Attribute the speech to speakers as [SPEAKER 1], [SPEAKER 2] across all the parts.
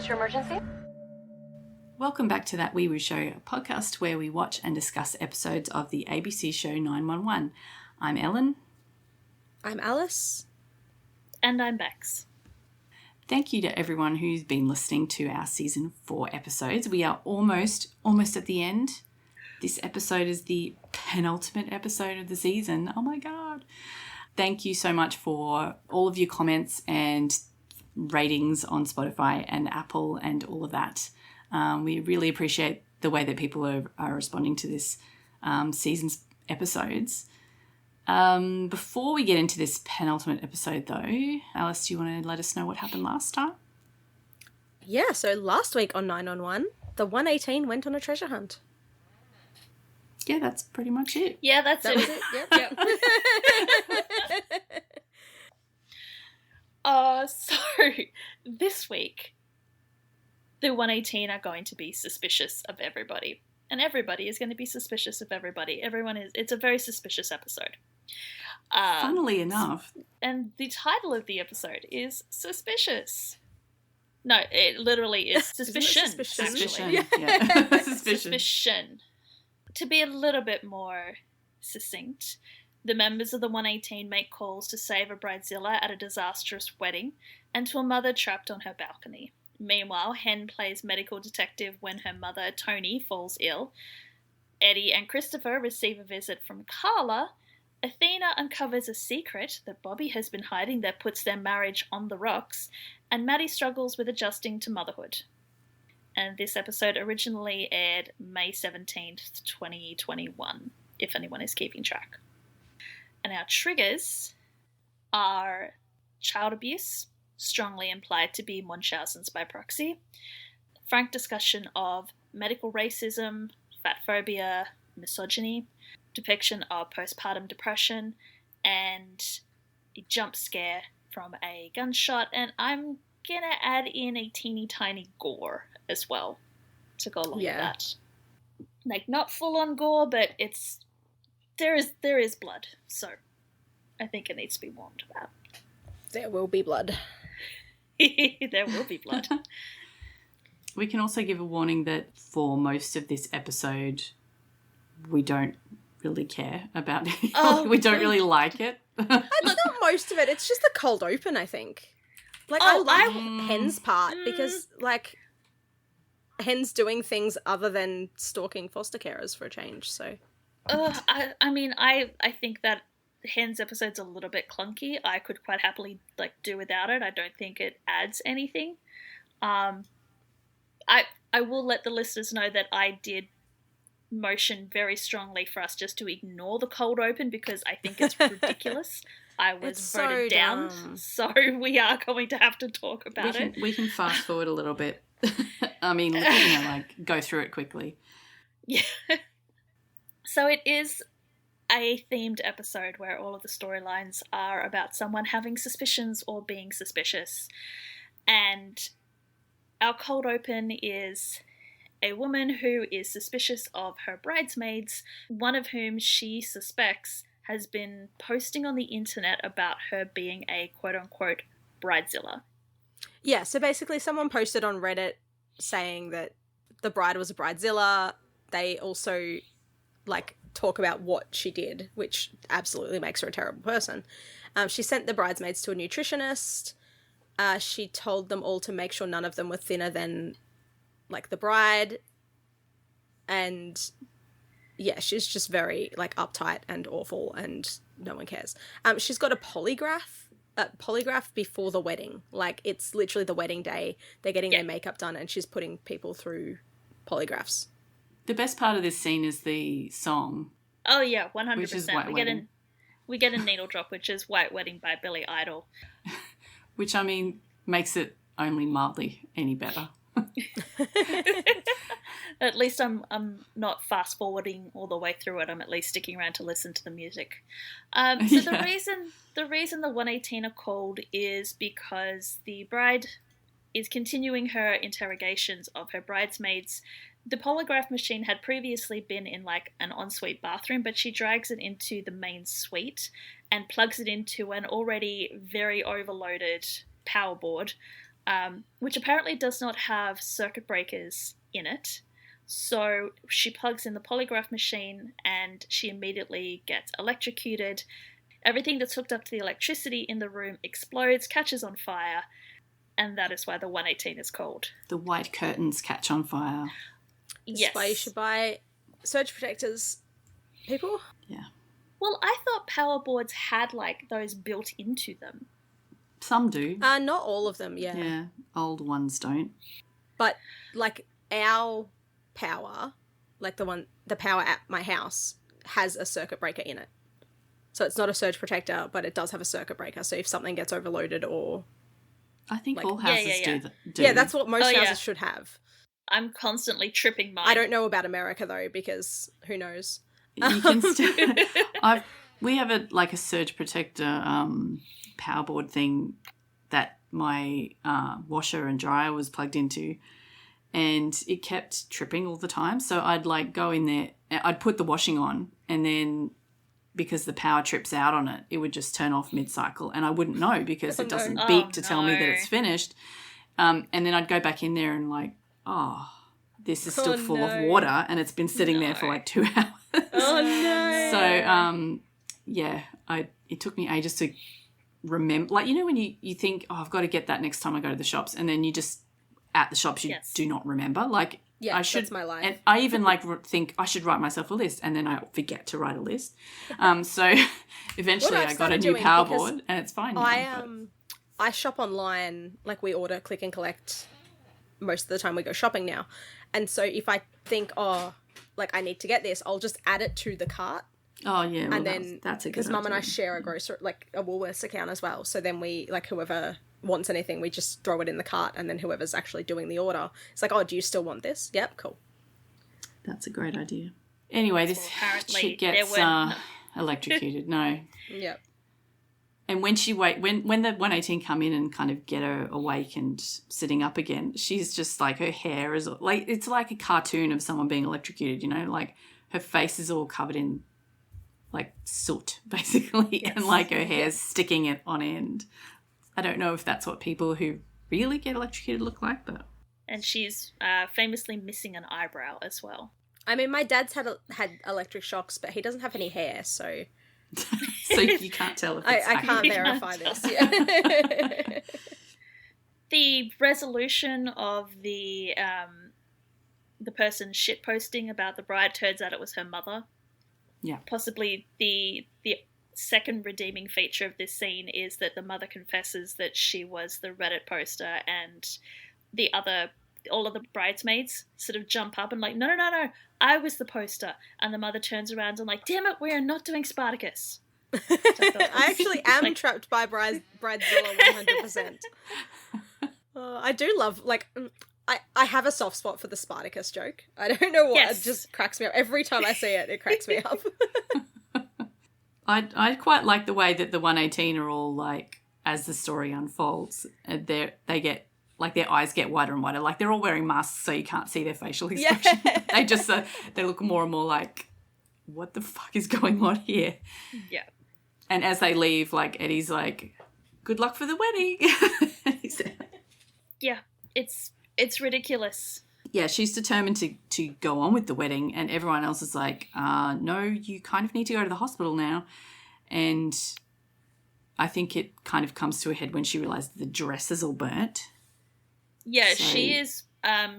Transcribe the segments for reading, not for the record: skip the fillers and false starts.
[SPEAKER 1] What's your emergency?
[SPEAKER 2] Welcome back to That Weewoo Show, a podcast where we watch and discuss episodes of the ABC show 911. I'm Ellen.
[SPEAKER 3] I'm Alice.
[SPEAKER 4] And I'm Bex.
[SPEAKER 2] Thank you to everyone who's been listening to our season 4 episodes. We are almost at the end. This episode is the penultimate episode of the season. Oh my God. Thank you so much for all of your comments and ratings on Spotify and Apple and all of that. We really appreciate the way that people are responding to this season's episodes. Before we get into this penultimate episode, though, Alice, do you want to let us know what happened last time?
[SPEAKER 3] Yeah, so last week on 911, the 118 went on a treasure hunt.
[SPEAKER 2] Yeah, that's pretty much it.
[SPEAKER 4] Yeah, that's
[SPEAKER 3] That
[SPEAKER 4] it.
[SPEAKER 3] was it. Yep.
[SPEAKER 4] So this week, the 118 are going to be suspicious of everybody. And everybody is going to be suspicious of everybody. It's a very suspicious episode.
[SPEAKER 2] Funnily enough.
[SPEAKER 4] And the title of the episode is Suspicious. No, it literally is Suspicion.
[SPEAKER 2] Suspicion.
[SPEAKER 4] Actually.
[SPEAKER 2] Yeah. Suspicion.
[SPEAKER 4] Suspicion. To be a little bit more succinct, the members of the 118 make calls to save a bridezilla at a disastrous wedding and to a mother trapped on her balcony. Meanwhile, Hen plays medical detective when her mother, Tony, falls ill. Eddie and Christopher receive a visit from Carla. Athena uncovers a secret that Bobby has been hiding that puts their marriage on the rocks, and Maddie struggles with adjusting to motherhood. And this episode originally aired May 17th, 2021, if anyone is keeping track. And our triggers are child abuse, strongly implied to be Munchausen's by proxy, frank discussion of medical racism, fat phobia, misogyny, depiction of postpartum depression, and a jump scare from a gunshot, and I'm gonna add in a teeny tiny gore as well to go along with that. Like, not full on gore, but there is blood, so I think it needs to be warned about.
[SPEAKER 3] There will be blood.
[SPEAKER 4] There will be blood.
[SPEAKER 2] We can also give a warning that for most of this episode, we don't really care about it. We don't really like it.
[SPEAKER 3] It's not most of it. It's just the cold open, I think. Like, I like Hen's part because, like, Hen's doing things other than stalking foster carers for a change, so.
[SPEAKER 4] I mean, I think that Hen's episode's a little bit clunky. I could quite happily, like, do without it. I don't think it adds anything. I will let the listeners know that I did motion very strongly for us just to ignore the cold open because I think it's ridiculous. I was voted down, so we are going to have to talk about it.
[SPEAKER 2] We can fast forward a little bit. I mean, go through it quickly.
[SPEAKER 4] Yeah. So it is a themed episode where all of the storylines are about someone having suspicions or being suspicious. And our cold open is a woman who is suspicious of her bridesmaids, one of whom she suspects has been posting on the internet about her being a quote-unquote bridezilla.
[SPEAKER 3] Yeah, so basically someone posted on Reddit saying that the bride was a bridezilla. They also, like, talk about what she did, which absolutely makes her a terrible person. She sent the bridesmaids to a nutritionist. She told them all to make sure none of them were thinner than, like, the bride. And yeah, she's just very, like, uptight and awful and no one cares. She's got a polygraph before the wedding. Like, it's literally the wedding day. They're getting their makeup done and she's putting people through polygraphs.
[SPEAKER 2] The best part of this scene is the song.
[SPEAKER 4] Oh yeah, 100%.
[SPEAKER 2] Which is White Wedding.
[SPEAKER 4] We get a needle drop, which is White Wedding by Billy Idol.
[SPEAKER 2] Which, I mean, makes it only mildly any better.
[SPEAKER 4] At least I'm not fast forwarding all the way through it. I'm at least sticking around to listen to the music. The reason the 118 are called is because the bride is continuing her interrogations of her bridesmaids. The polygraph machine had previously been in, like, an ensuite bathroom, but she drags it into the main suite and plugs it into an already very overloaded power board which apparently does not have circuit breakers in it. So she plugs in the polygraph machine and she immediately gets electrocuted. Everything that's hooked up to the electricity in the room explodes, catches on fire, and that is why the 118 is called.
[SPEAKER 2] The white curtains catch on fire.
[SPEAKER 3] That's
[SPEAKER 4] Yes.
[SPEAKER 3] why you should buy surge protectors, people.
[SPEAKER 2] Yeah.
[SPEAKER 4] Well, I thought power boards had, like, those built into them.
[SPEAKER 2] Some do.
[SPEAKER 3] Not all of them, yeah.
[SPEAKER 2] Yeah. Old ones don't.
[SPEAKER 3] But, like, our power, like the power at my house, has a circuit breaker in it. So it's not a surge protector, but it does have a circuit breaker. So if something gets overloaded or...
[SPEAKER 2] I think
[SPEAKER 3] Like-
[SPEAKER 2] all houses
[SPEAKER 4] Yeah.
[SPEAKER 2] do.
[SPEAKER 3] Yeah, that's what most
[SPEAKER 4] Oh, yeah.
[SPEAKER 3] houses should have.
[SPEAKER 4] I'm constantly tripping mine.
[SPEAKER 3] I don't know about America, though, because who knows?
[SPEAKER 2] You can still... we have a surge protector power board thing that my washer and dryer was plugged into, and it kept tripping all the time. So I'd like go in there, I'd put the washing on, and then because the power trips out on it, it would just turn off mid-cycle, and I wouldn't know because it doesn't
[SPEAKER 4] Oh,
[SPEAKER 2] beep to tell me that
[SPEAKER 4] no.
[SPEAKER 2] it's finished. And then I'd go back in there and like, this is still
[SPEAKER 3] Oh,
[SPEAKER 2] full
[SPEAKER 3] no.
[SPEAKER 2] of water, and it's been sitting there for like 2 hours.
[SPEAKER 3] Oh, no.
[SPEAKER 2] So, it took me ages to remember. Like, you know when you think, I've got to get that next time I go to the shops, and then you just, at the shops, you
[SPEAKER 4] Yes.
[SPEAKER 2] do not remember. Like,
[SPEAKER 3] Yeah,
[SPEAKER 2] I should,
[SPEAKER 3] that's my life.
[SPEAKER 2] And I even think I should write myself a list, and then I forget to write a list. So eventually
[SPEAKER 3] What I've
[SPEAKER 2] I got a
[SPEAKER 3] started
[SPEAKER 2] new
[SPEAKER 3] doing,
[SPEAKER 2] power
[SPEAKER 3] because
[SPEAKER 2] board, and it's fine now.
[SPEAKER 3] I shop online, like we order click and collect most of the time we go shopping now. And so if I think, like I need to get this, I'll just add it to the cart.
[SPEAKER 2] Oh yeah, well,
[SPEAKER 3] And then,
[SPEAKER 2] that's a good
[SPEAKER 3] because Mum and I
[SPEAKER 2] idea.
[SPEAKER 3] share a grocery, like a Woolworths account as well. So then we, like whoever wants anything, we just throw it in the cart, and then whoever's actually doing the order, it's like, do you still want this? Yep, cool.
[SPEAKER 2] That's a great idea. Anyway, this
[SPEAKER 4] apparently
[SPEAKER 2] chick
[SPEAKER 4] there
[SPEAKER 2] gets
[SPEAKER 4] were
[SPEAKER 2] electrocuted. No.
[SPEAKER 3] Yep.
[SPEAKER 2] And when when the 118 come in and kind of get her awake and sitting up again, she's just like, her hair is like, it's like a cartoon of someone being electrocuted, you know, like her face is all covered in like soot basically, and like her hair's sticking it on end. I don't know if that's what people who really get electrocuted look like, but
[SPEAKER 4] And she's famously missing an eyebrow as well.
[SPEAKER 3] I mean, my dad's had electric shocks, but he doesn't have any hair, so
[SPEAKER 2] so you can't tell if it's
[SPEAKER 3] I can't
[SPEAKER 4] You
[SPEAKER 3] verify
[SPEAKER 4] can't
[SPEAKER 3] this. Yeah.
[SPEAKER 4] The resolution of the person shitposting about the bride, turns out it was her mother.
[SPEAKER 2] Yeah.
[SPEAKER 4] Possibly the second redeeming feature of this scene is that the mother confesses that she was the Reddit poster, and all of the bridesmaids sort of jump up and like, no, I was the poster. And the mother turns around and like, damn it, we are not doing Spartacus.
[SPEAKER 3] I actually am
[SPEAKER 4] like-
[SPEAKER 3] trapped by bridezilla 100%. I do love, like, I have a soft spot for the Spartacus joke. I don't know what,
[SPEAKER 4] Yes.
[SPEAKER 3] it just cracks me up. Every time I see it, it cracks me up.
[SPEAKER 2] I quite like the way that the 118 are all like, as the story unfolds, they get like their eyes get wider and wider. Like they're all wearing masks, so you can't see their facial expression.
[SPEAKER 3] Yeah.
[SPEAKER 2] They just they look more and more like, what the fuck is going on here?
[SPEAKER 4] Yeah.
[SPEAKER 2] And as they leave, like Eddie's like, good luck for the wedding.
[SPEAKER 4] Yeah. It's ridiculous.
[SPEAKER 2] Yeah, she's determined to go on with the wedding, and everyone else is like, no, you kind of need to go to the hospital now. And I think it kind of comes to a head when she realised the dress is all burnt.
[SPEAKER 4] Yeah,
[SPEAKER 2] So-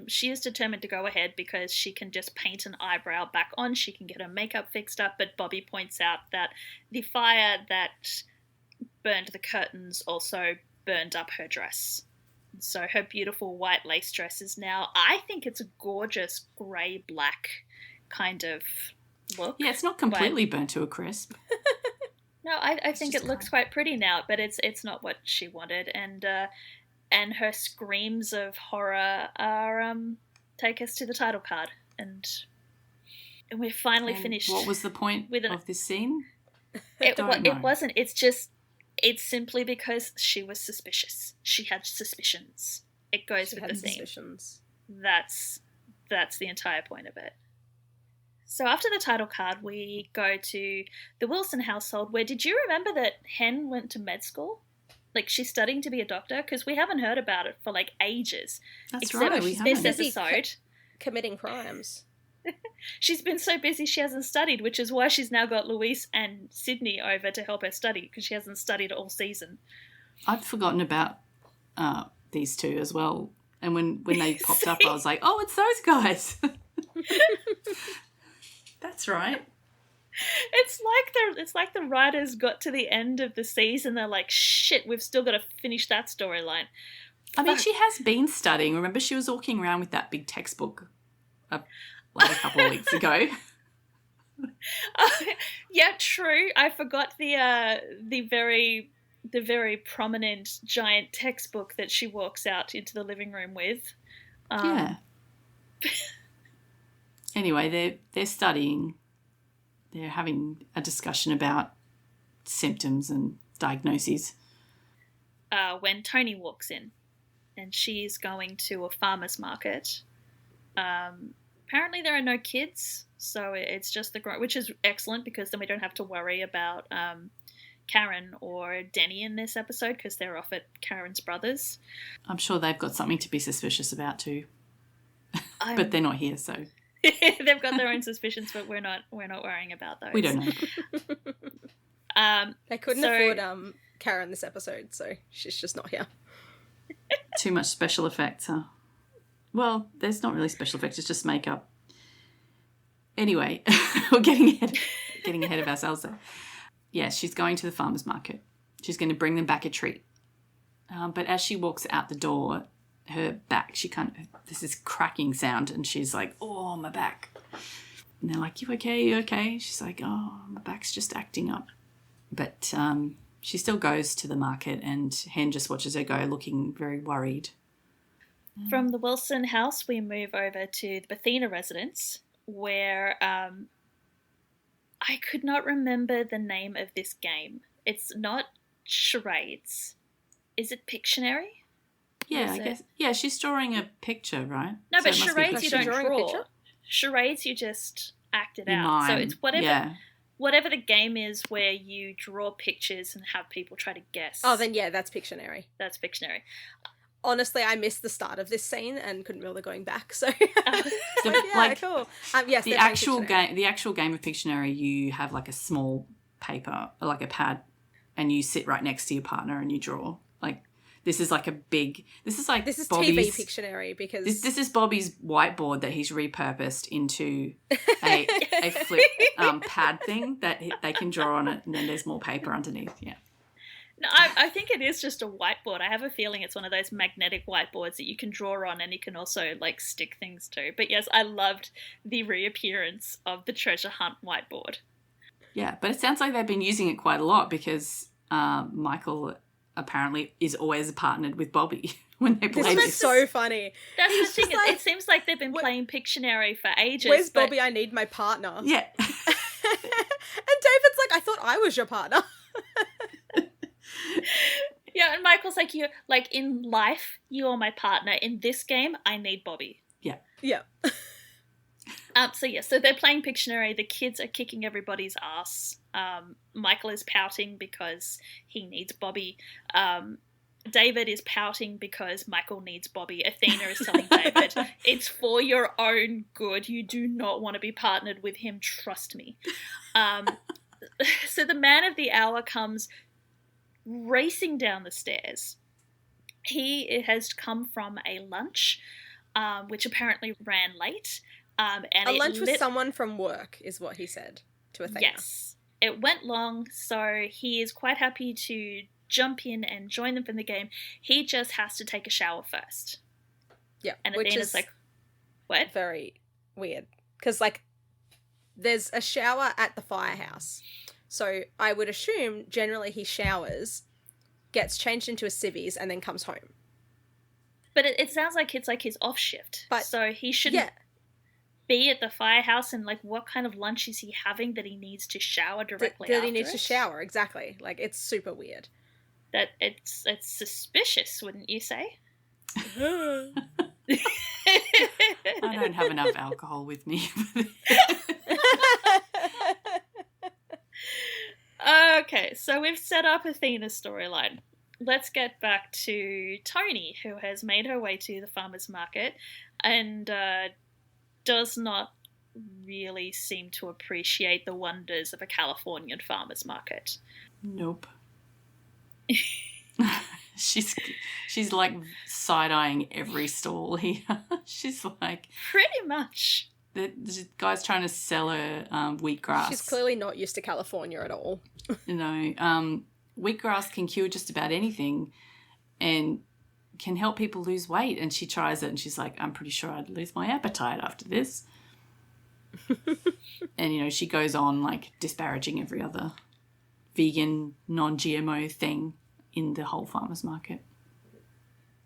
[SPEAKER 4] she is determined to go ahead because she can just paint an eyebrow back on. She can get her makeup fixed up, but Bobby points out that the fire that burned the curtains also burned up her dress. So her beautiful white lace dress is now, I think it's a gorgeous grey-black kind of look.
[SPEAKER 2] Yeah, it's not completely burnt to a crisp.
[SPEAKER 4] No, I think
[SPEAKER 2] just
[SPEAKER 4] it looks quite pretty now, but it's not what she wanted, and her screams of horror are take us to the title card, and we're finally
[SPEAKER 2] And
[SPEAKER 4] finished.
[SPEAKER 2] What was the point
[SPEAKER 4] with
[SPEAKER 2] of this scene?
[SPEAKER 4] it?
[SPEAKER 2] don't know.
[SPEAKER 4] It wasn't. It's simply because she was suspicious. She had suspicions. It goes
[SPEAKER 3] She
[SPEAKER 4] with
[SPEAKER 3] had
[SPEAKER 4] the theme.
[SPEAKER 3] suspicions.
[SPEAKER 4] That's the entire point of it. So after the title card, we go to the Wilson household, where, did you remember that Hen went to med school? Like, she's studying to be a doctor, because we haven't heard about it for, like, ages.
[SPEAKER 2] That's
[SPEAKER 4] except
[SPEAKER 2] right, we
[SPEAKER 4] this
[SPEAKER 2] haven't.
[SPEAKER 4] episode.
[SPEAKER 3] Committing crimes.
[SPEAKER 4] She's been so busy she hasn't studied, which is why she's now got Luis and Sydney over to help her study, because she hasn't studied all season.
[SPEAKER 2] I'd forgotten about these two as well. And when they popped up, I was like, oh, it's those guys. That's right.
[SPEAKER 4] It's like the writers got to the end of the season. They're like, shit, we've still got to finish that storyline.
[SPEAKER 2] I mean, she has been studying. Remember, she was walking around with that big textbook like a couple of weeks ago.
[SPEAKER 4] Yeah, true. I forgot the very prominent giant textbook that she walks out into the living room with.
[SPEAKER 2] Yeah. Anyway, they're studying. They're having a discussion about symptoms and diagnoses.
[SPEAKER 4] When Tony walks in, and she's going to a farmer's market. Apparently there are no kids, so it's just the which is excellent, because then we don't have to worry about Karen or Denny in this episode, because they're off at Karen's brother's.
[SPEAKER 2] I'm sure they've got something to be suspicious about too. But they're not here, so
[SPEAKER 4] they've got their own suspicions, but we're not worrying about those.
[SPEAKER 2] we don't know.
[SPEAKER 3] They couldn't afford Karen this episode, so she's just not here.
[SPEAKER 2] Too much special effects, huh? Well, there's not really special effects, it's just makeup. Anyway, we're getting ahead of ourselves there. Yeah, she's going to the farmer's market. She's going to bring them back a treat. But as she walks out the door, her back, there's this cracking sound, and she's like, oh, my back. And they're like, you okay? You okay? She's like, oh, my back's just acting up. But she still goes to the market, and Hen just watches her go, looking very worried.
[SPEAKER 4] From the Wilson house, we move over to the Athena residence, where I could not remember the name of this game. It's not charades. Is it Pictionary?
[SPEAKER 2] Yeah, I guess. Yeah, she's drawing a picture, right?
[SPEAKER 4] No,
[SPEAKER 2] So
[SPEAKER 4] but
[SPEAKER 2] it must be
[SPEAKER 4] charades you don't
[SPEAKER 3] Drawing a
[SPEAKER 4] draw.
[SPEAKER 3] picture?
[SPEAKER 4] Charades you just act it
[SPEAKER 2] You
[SPEAKER 4] out. So
[SPEAKER 2] mime,
[SPEAKER 4] it's whatever
[SPEAKER 2] yeah.
[SPEAKER 4] whatever the game is where you draw pictures and have people try to guess.
[SPEAKER 3] Oh, then yeah, that's Pictionary.
[SPEAKER 4] That's Pictionary.
[SPEAKER 3] Honestly, I missed the start of this scene and couldn't bother going back. So, cool. Yes,
[SPEAKER 2] the actual game of Pictionary, you have like a small paper, like a pad, and you sit right next to your partner and you draw. Like this is like this is
[SPEAKER 3] TV Pictionary, because
[SPEAKER 2] this is Bobby's whiteboard that he's repurposed into a flip pad thing that they can draw on it, and then there's more paper underneath. Yeah.
[SPEAKER 4] No, I think it is just a whiteboard. I have a feeling it's one of those magnetic whiteboards that you can draw on and you can also, like, stick things to. But yes, I loved the reappearance of the treasure hunt whiteboard.
[SPEAKER 2] Yeah, but it sounds like they've been using it quite a lot, because Michael apparently is always partnered with Bobby when they play
[SPEAKER 3] this.
[SPEAKER 2] This
[SPEAKER 3] is so funny.
[SPEAKER 4] That's the thing. It seems like they've been playing Pictionary for ages.
[SPEAKER 3] Where's Bobby? I need my partner.
[SPEAKER 2] Yeah.
[SPEAKER 3] And David's like, I thought I was your partner.
[SPEAKER 4] Yeah, and Michael's like, you like in life, you are my partner. In this game, I need Bobby.
[SPEAKER 2] Yeah.
[SPEAKER 3] Yeah.
[SPEAKER 4] So they're playing Pictionary. The kids are kicking everybody's ass. Michael is pouting because he needs Bobby. David is pouting because Michael needs Bobby. Athena is telling David, it's for your own good. You do not want to be partnered with him. Trust me. So the man of the hour comes racing down the stairs. He has come from a lunch, which apparently ran late. And
[SPEAKER 3] a lunch with someone from work is what he said to Athena.
[SPEAKER 4] Yes. It went long, so he is quite happy to jump in and join them from the game. He just has to take a shower first.
[SPEAKER 3] Yeah.
[SPEAKER 4] And
[SPEAKER 3] which
[SPEAKER 4] Athena's
[SPEAKER 3] is
[SPEAKER 4] like, what?
[SPEAKER 3] Very weird. Because, like, there's a shower at the firehouse. So I would assume generally he showers, gets changed into a civvies, and then comes home.
[SPEAKER 4] But it sounds like it's like his off shift.
[SPEAKER 3] But
[SPEAKER 4] so he shouldn't be at the firehouse, and like what kind of lunch is he having that he needs to shower directly after
[SPEAKER 3] that he needs to shower, exactly. Like, it's super weird.
[SPEAKER 4] That it's suspicious, wouldn't you say?
[SPEAKER 2] I don't have enough alcohol with me.
[SPEAKER 4] Okay, so we've set up Athena's storyline. let's get back to Tony, who has made her way to the farmer's market and does not really seem to appreciate the wonders of a Californian farmer's market.
[SPEAKER 2] Nope. She's like side-eyeing every stall here. She's like...
[SPEAKER 4] Pretty much.
[SPEAKER 2] The guy's trying to sell her wheatgrass.
[SPEAKER 3] She's clearly not used to California at all.
[SPEAKER 2] No. Wheatgrass can cure just about anything and can help people lose weight. And she tries it and she's like, I'm pretty sure I'd lose my appetite after this. And, you know, she goes on like disparaging every other vegan, non-GMO thing in the whole farmer's market.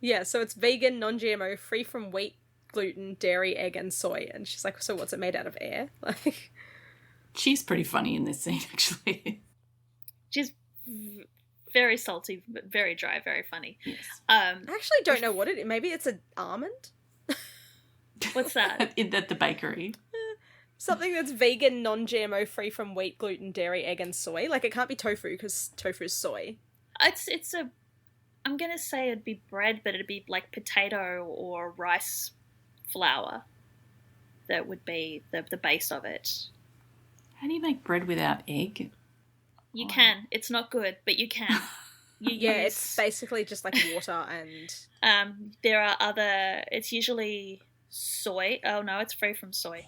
[SPEAKER 3] Yeah, so it's vegan, non-GMO, free from wheat, gluten, dairy, egg, and soy. And she's like, so what's it made out of, air? Like,
[SPEAKER 2] she's pretty funny in this scene, actually.
[SPEAKER 4] She's very salty, but very dry, very funny.
[SPEAKER 2] Yes.
[SPEAKER 3] I actually don't know what it is. Maybe it's an almond?
[SPEAKER 4] What's that?
[SPEAKER 2] At the bakery.
[SPEAKER 3] Something that's vegan, non-GMO, free from wheat, gluten, dairy, egg, and soy. Like, it can't be tofu because tofu is soy.
[SPEAKER 4] I'm going to say it'd be bread, but it'd be like potato or rice flour that would be the base of it.
[SPEAKER 2] How do you make bread without egg?
[SPEAKER 4] You can. It's not good, but you can.
[SPEAKER 3] It's basically just like water and...
[SPEAKER 4] there are other... It's usually soy. Oh, no, it's free from soy.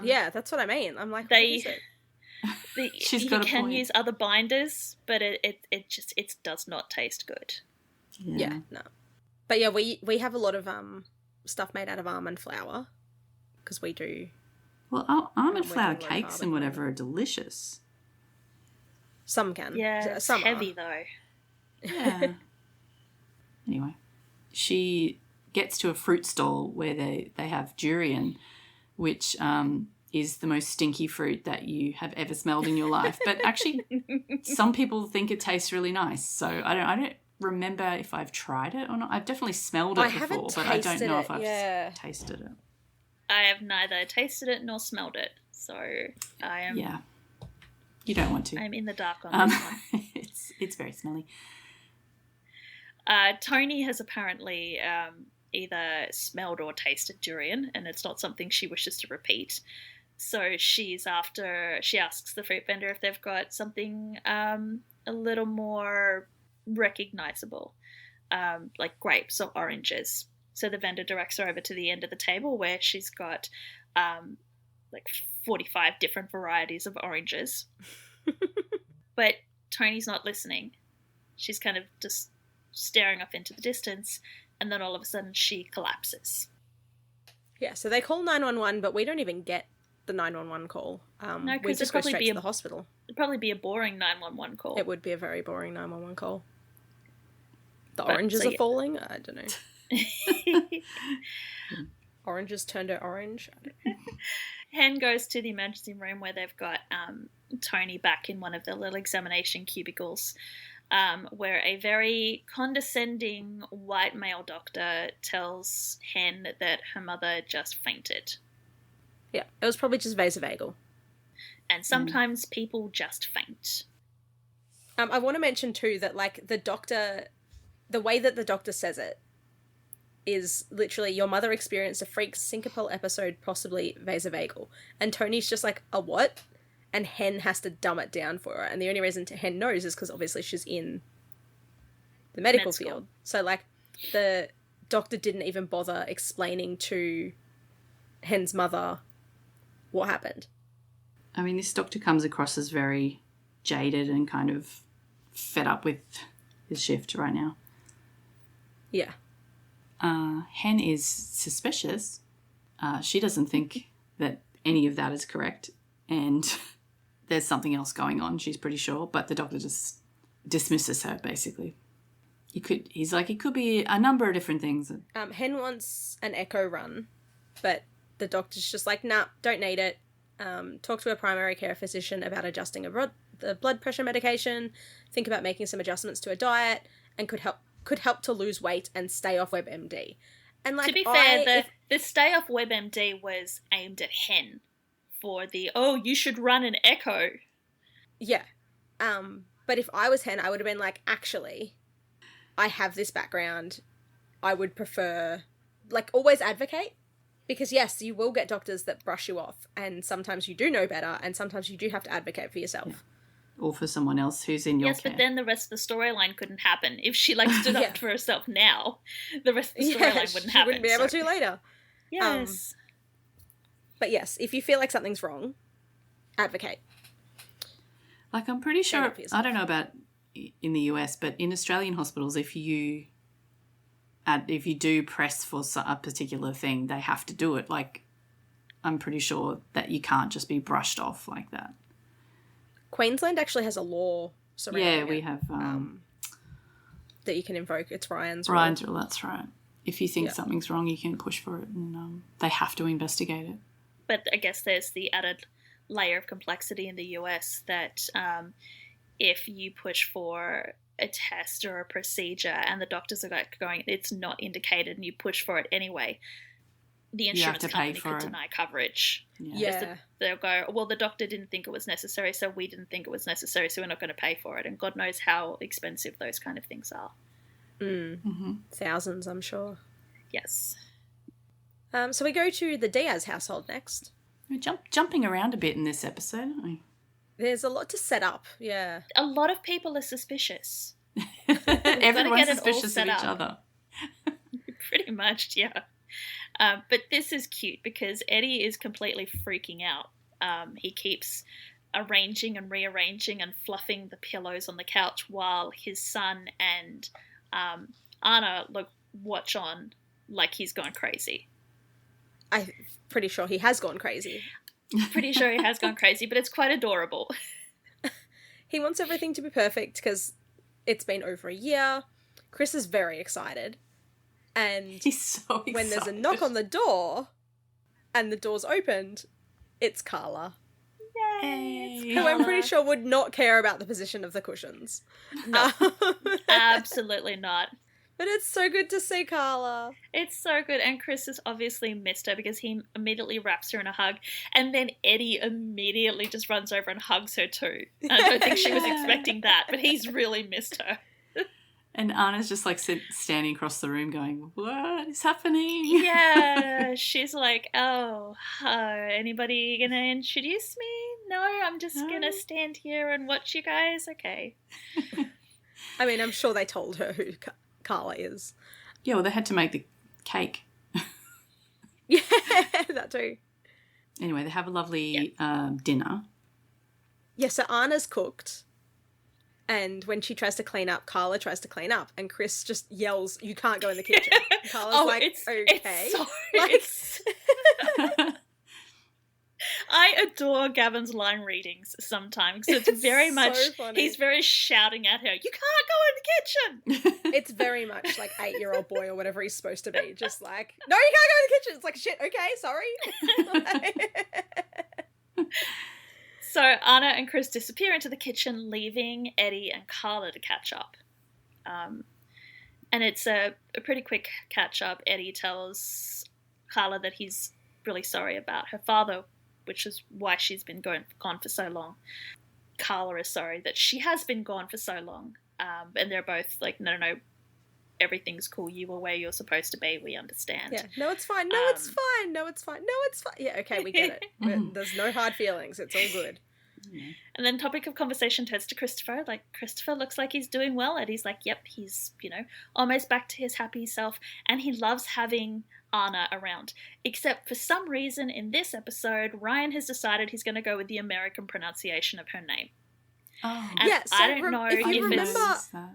[SPEAKER 3] Yeah, that's what I mean. I'm like, what is it?
[SPEAKER 2] She's got a point.
[SPEAKER 4] Use other binders, but it does not taste good.
[SPEAKER 3] Yeah, no. But yeah, we have a lot of stuff made out of almond flour because we do.
[SPEAKER 2] Well, almond flour cakes and whatever are delicious.
[SPEAKER 3] Some can.
[SPEAKER 4] Yeah, it's
[SPEAKER 3] some
[SPEAKER 4] heavy
[SPEAKER 3] are.
[SPEAKER 4] though.
[SPEAKER 2] Yeah. Anyway, she gets to a fruit stall where they have durian, which is the most stinky fruit that you have ever smelled in your life. But actually, some people think it tastes really nice. So I don't remember if I've tried it or not. I've definitely smelled it before, but I don't know if I've tasted it.
[SPEAKER 4] I have neither tasted it nor smelled it. So I am...
[SPEAKER 2] Yeah. You don't want to.
[SPEAKER 4] I'm in the dark on this one.
[SPEAKER 2] It's very smelly.
[SPEAKER 4] Tony has apparently either smelled or tasted durian, and it's not something she wishes to repeat. So she asks the fruit vendor if they've got something a little more recognizable, like grapes or oranges. So the vendor directs her over to the end of the table where she's got like 45 different varieties of oranges. But Tony's not listening. She's kind of just staring off into the distance, and then all of a sudden she collapses. Yeah,
[SPEAKER 3] so they call 911, but we don't even get the 911 call.
[SPEAKER 4] No,
[SPEAKER 3] we just go straight to the hospital.
[SPEAKER 4] It'd probably be a boring 911 call.
[SPEAKER 3] It would be a very boring 911 call. The oranges are falling? I don't know. Oranges turned to orange.
[SPEAKER 4] Hen goes to the emergency room where they've got Tony back in one of the little examination cubicles, where a very condescending white male doctor tells Hen that her mother just fainted.
[SPEAKER 3] Yeah, it was probably just vasovagal.
[SPEAKER 4] And sometimes people just faint.
[SPEAKER 3] I want to mention too that like the way that the doctor says it is literally, your mother experienced a freak syncopal episode, possibly vasovagal. And Tony's just like, a what? And Hen has to dumb it down for her. And the only reason Hen knows is because obviously she's in the medical field. So like the doctor didn't even bother explaining to Hen's mother what happened.
[SPEAKER 2] I mean, this doctor comes across as very jaded and kind of fed up with his shift right now.
[SPEAKER 3] Yeah.
[SPEAKER 2] Hen is suspicious. She doesn't think that any of that is correct, and there's something else going on, she's pretty sure, but the doctor just dismisses her, basically. He's like, it could be a number of different things.
[SPEAKER 3] Hen wants an echo run, but the doctor's just like, nah, don't need it. Talk to a primary care physician about adjusting the blood pressure medication, think about making some adjustments to a diet, and could help to lose weight and stay off WebMD. And like,
[SPEAKER 4] to be fair, the stay off WebMD was aimed at Hen for the, you should run an echo.
[SPEAKER 3] Yeah. But if I was Hen, I would have been like, actually, I have this background, I would prefer, like, always advocate. Because, yes, you will get doctors that brush you off, and sometimes you do know better, and sometimes you do have to advocate for yourself.
[SPEAKER 2] Yeah. Or for someone else who's in your care.
[SPEAKER 4] Yes, but then the rest of the storyline couldn't happen. If she, like, stood up for herself now, the rest of the storyline wouldn't happen.
[SPEAKER 3] She wouldn't be able to later.
[SPEAKER 4] Yes.
[SPEAKER 3] But yes, if you feel like something's wrong, advocate.
[SPEAKER 2] Like, I'm pretty sure, I don't know about in the US, but in Australian hospitals, if you do press for a particular thing, they have to do it. Like, I'm pretty sure that you can't just be brushed off like that.
[SPEAKER 3] Queensland actually has a law surrounding it.
[SPEAKER 2] Yeah, we have...
[SPEAKER 3] that you can invoke. It's Ryan's
[SPEAKER 2] rule, that's right. If you think something's wrong, you can push for it, and they have to investigate it.
[SPEAKER 4] But I guess there's the added layer of complexity in the US that if you push for a test or a procedure and the doctors are going, it's not indicated, and you push for it anyway, the insurance company could deny coverage.
[SPEAKER 3] Yeah.
[SPEAKER 4] They'll go, well, the doctor didn't think it was necessary, so we didn't think it was necessary, so we're not going to pay for it. And God knows how expensive those kind of things are.
[SPEAKER 3] Thousands, I'm sure.
[SPEAKER 4] Yes.
[SPEAKER 3] So we go to the Diaz household next.
[SPEAKER 2] We're jumping around a bit in this episode, aren't we?
[SPEAKER 3] There's a lot to set up, yeah.
[SPEAKER 4] A lot of people are suspicious.
[SPEAKER 2] Everyone's suspicious of each other.
[SPEAKER 4] Pretty much, yeah. But this is cute because Eddie is completely freaking out. He keeps arranging and rearranging and fluffing the pillows on the couch while his son and Anna watch on like he's gone crazy.
[SPEAKER 3] I'm pretty sure he has gone crazy.
[SPEAKER 4] Pretty sure he has gone crazy, but it's quite adorable.
[SPEAKER 3] He wants everything to be perfect because it's been over a year. Chris is very excited. And
[SPEAKER 2] he's so excited.
[SPEAKER 3] When there's a knock on the door and the door's opened, it's Carla.
[SPEAKER 4] Yay!
[SPEAKER 3] Who I'm pretty sure would not care about the position of the cushions.
[SPEAKER 4] No, absolutely not.
[SPEAKER 3] But it's so good to see Carla.
[SPEAKER 4] It's so good. And Chris has obviously missed her because he immediately wraps her in a hug. And then Eddie immediately just runs over and hugs her too. And I don't think she was expecting that, but he's really missed her.
[SPEAKER 2] And Anna's just like standing across the room going, what is happening?
[SPEAKER 4] Yeah, she's like, oh, anybody going to introduce me? No, I'm just going to stand here and watch you guys. Okay.
[SPEAKER 3] I mean, I'm sure they told her who Carla is.
[SPEAKER 2] Yeah, well, they had to make the cake.
[SPEAKER 3] Yeah, that too.
[SPEAKER 2] Anyway, they have a lovely dinner.
[SPEAKER 3] Yeah, so Anna's cooked. And when she tries to clean up, Carla tries to clean up. And Chris just yells, you can't go in the kitchen. Carla's okay.
[SPEAKER 4] I adore Gavin's line readings sometimes. So it's very much,
[SPEAKER 3] funny.
[SPEAKER 4] He's very shouting at her, you can't go in the kitchen.
[SPEAKER 3] It's very much like 8-year-old boy or whatever he's supposed to be. Just like, no, you can't go in the kitchen. It's like, shit, okay, sorry.
[SPEAKER 4] So Anna and Chris disappear into the kitchen, leaving Eddie and Carla to catch up. And it's a pretty quick catch up. Eddie tells Carla that he's really sorry about her father, which is why she's been gone for so long. Carla is sorry that she has been gone for so long. And they're both like, no, everything's cool. You were where you're supposed to be. We understand.
[SPEAKER 3] Yeah. No, it's fine. No, it's fine. No, it's fine. No, it's fine. Yeah, okay, we get it. There's no hard feelings. It's all good.
[SPEAKER 2] Yeah.
[SPEAKER 4] And then topic of conversation turns to Christopher. Like, Christopher looks like he's doing well. And he's like, yep, he's, almost back to his happy self. And he loves having Anna around. Except for some reason in this episode, Ryan has decided he's going to go with the American pronunciation of her name.
[SPEAKER 2] Oh.
[SPEAKER 4] And
[SPEAKER 3] yeah, so
[SPEAKER 4] I don't know
[SPEAKER 3] if you remember,
[SPEAKER 2] that.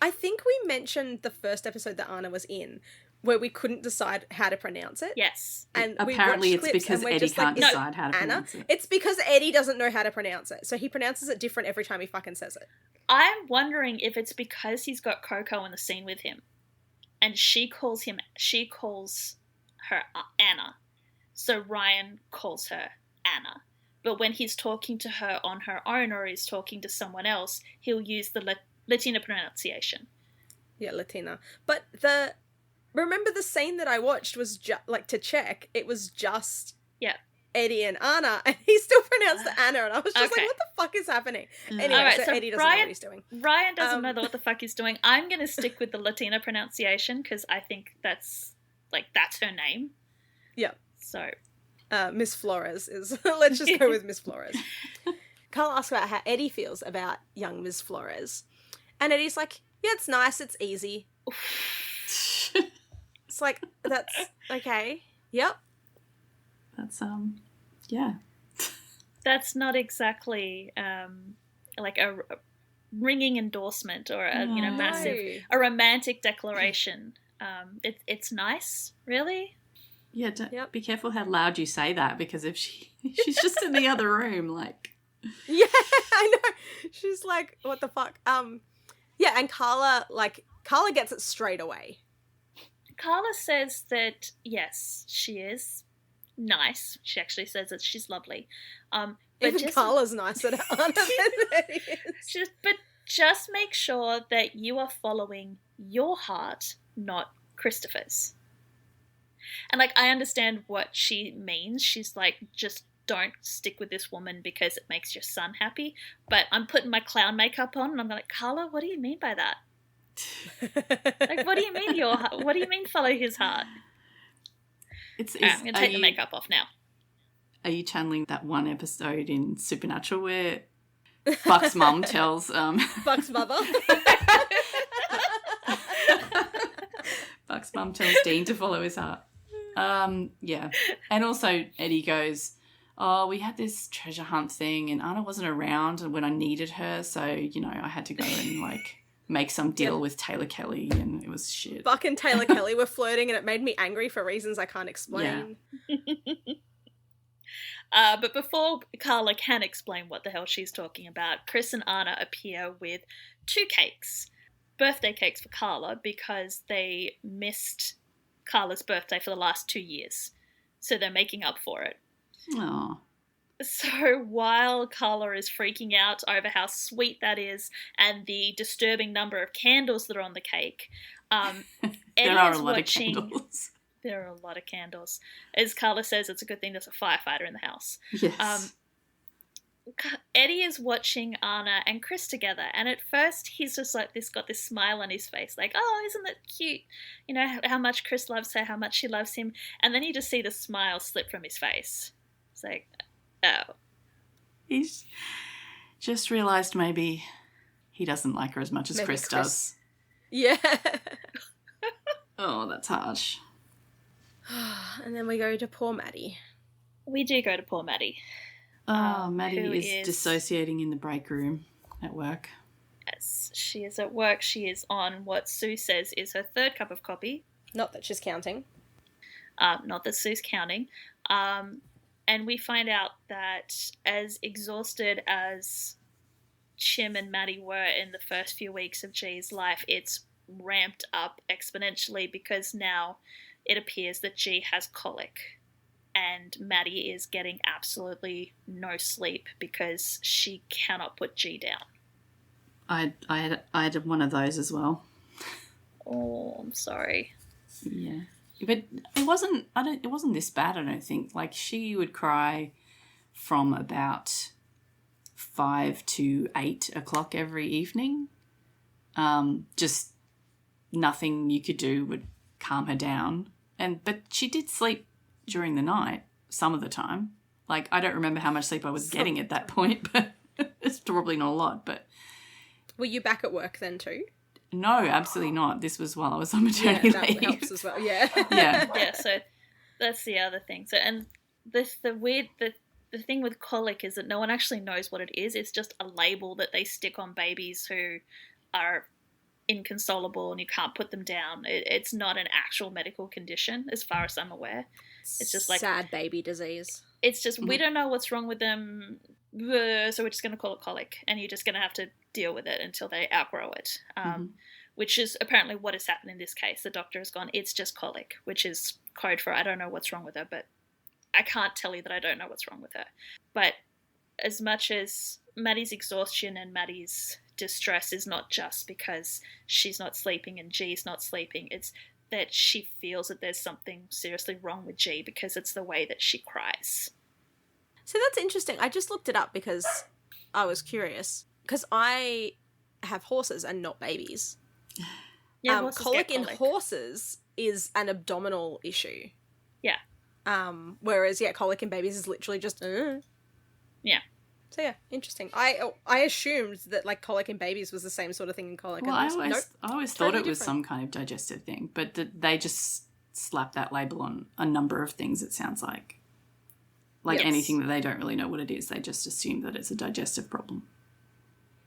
[SPEAKER 3] I think we mentioned the first episode that Anna was in where we couldn't decide how to pronounce it.
[SPEAKER 4] Yes.
[SPEAKER 3] And
[SPEAKER 2] apparently
[SPEAKER 3] we
[SPEAKER 2] it's
[SPEAKER 3] watched clips
[SPEAKER 2] because
[SPEAKER 3] and we're
[SPEAKER 2] Eddie
[SPEAKER 3] just
[SPEAKER 2] can't
[SPEAKER 3] like,
[SPEAKER 2] decide how to pronounce it.
[SPEAKER 3] It's because Eddie doesn't know how to pronounce it. So he pronounces it different every time he fucking says it.
[SPEAKER 4] I'm wondering if it's because he's got Coco in the scene with him. And she calls her Anna. So Ryan calls her Anna. But when he's talking to her on her own or he's talking to someone else, he'll use the Latina pronunciation.
[SPEAKER 3] Yeah, Latina. But remember the scene that I watched was to check. It was just Eddie and Anna, and he still pronounced it Anna, and I was just
[SPEAKER 4] Okay.
[SPEAKER 3] like, what the fuck is happening? Anyway,
[SPEAKER 4] All right,
[SPEAKER 3] so
[SPEAKER 4] so
[SPEAKER 3] Eddie doesn't know what he's doing.
[SPEAKER 4] Ryan doesn't know what the fuck he's doing. I'm going to stick with the Latina pronunciation because I think that's her name.
[SPEAKER 3] Yeah.
[SPEAKER 4] So.
[SPEAKER 3] Miss Flores is, let's just go with Miss Flores. Carl asks about how Eddie feels about young Miss Flores. And Eddie's like, yeah, it's nice, it's easy. It's like, that's okay. Yep.
[SPEAKER 2] That's, yeah.
[SPEAKER 4] That's not exactly like a ringing endorsement or a massive a romantic declaration. It's nice, really.
[SPEAKER 2] Yeah, be careful how loud you say that, because if she's just in the other room, like.
[SPEAKER 3] Yeah, I know. She's like, what the fuck? Yeah, and Carla gets it straight away.
[SPEAKER 4] Carla says that yes, she is nice. She actually says that she's lovely. But
[SPEAKER 3] even Carla's nicer to Anna than Eddie is.
[SPEAKER 4] But just make sure that you are following your heart, not Christopher's. And like, I understand what she means. She's like, just don't stick with this woman because it makes your son happy. But I'm putting my clown makeup on and I'm like, Carla, what do you mean by that? Like, what do you mean what do you mean follow his heart? I'm going to take the makeup off now.
[SPEAKER 2] Are you channeling that one episode in Supernatural where Buck's mum tells...
[SPEAKER 3] Buck's mother?
[SPEAKER 2] Buck's mum tells Dean to follow his heart. Yeah. And also Eddie goes, oh, we had this treasure hunt thing and Anna wasn't around when I needed her, so, I had to go and, like, make some deal with Taylor Kelly, and it was shit.
[SPEAKER 3] Buck and Taylor Kelly were flirting and it made me angry for reasons I can't explain.
[SPEAKER 4] Yeah. But before Carla can explain what the hell she's talking about, Chris and Anna appear with 2 cakes. Birthday cakes for Carla because they missed Carla's birthday for the last 2 years. So they're making up for it.
[SPEAKER 2] Aww.
[SPEAKER 4] So while Carla is freaking out over how sweet that is and the disturbing number of candles that are on the cake, Eddie
[SPEAKER 2] there are
[SPEAKER 4] is
[SPEAKER 2] a lot
[SPEAKER 4] watching...
[SPEAKER 2] of candles.
[SPEAKER 4] There are a lot of candles. As Carla says, it's a good thing there's a firefighter in the house.
[SPEAKER 2] Yes.
[SPEAKER 4] Eddie is watching Anna and Chris together, and at first he's just like got this smile on his face, like, oh, isn't that cute? How much Chris loves her, how much she loves him, and then you just see the smile slip from his face. It's like, oh.
[SPEAKER 2] He's just realised maybe he doesn't like her as much as Chris does.
[SPEAKER 3] Yeah.
[SPEAKER 2] Oh, that's harsh.
[SPEAKER 3] And then we go to poor Maddie.
[SPEAKER 4] We do go to poor Maddie.
[SPEAKER 2] Oh, Maddie is dissociating in the break room at work.
[SPEAKER 4] Yes, she is at work. She is on what Sue says is her 3rd cup of coffee.
[SPEAKER 3] Not that she's counting.
[SPEAKER 4] Not that Sue's counting. And we find out that as exhausted as Chim and Maddie were in the first few weeks of G's life, it's ramped up exponentially because now it appears that G has colic. And Maddie is getting absolutely no sleep because she cannot put G down.
[SPEAKER 2] I had one of those as well.
[SPEAKER 4] Oh, I'm sorry.
[SPEAKER 2] Yeah, but it wasn't this bad. I don't think. Like, she would cry from about 5 to 8 o'clock every evening. Just nothing you could do would calm her down. But she did sleep during the night some of the time. Like, I don't remember how much sleep I was getting at that point, but it's probably not a lot. But
[SPEAKER 3] were you back at work then too?
[SPEAKER 2] No, absolutely not. This was while I was on maternity
[SPEAKER 3] that
[SPEAKER 2] leave.
[SPEAKER 3] helps as well. Yeah.
[SPEAKER 4] Yeah, so that's the other thing. So, and the thing with colic is that no one actually knows what it is. It's just a label that they stick on babies who are inconsolable and you can't put them down. It's not an actual medical condition as far as I'm aware. It's just like
[SPEAKER 3] sad baby disease.
[SPEAKER 4] It's just we don't know what's wrong with them, so we're just going to call it colic, and you're just going to have to deal with it until they outgrow it, which is apparently what has happened in this case. The doctor has gone, it's just colic, which is code for I don't know what's wrong with her, but I can't tell you that I don't know what's wrong with her. But as much as Maddie's exhaustion and Maddie's distress is not just because she's not sleeping and G's not sleeping, it's that she feels that there's something seriously wrong with G because it's the way that she cries.
[SPEAKER 3] So that's interesting. I just looked it up because I was curious. Because I have horses and not babies.
[SPEAKER 4] Yeah, horses
[SPEAKER 3] colic
[SPEAKER 4] get
[SPEAKER 3] in horses is an abdominal issue.
[SPEAKER 4] Yeah.
[SPEAKER 3] Whereas, colic in babies is literally just...
[SPEAKER 4] Yeah.
[SPEAKER 3] So, yeah, interesting. I assumed that, like, colic in babies was the same sort of thing in colic.
[SPEAKER 2] Well, I always thought
[SPEAKER 3] totally
[SPEAKER 2] it was
[SPEAKER 3] different.
[SPEAKER 2] some kind of digestive thing, but they just slap that label on a number of things, it sounds like. Like
[SPEAKER 3] Yes.
[SPEAKER 2] anything that they don't really know what it is, they just assume that it's a digestive problem.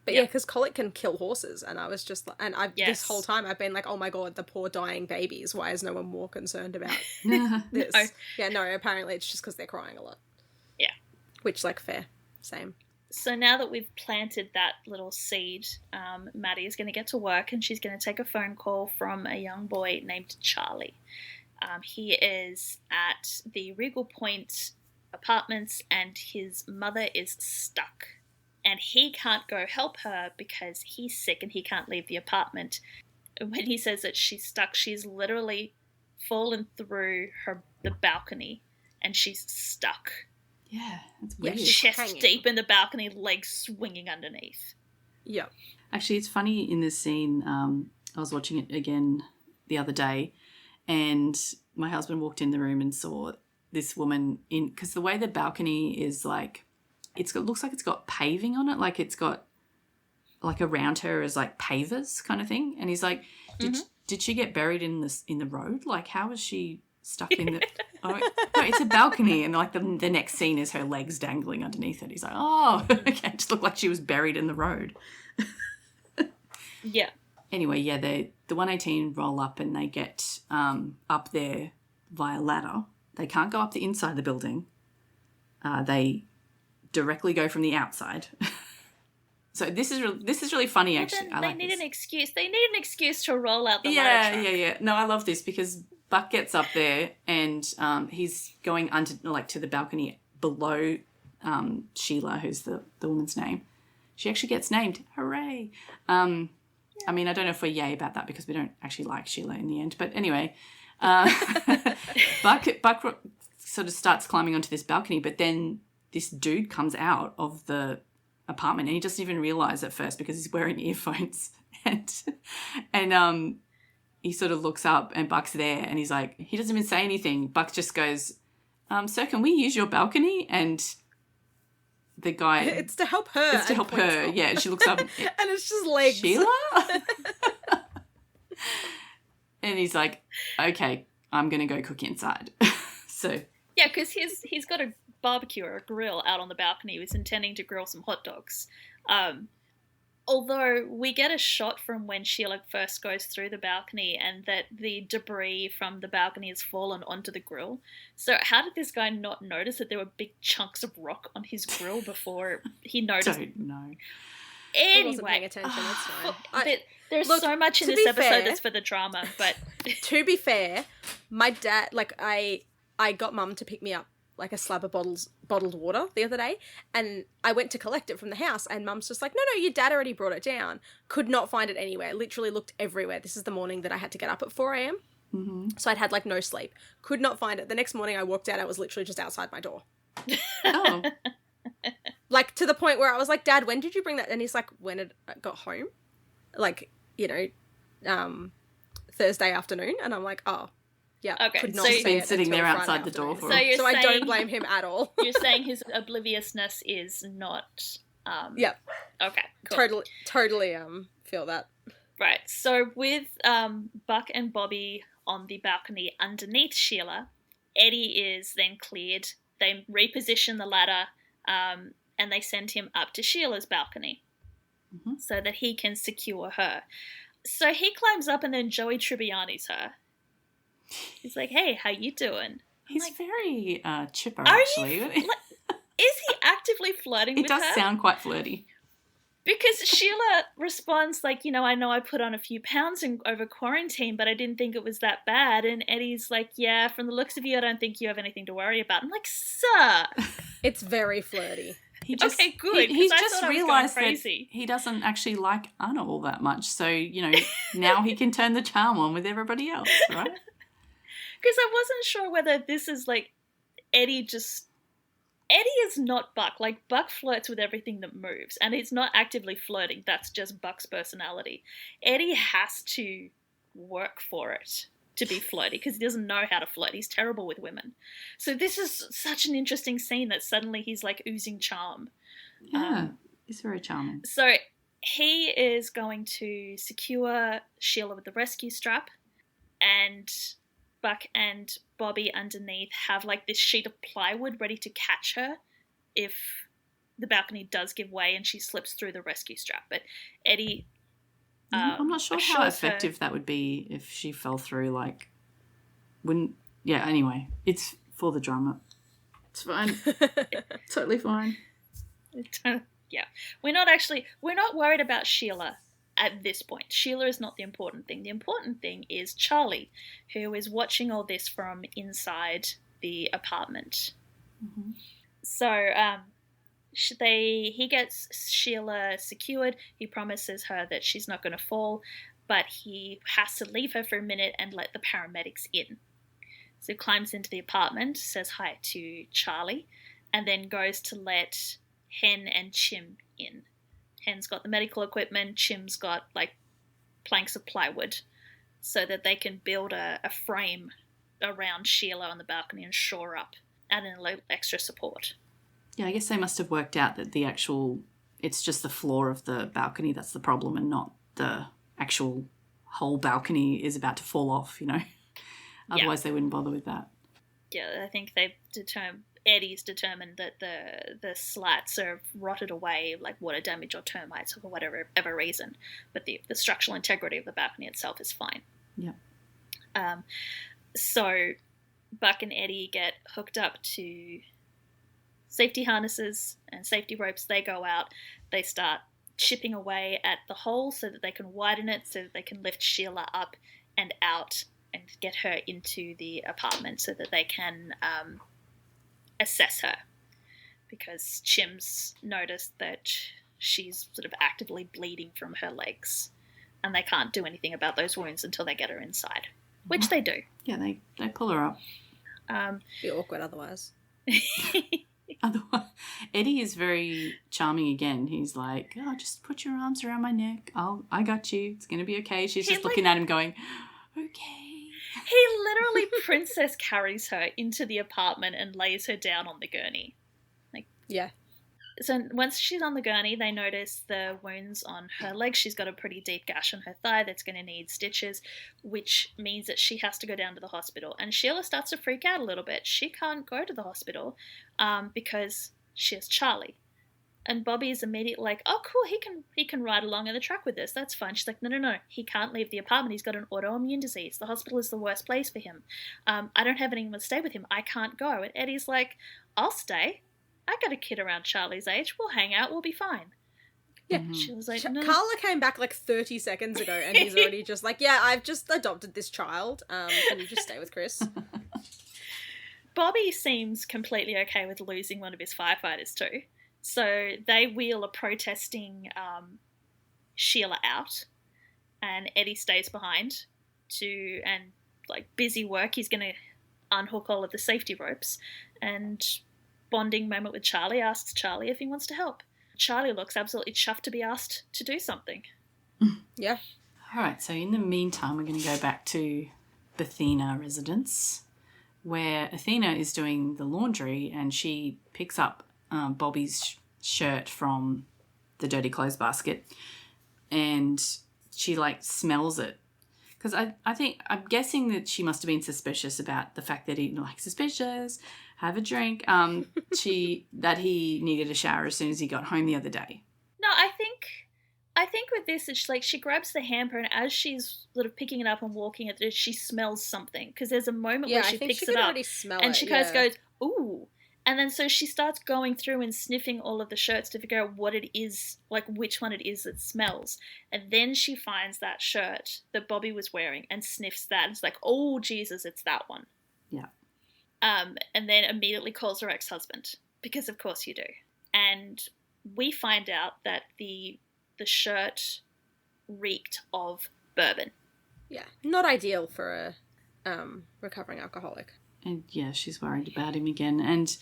[SPEAKER 3] But yeah, because colic can kill horses, and I was just like, this
[SPEAKER 4] Yes.
[SPEAKER 3] whole time I've been like, oh my god, the poor dying babies. Why is no one more concerned about this?
[SPEAKER 4] No.
[SPEAKER 3] Yeah, no, apparently it's just because they're crying a lot.
[SPEAKER 4] Yeah.
[SPEAKER 3] Which, like, fair. Same.
[SPEAKER 4] So now that we've planted that little seed, Maddie is going to get to work, and she's going to take a phone call from a young boy named Charlie. He is at the Regal Point apartments, and his mother is stuck. And he can't go help her because he's sick and he can't leave the apartment. When he says that she's stuck, she's literally fallen through the balcony, and she's stuck.
[SPEAKER 2] Yeah, that's
[SPEAKER 3] Yeah,
[SPEAKER 2] weird.
[SPEAKER 3] she's
[SPEAKER 4] Chest
[SPEAKER 3] hanging.
[SPEAKER 4] deep in the balcony, legs swinging underneath.
[SPEAKER 3] Yeah.
[SPEAKER 2] Actually, it's funny in this scene, I was watching it again the other day, and my husband walked in the room and saw this woman in, because the way the balcony is, like, it looks like it's got paving on it, like it's got, like, around her is like pavers kind of thing, and he's like, did she get buried in the road? Like, how is she stuck in the... Oh, no, it's a balcony, and like the next scene is her legs dangling underneath it. He's like, oh, okay, it just looked like she was buried in the road.
[SPEAKER 4] Yeah.
[SPEAKER 2] Anyway, yeah, the 118 roll up and they get up there via ladder. They can't go up the inside of the building. They directly go from the outside. So this is really funny, actually.
[SPEAKER 4] Then
[SPEAKER 2] I like
[SPEAKER 4] need
[SPEAKER 2] this.
[SPEAKER 4] an excuse. They need an excuse to roll out the ladder truck.
[SPEAKER 2] Yeah. No, I love this because Buck gets up there and he's going under, like, to the balcony below Sheila, who's the woman's name. She actually gets named. Hooray! I mean, I don't know if we're yay about that because we don't actually like Sheila in the end. But anyway, Buck sort of starts climbing onto this balcony, but then this dude comes out of the apartment and he doesn't even realise at first because he's wearing earphones. And he sort of looks up and Buck's there and he's like, he doesn't even say anything. Buck just goes, sir, can we use your balcony? And the guy...
[SPEAKER 3] It's to help her.
[SPEAKER 2] It's to help her, yeah. She looks up
[SPEAKER 3] and it's just legs.
[SPEAKER 2] Sheila? And he's like, okay, I'm going to go cook inside. So...
[SPEAKER 4] Yeah, because he's got a barbecue or a grill out on the balcony. He was intending to grill some hot dogs. Although we get a shot from when Sheila first goes through the balcony and that the debris from the balcony has fallen onto the grill. So how did this guy not notice that there were big chunks of rock on his grill before he noticed?
[SPEAKER 2] Don't know.
[SPEAKER 3] He wasn't paying
[SPEAKER 4] Anyway,
[SPEAKER 3] attention, that's fine.
[SPEAKER 4] there's
[SPEAKER 3] Look,
[SPEAKER 4] so much in
[SPEAKER 3] to
[SPEAKER 4] this
[SPEAKER 3] be
[SPEAKER 4] episode
[SPEAKER 3] fair-
[SPEAKER 4] that's for the drama, but...
[SPEAKER 3] To be fair, my dad, like, I got Mum to pick me up like a slab of bottled water the other day, and I went to collect it from the house, and Mum's just like, no, your dad already brought it down. Could not find it anywhere. Literally looked everywhere. This is the morning that I had to get up at 4 a.m.
[SPEAKER 2] Mm-hmm.
[SPEAKER 3] So I'd had like no sleep. Could not find it. The next morning I walked out, I was literally just outside my door.
[SPEAKER 2] Oh.
[SPEAKER 3] Like, to the point where I was like, Dad, when did you bring that? And he's like, when it got home. Like, Thursday afternoon. And I'm like, oh, yeah.
[SPEAKER 4] Okay,
[SPEAKER 3] Could
[SPEAKER 4] so
[SPEAKER 3] not
[SPEAKER 4] you've
[SPEAKER 3] see
[SPEAKER 2] been
[SPEAKER 3] it
[SPEAKER 2] sitting
[SPEAKER 3] until
[SPEAKER 2] there
[SPEAKER 3] Friday
[SPEAKER 2] outside the door
[SPEAKER 3] afternoon.
[SPEAKER 2] for
[SPEAKER 4] So you're
[SPEAKER 3] I
[SPEAKER 4] saying,
[SPEAKER 3] don't blame him at all.
[SPEAKER 4] You're saying his obliviousness is not...
[SPEAKER 3] Yeah.
[SPEAKER 4] Okay, cool.
[SPEAKER 3] Totally feel that.
[SPEAKER 4] Right, so with Buck and Bobby on the balcony underneath Sheila, Eddie is then cleared. They reposition the ladder and they send him up to Sheila's balcony so that he can secure her. So he climbs up and then Joey Tribbiani's her. He's like, hey, how you doing?
[SPEAKER 2] He's
[SPEAKER 4] like,
[SPEAKER 2] very chipper,
[SPEAKER 4] Are
[SPEAKER 2] actually.
[SPEAKER 4] you... Is he actively flirting
[SPEAKER 2] It
[SPEAKER 4] with
[SPEAKER 2] does
[SPEAKER 4] her?
[SPEAKER 2] sound quite flirty.
[SPEAKER 4] Because Sheila responds like, I know I put on a few pounds over quarantine, but I didn't think it was that bad. And Eddie's like, yeah, from the looks of you, I don't think you have anything to worry about. I'm like, sir.
[SPEAKER 3] It's very flirty.
[SPEAKER 4] Okay, good.
[SPEAKER 2] He
[SPEAKER 4] 'cause I
[SPEAKER 2] just
[SPEAKER 4] thought I was going
[SPEAKER 2] realised that
[SPEAKER 4] crazy.
[SPEAKER 2] he doesn't actually like Anna all that much. So, now he can turn the charm on with everybody else, right?
[SPEAKER 4] Because I wasn't sure whether this is like Eddie just Eddie is not Buck. Like, Buck flirts with everything that moves, and he's not actively flirting. That's just Buck's personality. Eddie has to work for it to be flirty because he doesn't know how to flirt. He's terrible with women. So this is such an interesting scene that suddenly he's like oozing charm.
[SPEAKER 2] Yeah, he's very charming.
[SPEAKER 4] So he is going to secure Sheila with the rescue strap, and Buck and Bobby underneath have like this sheet of plywood ready to catch her if the balcony does give way and she slips through the rescue strap. But Eddie...
[SPEAKER 2] I'm not sure how effective that would be if she fell through, like, wouldn't... Yeah, anyway, it's for the drama. It's fine. Totally fine.
[SPEAKER 4] Yeah. We're not worried about Sheila at this point. Sheila is not the important thing. The important thing is Charlie, who is watching all this from inside the apartment.
[SPEAKER 2] Mm-hmm.
[SPEAKER 4] So, he gets Sheila secured. He promises her that she's not going to fall, but he has to leave her for a minute and let the paramedics in. So he climbs into the apartment, says hi to Charlie, and then goes to let Hen and Chim in. Hen's got the medical equipment, Chim's got like planks of plywood so that they can build a frame around Sheila on the balcony and shore up, add in a little extra support.
[SPEAKER 2] Yeah, I guess they must have worked out that it's just the floor of the balcony that's the problem and not the actual whole balcony is about to fall off, you know. Otherwise they wouldn't bother with that.
[SPEAKER 4] Yeah, I think Eddie's determined that the slats are rotted away, like water damage or termites or for whatever reason, but the structural integrity of the balcony itself is fine.
[SPEAKER 2] Yeah.
[SPEAKER 4] So Buck and Eddie get hooked up to safety harnesses and safety ropes. They go out. They start chipping away at the hole so that they can widen it, so that they can lift Sheila up and out and get her into the apartment so that they can assess her. Because Chim's noticed that she's sort of actively bleeding from her legs, and they can't do anything about those wounds until they get her inside, which they do.
[SPEAKER 2] Yeah, they pull her up.
[SPEAKER 3] Be awkward otherwise.
[SPEAKER 2] Otherwise, Eddie is very charming again. He's like, "Oh, just put your arms around my neck. I got you. It's going to be okay." She's just looking at him going, "Okay."
[SPEAKER 4] He literally princess carries her into the apartment and lays her down on the gurney.
[SPEAKER 3] Yeah.
[SPEAKER 4] So once she's on the gurney, they notice the wounds on her legs. She's got a pretty deep gash on her thigh that's going to need stitches, which means that she has to go down to the hospital. And Sheila starts to freak out a little bit. She can't go to the hospital because she has Charlie. And Bobby is immediately like, "Oh, cool, he can ride along in the truck with us. That's fine." She's like, No. He can't leave the apartment. He's got an autoimmune disease. The hospital is the worst place for him. I don't have anyone to stay with him. I can't go. And Eddie's like, "I'll stay. I got a kid around Charlie's age. We'll hang out. We'll be fine."
[SPEAKER 3] Yeah.
[SPEAKER 4] She was like, "No."
[SPEAKER 3] Carla came back like 30 seconds ago and he's already just like, "Yeah, I've just adopted this child. Can you just stay with Chris?"
[SPEAKER 4] Bobby seems completely okay with losing one of his firefighters too. So they wheel a protesting Sheila out, and Eddie stays behind and busy work. He's going to unhook all of the safety ropes, and bonding moment with Charlie, asks Charlie if he wants to help. Charlie looks absolutely chuffed to be asked to do something.
[SPEAKER 3] Yeah.
[SPEAKER 2] All right, so in the meantime, we're going to go back to Athena residence, where Athena is doing the laundry and she picks up Bobby's shirt from the dirty clothes basket and she smells it. Because I'm guessing that she must have been suspicious about the fact that suspicious, have a drink, that he needed a shower as soon as he got home the other day.
[SPEAKER 4] No, I think with this, it's she grabs the hamper, and as she's sort of picking it up and walking it, she smells something. Because there's a moment where she picks it up, and she goes, "Ooh." And then so she starts going through and sniffing all of the shirts to figure out what it is, which one it is that smells. And then she finds that shirt that Bobby was wearing and sniffs that. And it's like, "Oh, Jesus, it's that one."
[SPEAKER 2] Yeah.
[SPEAKER 4] And then immediately calls her ex-husband, because of course you do. And we find out that the shirt reeked of bourbon.
[SPEAKER 3] Yeah. Not ideal for a recovering alcoholic.
[SPEAKER 2] And yeah, she's worried about him again. And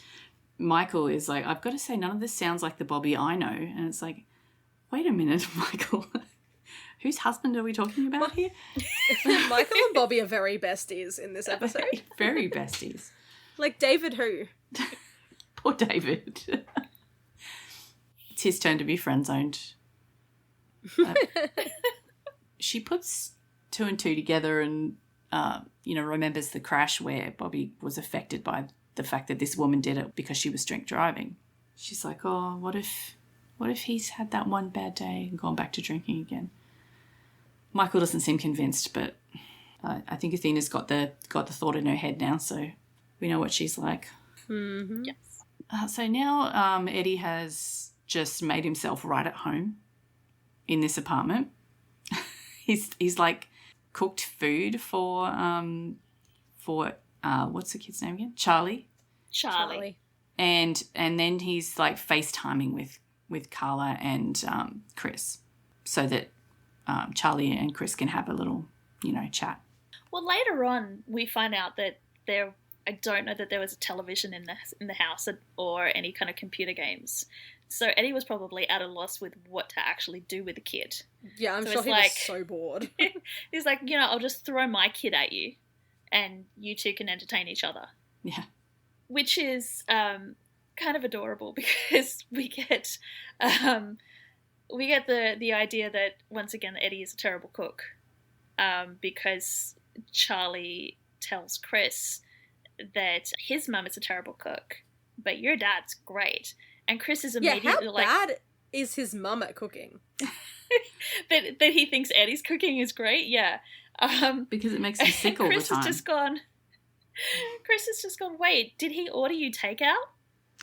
[SPEAKER 2] Michael is like, I've got to say, none of this sounds like the Bobby I know. And it's like, wait a minute, Michael. Whose husband are we talking about here?
[SPEAKER 3] Michael and Bobby are very besties in this episode.
[SPEAKER 2] Very besties.
[SPEAKER 3] Like David who?
[SPEAKER 2] Poor David. It's his turn to be friend-zoned. She puts 2 and 2 together and, remembers the crash where Bobby was affected by the fact that this woman did it because she was drink driving. She's like, oh, what if he's had that one bad day and gone back to drinking again? Michael doesn't seem convinced, but I think Athena's got the thought in her head now, so we know what she's like.
[SPEAKER 3] Mm-hmm.
[SPEAKER 4] Yes.
[SPEAKER 2] So now Eddie has just made himself right at home in this apartment. he's like cooked food for what's the kid's name again? Charlie. And then he's like FaceTiming with Carla and Chris, so that Charlie and Chris can have a little, chat.
[SPEAKER 4] Well, later on, we find out that I don't know that there was a television in the house or any kind of computer games. So Eddie was probably at a loss with what to actually do with the kid.
[SPEAKER 3] Yeah, I'm sure he was so bored.
[SPEAKER 4] He's like, I'll just throw my kid at you and you two can entertain each other.
[SPEAKER 2] Yeah.
[SPEAKER 4] Which is kind of adorable because we get the idea that, once again, Eddie is a terrible cook because Charlie tells Chris that his mum is a terrible cook, but your dad's great. And Chris is immediately
[SPEAKER 3] how bad is his mum at cooking?
[SPEAKER 4] that he thinks Eddie's cooking is great, yeah.
[SPEAKER 2] Because it makes him sick all the time.
[SPEAKER 4] Chris has just gone, wait, did he order you takeout?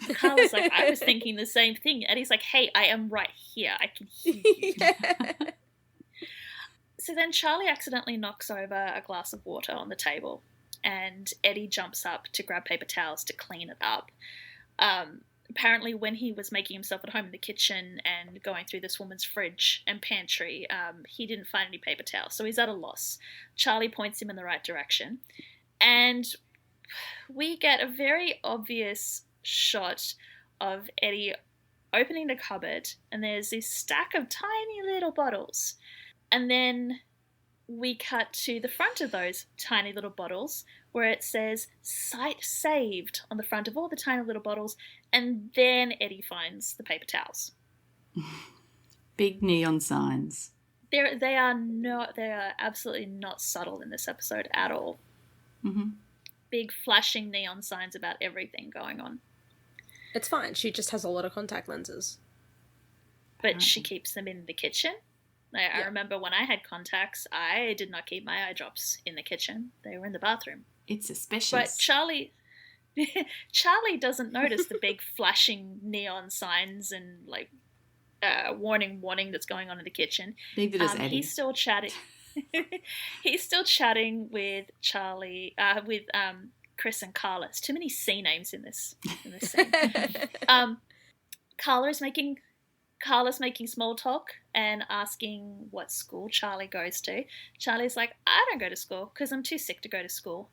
[SPEAKER 4] And Carla's like, I was thinking the same thing. Eddie's like, hey, I am right here. I can hear you.
[SPEAKER 3] Yeah.
[SPEAKER 4] So then Charlie accidentally knocks over a glass of water on the table and Eddie jumps up to grab paper towels to clean it up. Apparently when he was making himself at home in the kitchen and going through this woman's fridge and pantry, he didn't find any paper towels, so he's at a loss. Charlie points him in the right direction. And we get a very obvious shot of Eddie opening the cupboard, and there's this stack of tiny little bottles. And then we cut to the front of those tiny little bottles where it says "Site saved" on the front of all the tiny little bottles, and then Eddie finds the paper towels.
[SPEAKER 2] Big neon signs.
[SPEAKER 4] They are absolutely not subtle in this episode at all.
[SPEAKER 2] Mm-hmm.
[SPEAKER 4] Big flashing neon signs about everything going on.
[SPEAKER 3] It's fine. She just has a lot of contact lenses.
[SPEAKER 4] But she keeps them in the kitchen. I remember when I had contacts, I did not keep my eye drops in the kitchen. They were in the bathroom.
[SPEAKER 2] It's suspicious.
[SPEAKER 4] But Charlie doesn't notice the big flashing neon signs and warning that's going on in the kitchen.
[SPEAKER 2] Neither does Eddie.
[SPEAKER 4] He's still chatting. He's still chatting with Charlie, with Chris and Carla. It's too many C names in this scene. Carla's making small talk and asking what school Charlie goes to. Charlie's like, I don't go to school because I'm too sick to go to school.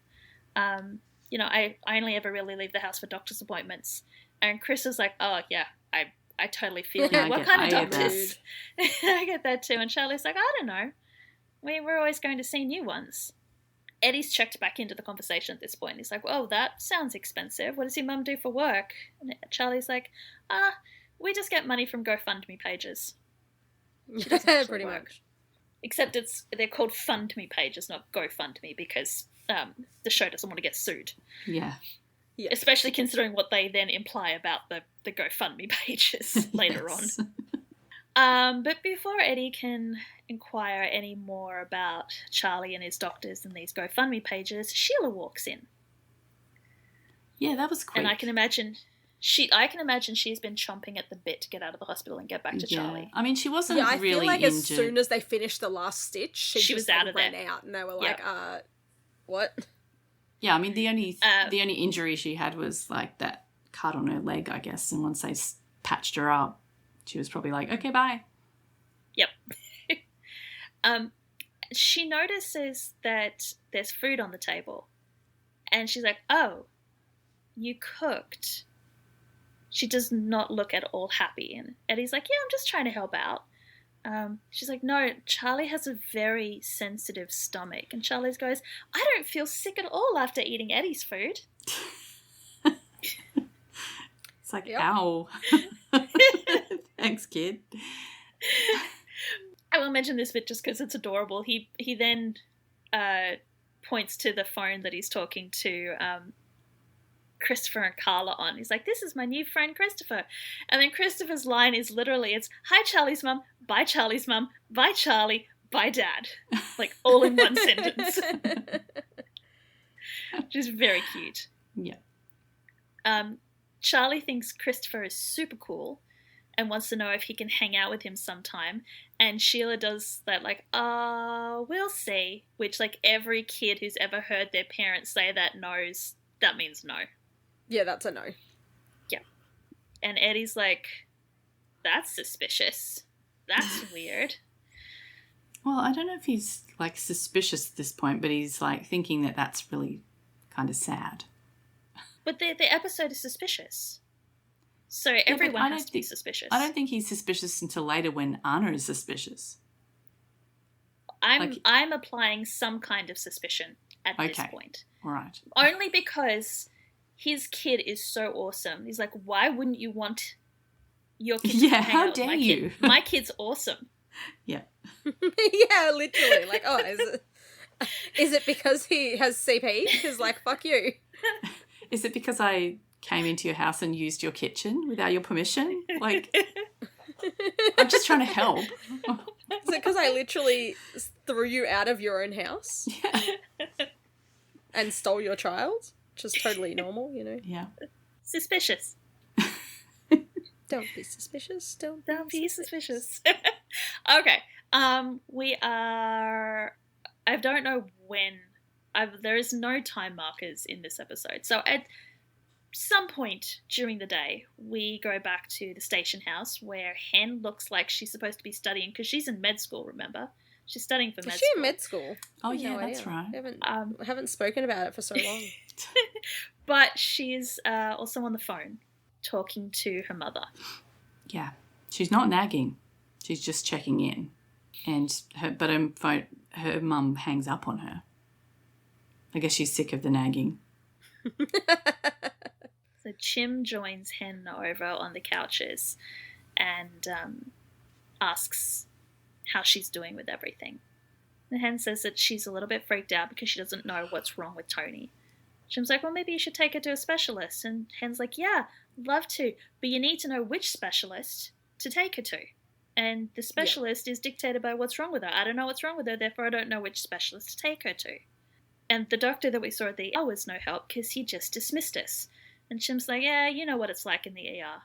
[SPEAKER 4] I only ever really leave the house for doctor's appointments. And Chris is like, oh, yeah, I totally feel you. What kind of doctors? I get that too. And Charlie's like, I don't know. We're always going to see new ones. Eddie's checked back into the conversation at this point. He's like, well, that sounds expensive. What does your mum do for work? And Charlie's like, we just get money from GoFundMe pages.
[SPEAKER 3] Pretty much.
[SPEAKER 4] Except they're called Fund Me pages, not GoFundMe, because the show doesn't want to get sued.
[SPEAKER 2] Yeah.
[SPEAKER 4] Especially considering what they then imply about the GoFundMe pages later on. But before Eddie can inquire any more about Charlie and his doctors and these GoFundMe pages, Sheila walks in.
[SPEAKER 2] Yeah, that was quick.
[SPEAKER 4] And I can imagine she's been chomping at the bit to get out of the hospital and get back to Charlie.
[SPEAKER 2] I mean, she wasn't
[SPEAKER 3] I
[SPEAKER 2] really
[SPEAKER 3] feel like
[SPEAKER 2] injured.
[SPEAKER 3] As soon as they finished the last stitch, she
[SPEAKER 4] was
[SPEAKER 3] just
[SPEAKER 4] out of
[SPEAKER 3] ran
[SPEAKER 4] there.
[SPEAKER 3] out, and they were like, what?
[SPEAKER 2] Yeah, I mean, the only injury she had was like that cut on her leg, I guess. And once they patched her up, she was probably like, okay, bye.
[SPEAKER 4] Yep. She notices that there's food on the table. And she's like, oh, you cooked. she does not look at all happy. And Eddie's like, yeah, I'm just trying to help out. She's like, no, Charlie has a very sensitive stomach. And Charlie goes, I don't feel sick at all after eating Eddie's food.
[SPEAKER 2] It's like, ow. Thanks, kid.
[SPEAKER 4] I will mention this bit just because it's adorable. He then points to the phone that he's talking to Christopher and Carla on. He's like, this is my new friend Christopher. And then Christopher's line is literally, it's, hi Charlie's mum, bye Charlie's mum, bye Charlie, bye dad. Like, all in one sentence. Which is very cute.
[SPEAKER 2] Yeah.
[SPEAKER 4] Charlie thinks Christopher is super cool and wants to know if he can hang out with him sometime. And Sheila does that, like, we'll see. Which, like, every kid who's ever heard their parents say that knows that means no.
[SPEAKER 3] Yeah, that's a no.
[SPEAKER 4] Yeah. And Eddie's like, that's suspicious. That's weird.
[SPEAKER 2] Well, I don't know if he's, like, suspicious at this point, but he's, like, thinking that that's really kind of sad.
[SPEAKER 4] But the episode is suspicious. So everyone has to be suspicious.
[SPEAKER 2] I don't think he's suspicious until later when Anna is suspicious.
[SPEAKER 4] I'm applying some kind of suspicion at this point.
[SPEAKER 2] All right.
[SPEAKER 4] Only because his kid is so awesome. He's like, why wouldn't you want your kid to hang
[SPEAKER 2] how
[SPEAKER 4] out with
[SPEAKER 2] dare
[SPEAKER 4] my
[SPEAKER 2] you?
[SPEAKER 4] Kid? My kid's awesome.
[SPEAKER 2] Yeah.
[SPEAKER 3] Yeah, literally. Like, oh, is it because he has CP? Because, like, fuck you.
[SPEAKER 2] Is it because I came into your house and used your kitchen without your permission? Like, I'm just trying to help.
[SPEAKER 3] Is it because I literally threw you out of your own house?
[SPEAKER 2] Yeah.
[SPEAKER 3] And stole your child? Which is totally normal, you know?
[SPEAKER 2] Yeah.
[SPEAKER 4] Suspicious.
[SPEAKER 3] Don't be suspicious. Don't
[SPEAKER 4] be suspicious. Okay. We are... I don't know when... there is no time markers in this episode. So at some point during the day, we go back to the station house where Hen looks like she's supposed to be studying because she's in med school, remember? She's studying for med school.
[SPEAKER 3] Is she in med school?
[SPEAKER 2] Oh, yeah, that's right.
[SPEAKER 3] I haven't spoken about it for so long.
[SPEAKER 4] But she's also on the phone talking to her mother.
[SPEAKER 2] Yeah. She's not nagging. She's just checking in. And her mum hangs up on her. I guess she's sick of the nagging.
[SPEAKER 4] So Chim joins Hen over on the couches and asks how she's doing with everything. And Hen says that she's a little bit freaked out because she doesn't know what's wrong with Tony. Chim's like, well, maybe you should take her to a specialist. And Hen's like, yeah, love to, but you need to know which specialist to take her to. And the specialist is dictated by what's wrong with her. I don't know what's wrong with her, therefore I don't know which specialist to take her to. And the doctor that we saw at the ER was no help because he just dismissed us. And Chim's like, yeah, you know what it's like in the ER.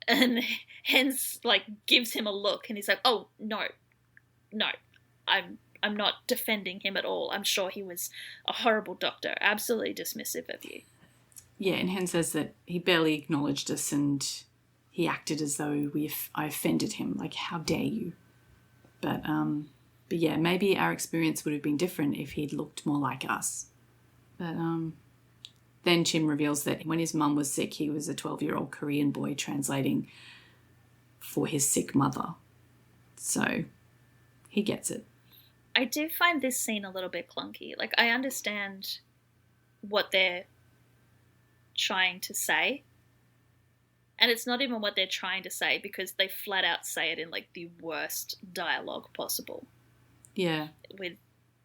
[SPEAKER 4] And Hen's like gives him a look and he's like, oh, no, I'm not defending him at all. I'm sure he was a horrible doctor, absolutely dismissive of you.
[SPEAKER 2] Yeah, and Hen says that he barely acknowledged us and he acted as though I offended him. Like, how dare you? But yeah, maybe our experience would have been different if he'd looked more like us. But then Chim reveals that when his mum was sick, he was a 12-year-old Korean boy translating for his sick mother. So he gets it.
[SPEAKER 4] I do find this scene a little bit clunky. Like, I understand what they're trying to say. And it's not even what they're trying to say because they flat out say it in, like, the worst dialogue possible.
[SPEAKER 2] Yeah.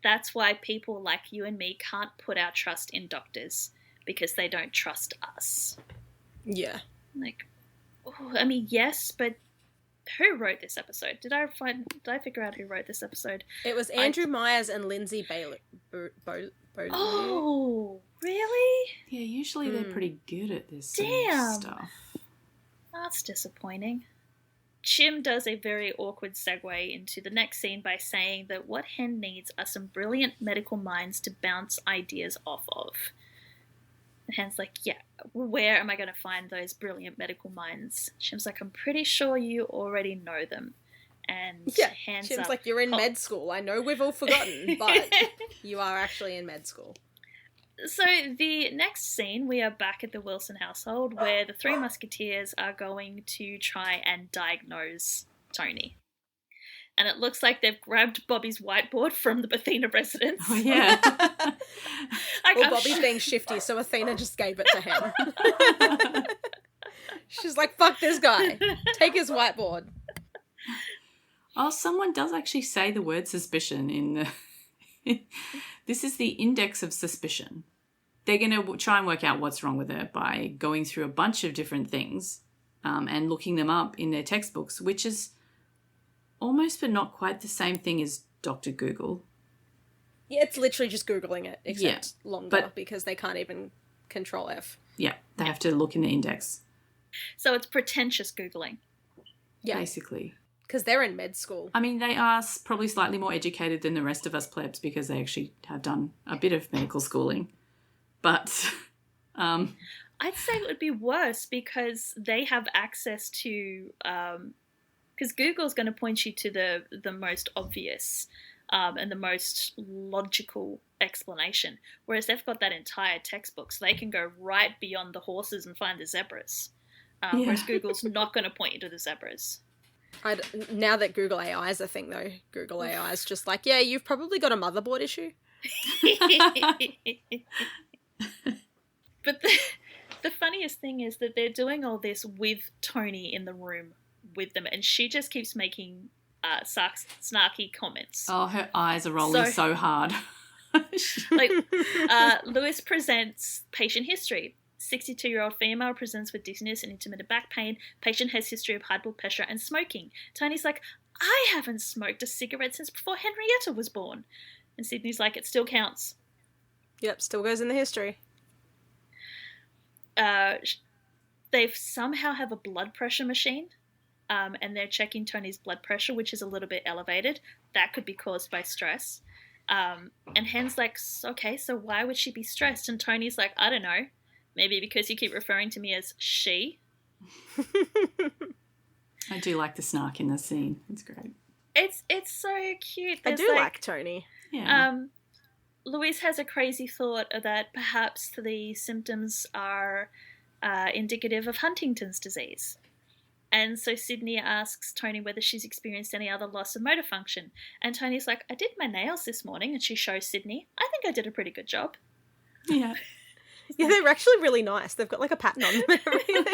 [SPEAKER 4] That's why people like you and me can't put our trust in doctors because they don't trust us.
[SPEAKER 3] Yeah.
[SPEAKER 4] Like, I mean, yes, but who wrote this episode? Did I figure out who wrote this episode?
[SPEAKER 3] It was Andrew Myers and Lindsay Bailey.
[SPEAKER 4] Oh, really?
[SPEAKER 2] Yeah, usually they're pretty good at this sort of stuff.
[SPEAKER 4] That's disappointing. Chim does a very awkward segue into the next scene by saying that what Hen needs are some brilliant medical minds to bounce ideas off of. And Hen's like, yeah, where am I going to find those brilliant medical minds? Chim's like, I'm pretty sure you already know them. And
[SPEAKER 3] Chim's like, you're in med school. I know we've all forgotten, but you are actually in med school.
[SPEAKER 4] So the next scene, we are back at the Wilson household where the three musketeers are going to try and diagnose Tony. And it looks like they've grabbed Bobby's whiteboard from the Athena residence.
[SPEAKER 2] Oh, yeah.
[SPEAKER 3] Well, Bobby's being shifty, so Athena just gave it to him. She's like, fuck this guy. Take his whiteboard.
[SPEAKER 2] Oh, someone does actually say the word suspicion in the... This is the index of suspicion. They're going to try and work out what's wrong with her by going through a bunch of different things and looking them up in their textbooks, which is almost but not quite the same thing as Dr. Google.
[SPEAKER 3] Yeah, it's literally just Googling it, except longer, because they can't even control F.
[SPEAKER 2] Yeah, they have to look in the index.
[SPEAKER 4] So it's pretentious Googling.
[SPEAKER 3] Yeah.
[SPEAKER 2] Basically.
[SPEAKER 3] Because they're in med school.
[SPEAKER 2] I mean, they are probably slightly more educated than the rest of us plebs because they actually have done a bit of medical schooling. But
[SPEAKER 4] I'd say it would be worse because they have access to... because Google's going to point you to the most obvious and the most logical explanation, whereas they've got that entire textbook, so they can go right beyond the horses and find the zebras. Whereas Google's not going to point you to the zebras.
[SPEAKER 3] Now that Google AI is a thing, though, Google AI is just like, yeah, you've probably got a motherboard issue.
[SPEAKER 4] But the funniest thing is that they're doing all this with Tony in the room with them, and she just keeps making snarky comments.
[SPEAKER 2] Oh, her eyes are rolling so hard.
[SPEAKER 4] Like, Lewis presents patient history. 62-year-old female presents with dizziness and intermittent back pain. Patient has history of high blood pressure and smoking. Tony's like, I haven't smoked a cigarette since before Henrietta was born. And Sydney's like, it still counts.
[SPEAKER 3] Yep, still goes in the history.
[SPEAKER 4] They somehow have a blood pressure machine, and they're checking Tony's blood pressure, which is a little bit elevated. That could be caused by stress. And Hen's like, okay, so why would she be stressed? And Tony's like, I don't know. Maybe because you keep referring to me as she.
[SPEAKER 2] I do like the snark in the scene. It's great.
[SPEAKER 4] It's so cute.
[SPEAKER 3] I do like Tony.
[SPEAKER 2] Yeah.
[SPEAKER 4] Louise has a crazy thought that perhaps the symptoms are indicative of Huntington's disease. And so Sydney asks Tony whether she's experienced any other loss of motor function. And Tony's like, I did my nails this morning. And she shows Sydney, I think I did a pretty good job.
[SPEAKER 2] Yeah.
[SPEAKER 3] Yeah, they're actually really nice. They've got like a pattern on them and everything.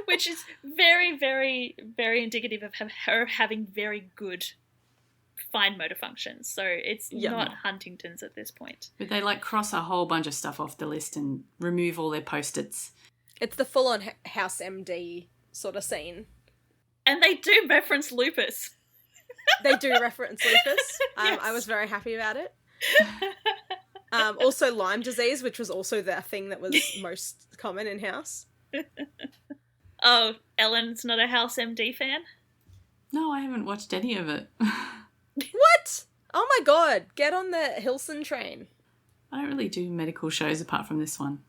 [SPEAKER 4] Which is very, very, very indicative of her having very good fine motor function. So it's not Huntington's at this point.
[SPEAKER 2] But they like cross a whole bunch of stuff off the list and remove all their post-its.
[SPEAKER 3] It's the full-on House MD sort of scene.
[SPEAKER 4] And they do reference lupus.
[SPEAKER 3] They do reference lupus.
[SPEAKER 4] Yes.
[SPEAKER 3] I was very happy about it. Also Lyme disease, which was also the thing that was most common in House.
[SPEAKER 4] Oh, Ellen's not a House MD fan?
[SPEAKER 2] No, I haven't watched any of it.
[SPEAKER 3] What? Oh my god, get on the Hilson train.
[SPEAKER 2] I don't really do medical shows apart from this one.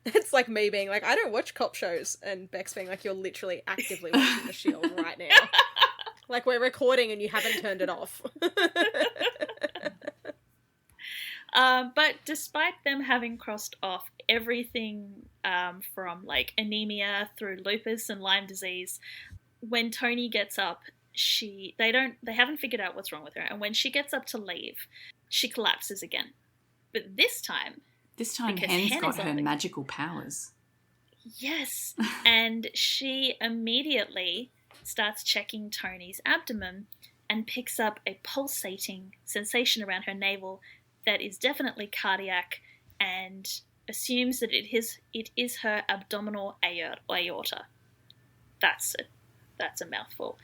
[SPEAKER 3] It's like me being like, I don't watch cop shows, and Bex being like, you're literally actively watching The Shield right now. Like, we're recording and you haven't turned it off.
[SPEAKER 4] But despite them having crossed off everything from like anemia through lupus and Lyme disease, when Tony gets up, they haven't figured out what's wrong with her, and when she gets up to leave, she collapses again. But this time
[SPEAKER 2] Hen's got her magical powers.
[SPEAKER 4] Yes, and she immediately starts checking Tony's abdomen and picks up a pulsating sensation around her navel that is definitely cardiac, and assumes that it is her abdominal aorta. That's a mouthful.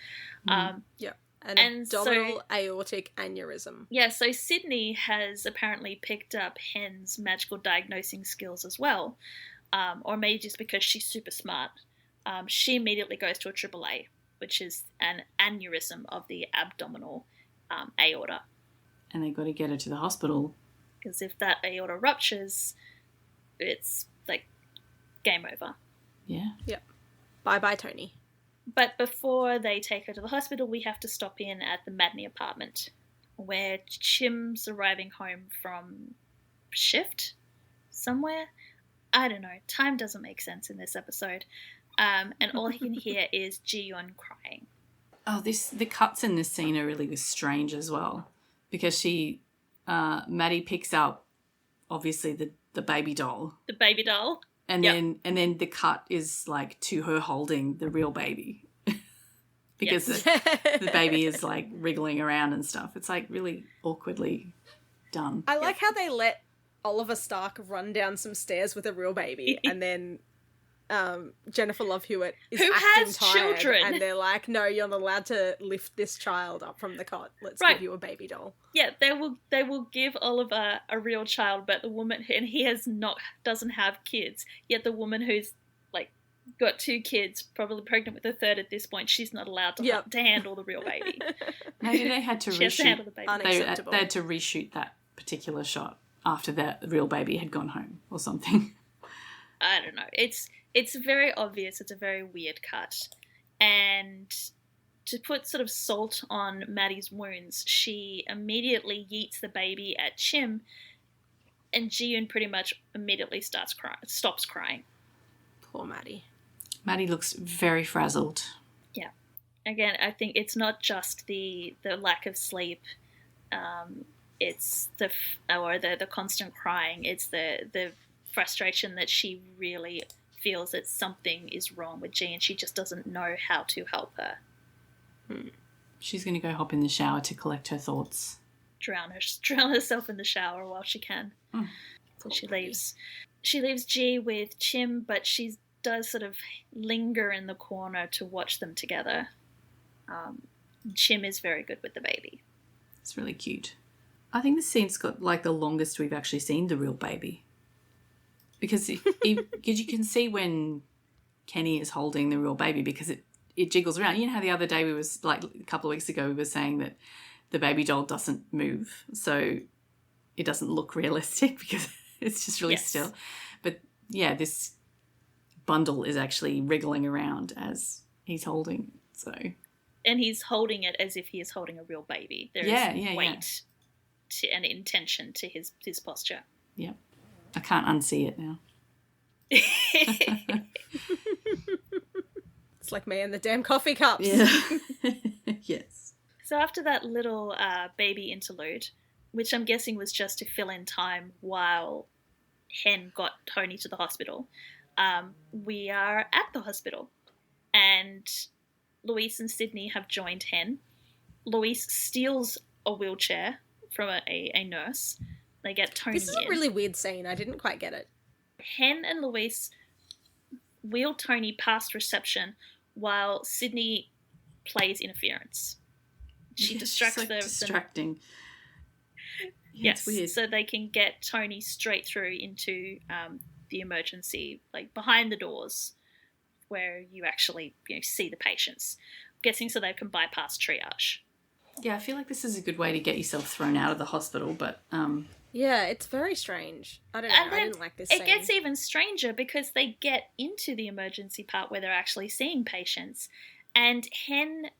[SPEAKER 3] Yeah, an abdominal aortic aneurysm. Yeah,
[SPEAKER 4] so Sydney has apparently picked up Hen's magical diagnosing skills as well, or maybe just because she's super smart. She immediately goes to a AAA, which is an aneurysm of the abdominal aorta.
[SPEAKER 2] And they got to get her to the hospital.
[SPEAKER 4] Because if that aorta ruptures, it's like game over.
[SPEAKER 2] Yeah.
[SPEAKER 3] Yep. Bye-bye, Tony.
[SPEAKER 4] But before they take her to the hospital, we have to stop in at the Madney apartment, where Chim's arriving home from shift. somewhere. I don't know. Time doesn't make sense in this episode. And all he can hear is Ji-yeon crying.
[SPEAKER 2] Oh, the cuts in this scene are really strange as well, because Maddie picks up, obviously, the baby doll.
[SPEAKER 4] The baby doll.
[SPEAKER 2] And then the cut is like to her holding the real baby. Because the baby is like wriggling around and stuff. It's like really awkwardly done.
[SPEAKER 3] I like how they let Oliver Stark run down some stairs with a real baby, and then Jennifer Love Hewitt is
[SPEAKER 4] who
[SPEAKER 3] acting
[SPEAKER 4] has
[SPEAKER 3] tired,
[SPEAKER 4] children,
[SPEAKER 3] and they're like, "No, you're not allowed to lift this child up from the cot. Let's give you a baby doll."
[SPEAKER 4] Yeah, they will give Oliver a real child, but the woman, and he doesn't have kids. Yet the woman who's like got 2 kids, probably pregnant with a third at this point, she's not allowed to handle the real baby.
[SPEAKER 2] Maybe they had to
[SPEAKER 4] she has to handle the baby.
[SPEAKER 3] Unacceptable.
[SPEAKER 2] They had to reshoot that particular shot after the real baby had gone home or something.
[SPEAKER 4] I don't know. It's very obvious. It's a very weird cut. And to put sort of salt on Maddie's wounds, she immediately yeets the baby at Chim, and Ji-yeon pretty much immediately stops crying.
[SPEAKER 3] Poor Maddie.
[SPEAKER 2] Maddie looks very frazzled.
[SPEAKER 4] Yeah. Again, I think it's not just the lack of sleep. It's the constant crying. It's the frustration that she really feels that something is wrong with G, and she just doesn't know how to help her.
[SPEAKER 2] She's going to go hop in the shower to collect her thoughts.
[SPEAKER 4] Drown herself in the shower while she can. So she leaves G with Chim, but she does sort of linger in the corner to watch them together. Chim is very good with the baby.
[SPEAKER 2] It's really cute. I think this scene's got like the longest we've actually seen the real baby. Because you can see when Kenny is holding the real baby, because it jiggles around. You know how the other day a couple of weeks ago, we were saying that the baby doll doesn't move, so it doesn't look realistic because it's just really still. But yeah, this bundle is actually wriggling around as he's holding. So,
[SPEAKER 4] and he's holding it as if he is holding a real baby. There is weight and intention to his posture.
[SPEAKER 2] Yeah. I can't unsee it now.
[SPEAKER 3] It's like me and the damn coffee cups.
[SPEAKER 2] Yeah. Yes.
[SPEAKER 4] So after that little baby interlude, which I'm guessing was just to fill in time while Hen got Tony to the hospital, we are at the hospital. And Luis and Sydney have joined Hen. Luis steals a wheelchair from a nurse. They get Tony.
[SPEAKER 3] This is a really weird scene. I didn't quite get it.
[SPEAKER 4] Hen and Luis wheel Tony past reception while Sydney plays interference. She distracts them.
[SPEAKER 2] Distracting.
[SPEAKER 4] Yes, weird. So they can get Tony straight through into the emergency, like behind the doors, where you actually see the patients. I'm guessing so they can bypass triage.
[SPEAKER 2] Yeah, I feel like this is a good way to get yourself thrown out of the hospital, but
[SPEAKER 3] yeah, it's very strange. I don't know. I didn't like this scene.
[SPEAKER 4] It gets even stranger because they get into the emergency part where they're actually seeing patients, and Hen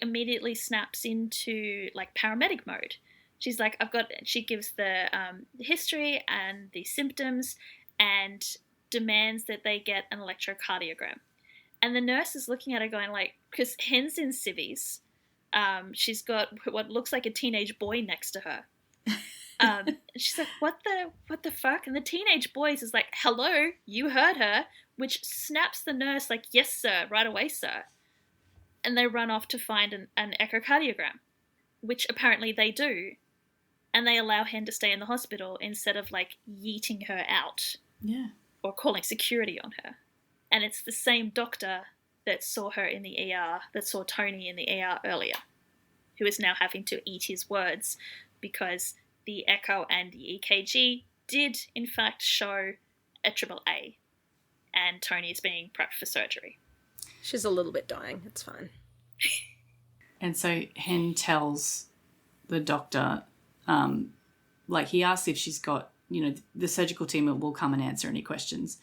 [SPEAKER 4] immediately snaps into paramedic mode. She's like, she gives the history and the symptoms and demands that they get an electrocardiogram. And the nurse is looking at her going because Hen's in civvies, she's got what looks like a teenage boy next to her. She's like, what the fuck? And the teenage boy is like, hello, you heard her, which snaps the nurse yes, sir, right away, sir. And they run off to find an echocardiogram, which apparently they do. And they allow Hen to stay in the hospital instead of yeeting her out.
[SPEAKER 2] Yeah.
[SPEAKER 4] Or calling security on her. And it's the same doctor that saw her in the ER, that saw Tony in the ER earlier, who is now having to eat his words because the echo and the EKG did, in fact, show a AAA, and Tony is being prepped for surgery.
[SPEAKER 3] She's a little bit dying. It's fine.
[SPEAKER 2] And so Hen tells the doctor, he asks if she's got, the surgical team will come and answer any questions.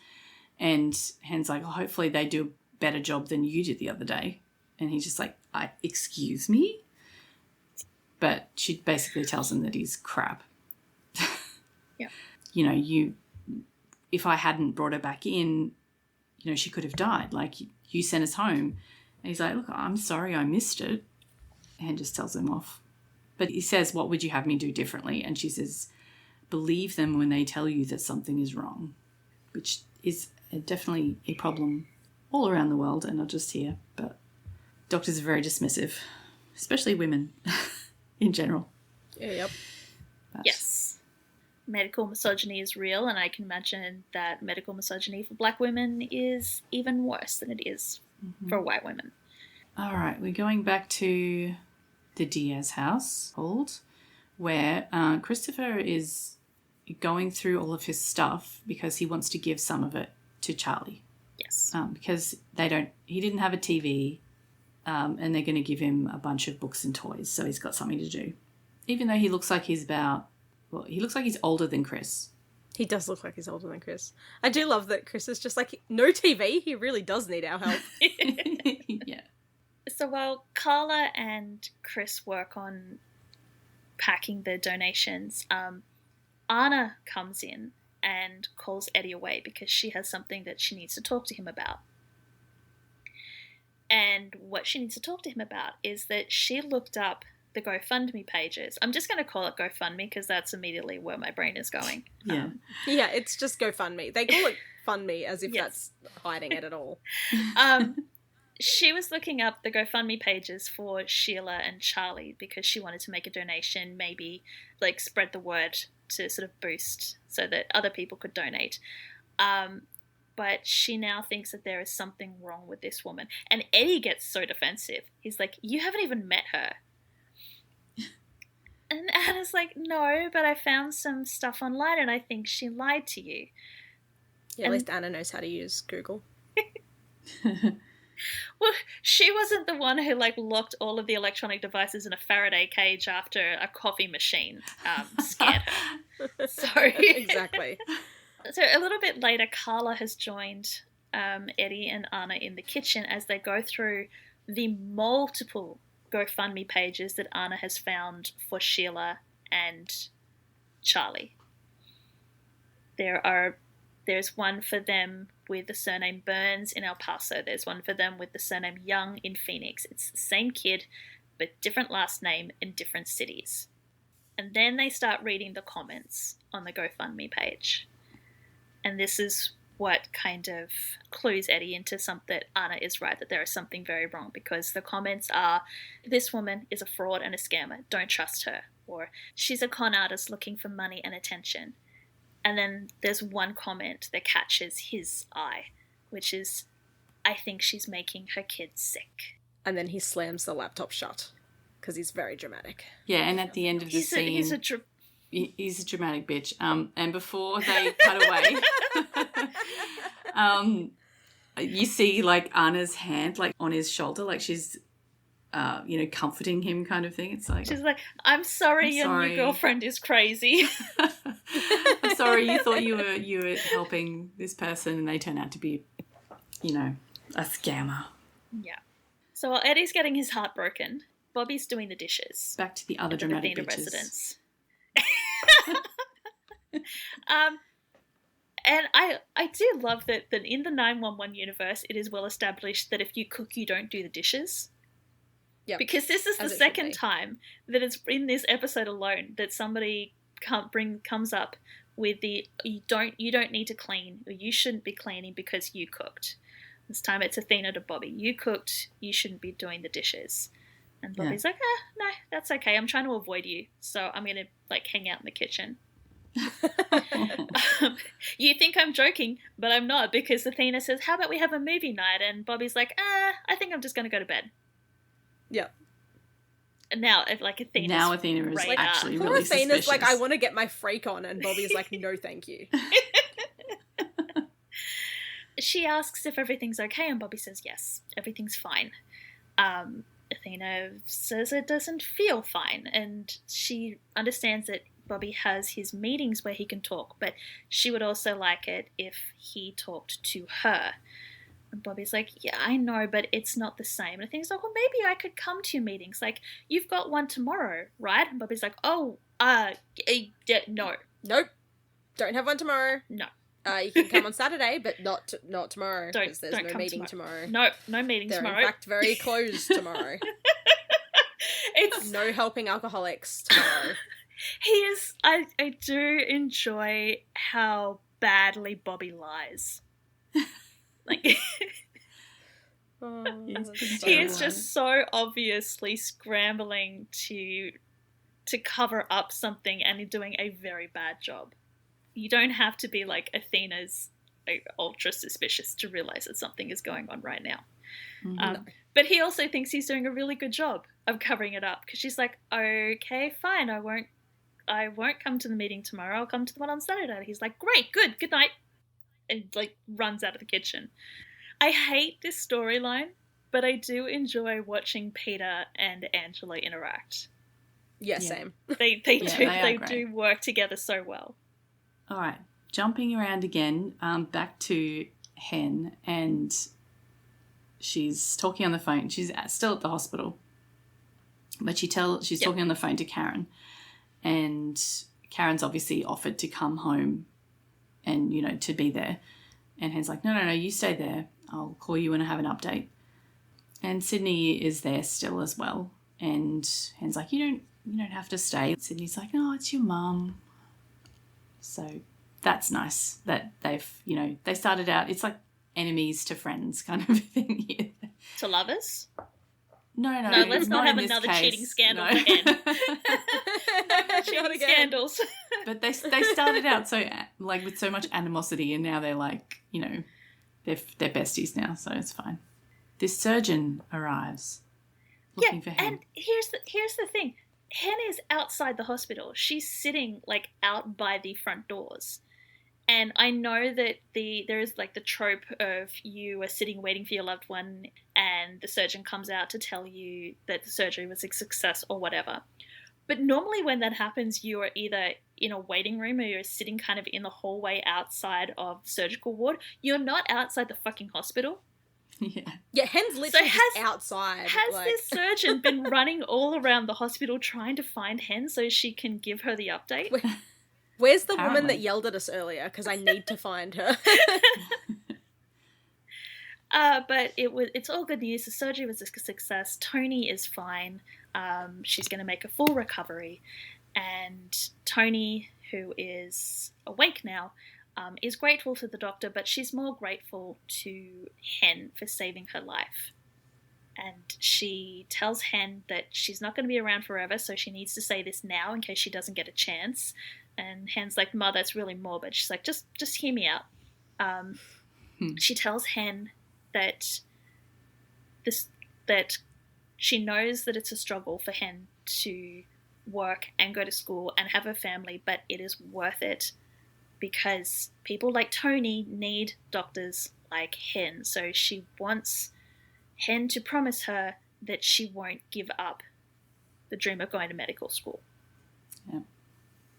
[SPEAKER 2] And Hen's like, hopefully they do a better job than you did the other day. And he's just like, excuse me? But she basically tells him that he's crap.
[SPEAKER 4] Yeah.
[SPEAKER 2] if I hadn't brought her back in, you know, she could have died. Like, you sent us home. And he's like, look, I'm sorry I missed it. And just tells them off. But he says, what would you have me do differently? And she says, believe them when they tell you that something is wrong, which is definitely a problem all around the world and not just here. But doctors are very dismissive, especially women in general.
[SPEAKER 3] Yeah, yep.
[SPEAKER 2] But,
[SPEAKER 4] Yes. Medical misogyny is real, and I can imagine that medical misogyny for black women is even worse than it is for white women.
[SPEAKER 2] all right, we're going back to the Diaz household where Christopher is going through all of his stuff because he wants to give some of it to Charlie.
[SPEAKER 4] Yes.
[SPEAKER 2] Because he didn't have a TV, and they're going to give him a bunch of books and toys, so he's got something to do. Even though he looks like he's older than Chris.
[SPEAKER 3] He does look like he's older than Chris. I do love that Chris is just like, no TV, he really does need our help.
[SPEAKER 2] Yeah.
[SPEAKER 4] So while Carla and Chris work on packing the donations, Anna comes in and calls Eddie away because she has something that she needs to talk to him about. And what she needs to talk to him about is that she looked up the GoFundMe pages. I'm just going to call it GoFundMe because that's immediately where my brain is going.
[SPEAKER 2] Yeah.
[SPEAKER 3] Yeah, it's just GoFundMe. They call it Fund Me as if
[SPEAKER 4] Yes.
[SPEAKER 3] that's hiding it at all.
[SPEAKER 4] She was looking up the GoFundMe pages for Sheila and Charlie because she wanted to make a donation, maybe like spread the word to sort of boost so that other people could donate. But she now thinks that there is something wrong with this woman. And Eddie gets so defensive. He's like, you haven't even met her. And Anna's like, no, but I found some stuff online and I think she lied to you.
[SPEAKER 3] Yeah, at least Anna knows how to use Google.
[SPEAKER 4] Well, she wasn't the one who like locked all of the electronic devices in a Faraday cage after a coffee machine scared her. So
[SPEAKER 3] Exactly.
[SPEAKER 4] So a little bit later, Carla has joined Eddie and Anna in the kitchen as they go through the multiple GoFundMe pages that Anna has found for Sheila and Charlie. There's one for them with the surname Burns in El Paso. There's one for them with the surname Young in Phoenix. It's the same kid, but different last name in different cities. And then they start reading the comments on the GoFundMe page. And this is what kind of clues Eddie into that Anna is right, that there is something very wrong, because the comments are, this woman is a fraud and a scammer, don't trust her, or she's a con artist looking for money and attention. And then there's one comment that catches his eye, which is, I think she's making her kids sick.
[SPEAKER 3] And then he slams the laptop shut because he's very dramatic.
[SPEAKER 2] Yeah, and at the end of the scene, he's a dramatic bitch. And before they cut away, you see like Anna's hand like on his shoulder, like she's, comforting him, kind of thing. It's like
[SPEAKER 4] she's like, "I'm sorry, your new girlfriend is crazy."
[SPEAKER 2] I'm sorry, you thought you were helping this person, and they turn out to be, a scammer.
[SPEAKER 4] Yeah. So while Eddie's getting his heart broken, Bobby's doing the dishes.
[SPEAKER 2] Back to the other dramatic
[SPEAKER 4] Athena
[SPEAKER 2] bitches.
[SPEAKER 4] residence. And I do love that in the 911 universe, it is well established that if you cook, you don't do the dishes.
[SPEAKER 3] Yeah.
[SPEAKER 4] Because this is the second time that it's in this episode alone that somebody comes up with the you don't need to clean, or you shouldn't be cleaning because you cooked. This time it's Athena to Bobby. You cooked, you shouldn't be doing the dishes. And Bobby's like, no, that's okay. I'm trying to avoid you, so I'm going to hang out in the kitchen. You think I'm joking, but I'm not, because Athena says, how about we have a movie night? And Bobby's like, I think I'm just going to go to bed.
[SPEAKER 3] Yeah.
[SPEAKER 4] And now, Athena
[SPEAKER 2] is actually
[SPEAKER 3] poor
[SPEAKER 2] really
[SPEAKER 3] Athena's
[SPEAKER 2] suspicious.
[SPEAKER 3] like, I want to get my freak on, and Bobby's like, no, thank you.
[SPEAKER 4] She asks if everything's okay, and Bobby says yes, everything's fine. Athena says it doesn't feel fine, and she understands that Bobby has his meetings where he can talk, but she would also like it if he talked to her. And Bobby's like, yeah, I know, but it's not the same. And Athena's like, well, maybe I could come to your meetings. Like, you've got one tomorrow, right? And Bobby's like, no.
[SPEAKER 3] Nope. Don't have one tomorrow.
[SPEAKER 4] No.
[SPEAKER 3] You can come on Saturday, but not tomorrow,
[SPEAKER 4] Don't
[SPEAKER 3] because there's no
[SPEAKER 4] come
[SPEAKER 3] meeting tomorrow.
[SPEAKER 4] No meeting
[SPEAKER 3] They're
[SPEAKER 4] tomorrow.
[SPEAKER 3] in fact very closed tomorrow.
[SPEAKER 4] It's
[SPEAKER 3] No helping alcoholics tomorrow.
[SPEAKER 4] I do enjoy how badly Bobby lies. Like he is just so obviously scrambling to cover up something and doing a very bad job. You don't have to be like Athena's like, ultra suspicious to realize that something is going on right now.
[SPEAKER 2] Mm-hmm.
[SPEAKER 4] But he also thinks he's doing a really good job of covering it up, because she's like, okay, fine, I won't come to the meeting tomorrow. I'll come to the one on Saturday. He's like, great, good night, and like runs out of the kitchen. I hate this storyline, but I do enjoy watching Peter and Angela interact.
[SPEAKER 3] Yeah, same.
[SPEAKER 4] They do work together so well.
[SPEAKER 2] All right, jumping around again, back to Hen, and she's talking on the phone. She's still at the hospital, but she's talking on the phone to Karen, and Karen's obviously offered to come home and, you know, to be there. And Hen's like, no, you stay there. I'll call you when I have an update. And Sydney is there still as well. And Hen's like, you don't have to stay. Sydney's like, no, it's your mum. So that's nice that they've, you know, they started out, it's like enemies to friends kind of thing here.
[SPEAKER 4] To lovers?
[SPEAKER 2] No,
[SPEAKER 4] let's not have another cheating scandal for Hen. No cheating scandals.
[SPEAKER 2] But they started out so like with so much animosity, and now they're like, you know, they're besties now, so it's fine. This surgeon arrives looking for Hen.
[SPEAKER 4] And here's the thing. Hen is outside the hospital. She's sitting like out by the front doors. And I know that there is like the trope of you are sitting waiting for your loved one and the surgeon comes out to tell you that the surgery was a success or whatever. But normally when that happens, you are either in a waiting room or you're sitting kind of in the hallway outside of the surgical ward. You're not outside the fucking hospital.
[SPEAKER 3] Yeah, Hen's literally just outside.
[SPEAKER 4] Has this surgeon been running all around the hospital trying to find Hen so she can give her the update?
[SPEAKER 3] Where's the woman that yelled at us earlier? Because I need to find her.
[SPEAKER 4] But it's all good news. The surgery was a success. Tony is fine. She's going to make a full recovery. And Tony, who is awake now, is grateful to the doctor, but she's more grateful to Hen for saving her life. And she tells Hen that she's not going to be around forever, so she needs to say this now in case she doesn't get a chance. And Hen's like, Ma, that's really morbid. She's like, just hear me out. She tells Hen that she knows that it's a struggle for Hen to work and go to school and have a family, but it is worth it because people like Tony need doctors like Hen. So she wants Hen to promise her that she won't give up the dream of going to medical school.
[SPEAKER 2] Yeah.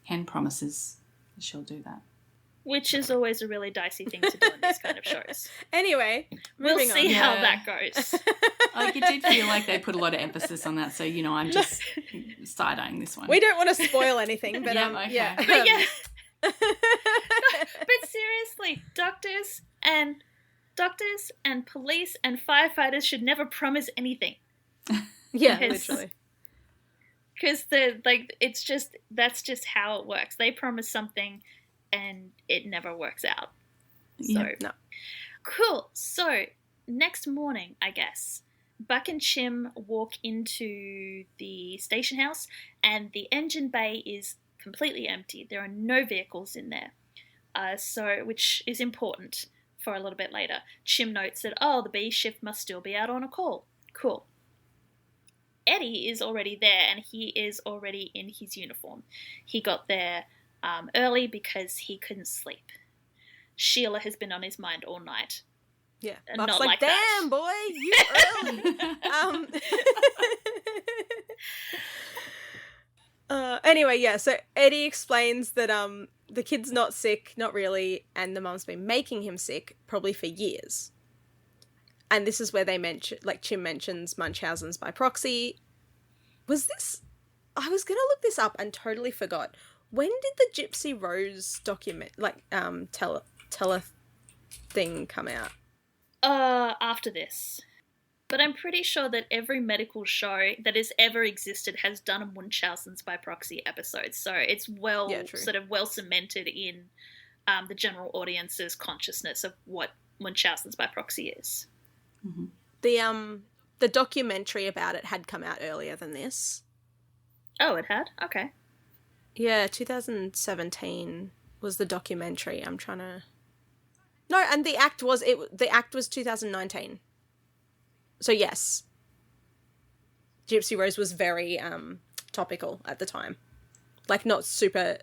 [SPEAKER 2] Hen promises she'll do that.
[SPEAKER 4] Which is always a really dicey thing to do in these kind of shows.
[SPEAKER 3] Anyway,
[SPEAKER 4] we'll
[SPEAKER 3] moving
[SPEAKER 4] see
[SPEAKER 3] on.
[SPEAKER 4] how that goes.
[SPEAKER 2] Like, it did feel like they put a lot of emphasis on that, so, you know, I'm just side-eyeing this one.
[SPEAKER 3] We don't want to spoil anything, but
[SPEAKER 2] okay.
[SPEAKER 3] yeah.
[SPEAKER 4] But yeah. But seriously, doctors and police and firefighters should never promise anything.
[SPEAKER 3] Yeah, literally.
[SPEAKER 4] Because that's just how it works. They promise something and it never works out. So
[SPEAKER 3] no.
[SPEAKER 4] Cool. So next morning, I guess, Buck and Chim walk into the station house and the engine bay is completely empty. There are no vehicles in there. Which is important for a little bit later. Chim notes that, the B shift must still be out on a call. Cool. Eddie is already there and he is already in his uniform. He got there early because he couldn't sleep. Sheila has been on his mind all night.
[SPEAKER 3] Yeah,
[SPEAKER 4] Buck's
[SPEAKER 3] not like
[SPEAKER 4] damn
[SPEAKER 3] that. Boy, you early. Anyway, yeah. So Eddie explains that the kid's not sick, not really, and the mum's been making him sick probably for years. And this is where they mention, like Chim mentions Munchausen's by proxy. Was this? I was gonna look this up and totally forgot. When did the Gypsy Rose document, thing come out?
[SPEAKER 4] After this. But I'm pretty sure that every medical show that has ever existed has done a Munchausen's by proxy episode. So it's well cemented in the general audience's consciousness of what Munchausen's by proxy is.
[SPEAKER 2] Mm-hmm.
[SPEAKER 3] The documentary about it had come out earlier than this.
[SPEAKER 4] Oh, it had? Okay.
[SPEAKER 3] Yeah, 2017 was the documentary. I'm trying to... No, and the act was 2019. So yes, Gypsy Rose was very topical at the time. Like, not super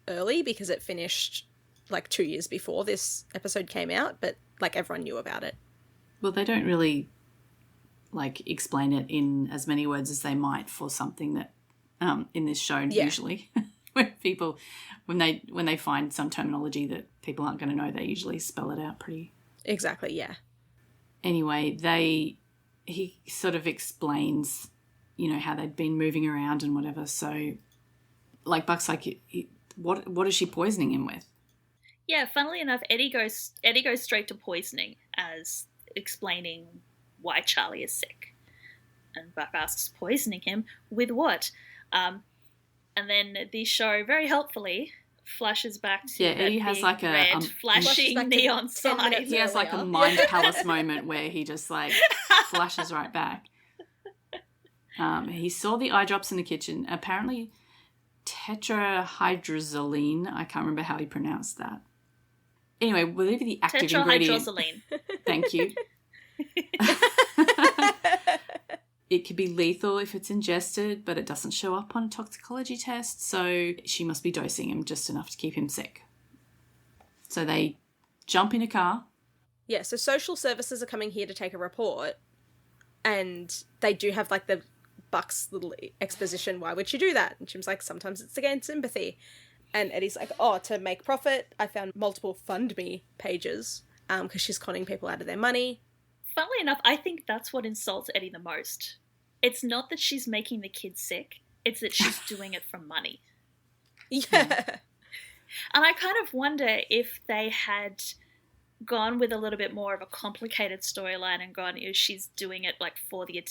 [SPEAKER 3] early because it finished like 2 years before this episode came out, but like everyone knew about it.
[SPEAKER 2] Well, they don't really like explain it in as many words as they might for something that in this show usually. when they find some terminology that people aren't going to know, they usually spell it out pretty.
[SPEAKER 3] Exactly, yeah.
[SPEAKER 2] Anyway, he sort of explains, how they'd been moving around and whatever. So, like, Buck's like, what is she poisoning him with?
[SPEAKER 4] Yeah, funnily enough, Eddie goes straight to poisoning as explaining why Charlie is sick. And Buck asks, poisoning him with what? And then the show very helpfully flashes back to
[SPEAKER 2] Eddie has like a
[SPEAKER 4] red flashing neon sign.
[SPEAKER 2] He has like a mind palace moment where he just like flashes right back. He saw the eye drops in the kitchen. Apparently tetrahydrozoline. I can't remember how he pronounced that. Anyway, we'll leave the active ingredient.
[SPEAKER 4] Tetrahydrozoline.
[SPEAKER 2] Thank you. It could be lethal if it's ingested, but it doesn't show up on a toxicology test, so she must be dosing him just enough to keep him sick. So they jump in a car.
[SPEAKER 3] Yeah, so social services are coming here to take a report, and they do have, like, the Buck's little exposition, why would you do that? And Jim's like, sometimes it's against sympathy. And Eddie's like, to make profit. I found multiple fund me pages, because she's conning people out of their money.
[SPEAKER 4] Funnily enough, I think that's what insults Eddie the most. It's not that she's making the kids sick, it's that she's doing it for money.
[SPEAKER 3] Yeah.
[SPEAKER 4] And I kind of wonder if they had gone with a little bit more of a complicated storyline and gone, she's doing it like for the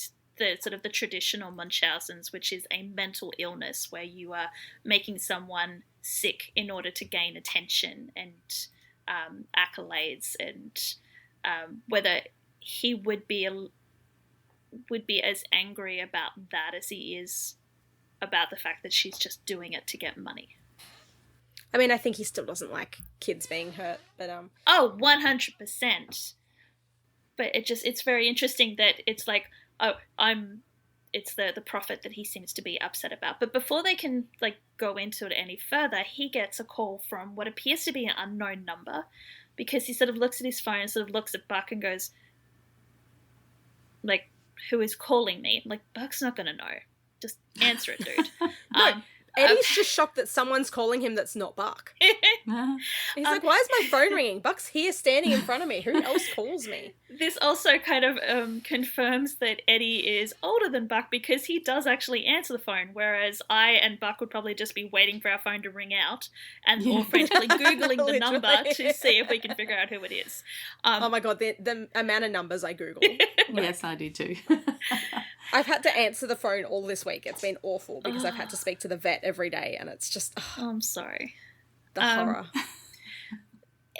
[SPEAKER 4] sort of the traditional Munchausen's, which is a mental illness where you are making someone sick in order to gain attention and accolades, and whether he would be as angry about that as he is about the fact that she's just doing it to get money.
[SPEAKER 3] I mean, I think he still doesn't like kids being hurt, but
[SPEAKER 4] 100%. But it's very interesting that it's like, it's the profit that he seems to be upset about. But before they can like go into it any further, he gets a call from what appears to be an unknown number, because he sort of looks at his phone and sort of looks at Buck and goes, like, who is calling me? I'm like, Buck's not going to know. Just answer it, dude.
[SPEAKER 3] Eddie's just shocked that someone's calling him that's not Buck. He's like, why is my phone ringing? Buck's here standing in front of me. Who else calls me?
[SPEAKER 4] This also kind of confirms that Eddie is older than Buck, because he does actually answer the phone, whereas I and Buck would probably just be waiting for our phone to ring out and or frantically Googling the number to see if we can figure out who it is.
[SPEAKER 3] Oh my God, the amount of numbers I Google.
[SPEAKER 2] Yes, I do too.
[SPEAKER 3] I've had to answer the phone all this week. It's been awful because I've had to speak to the vet every day, and it's just...
[SPEAKER 4] I'm sorry.
[SPEAKER 3] The horror.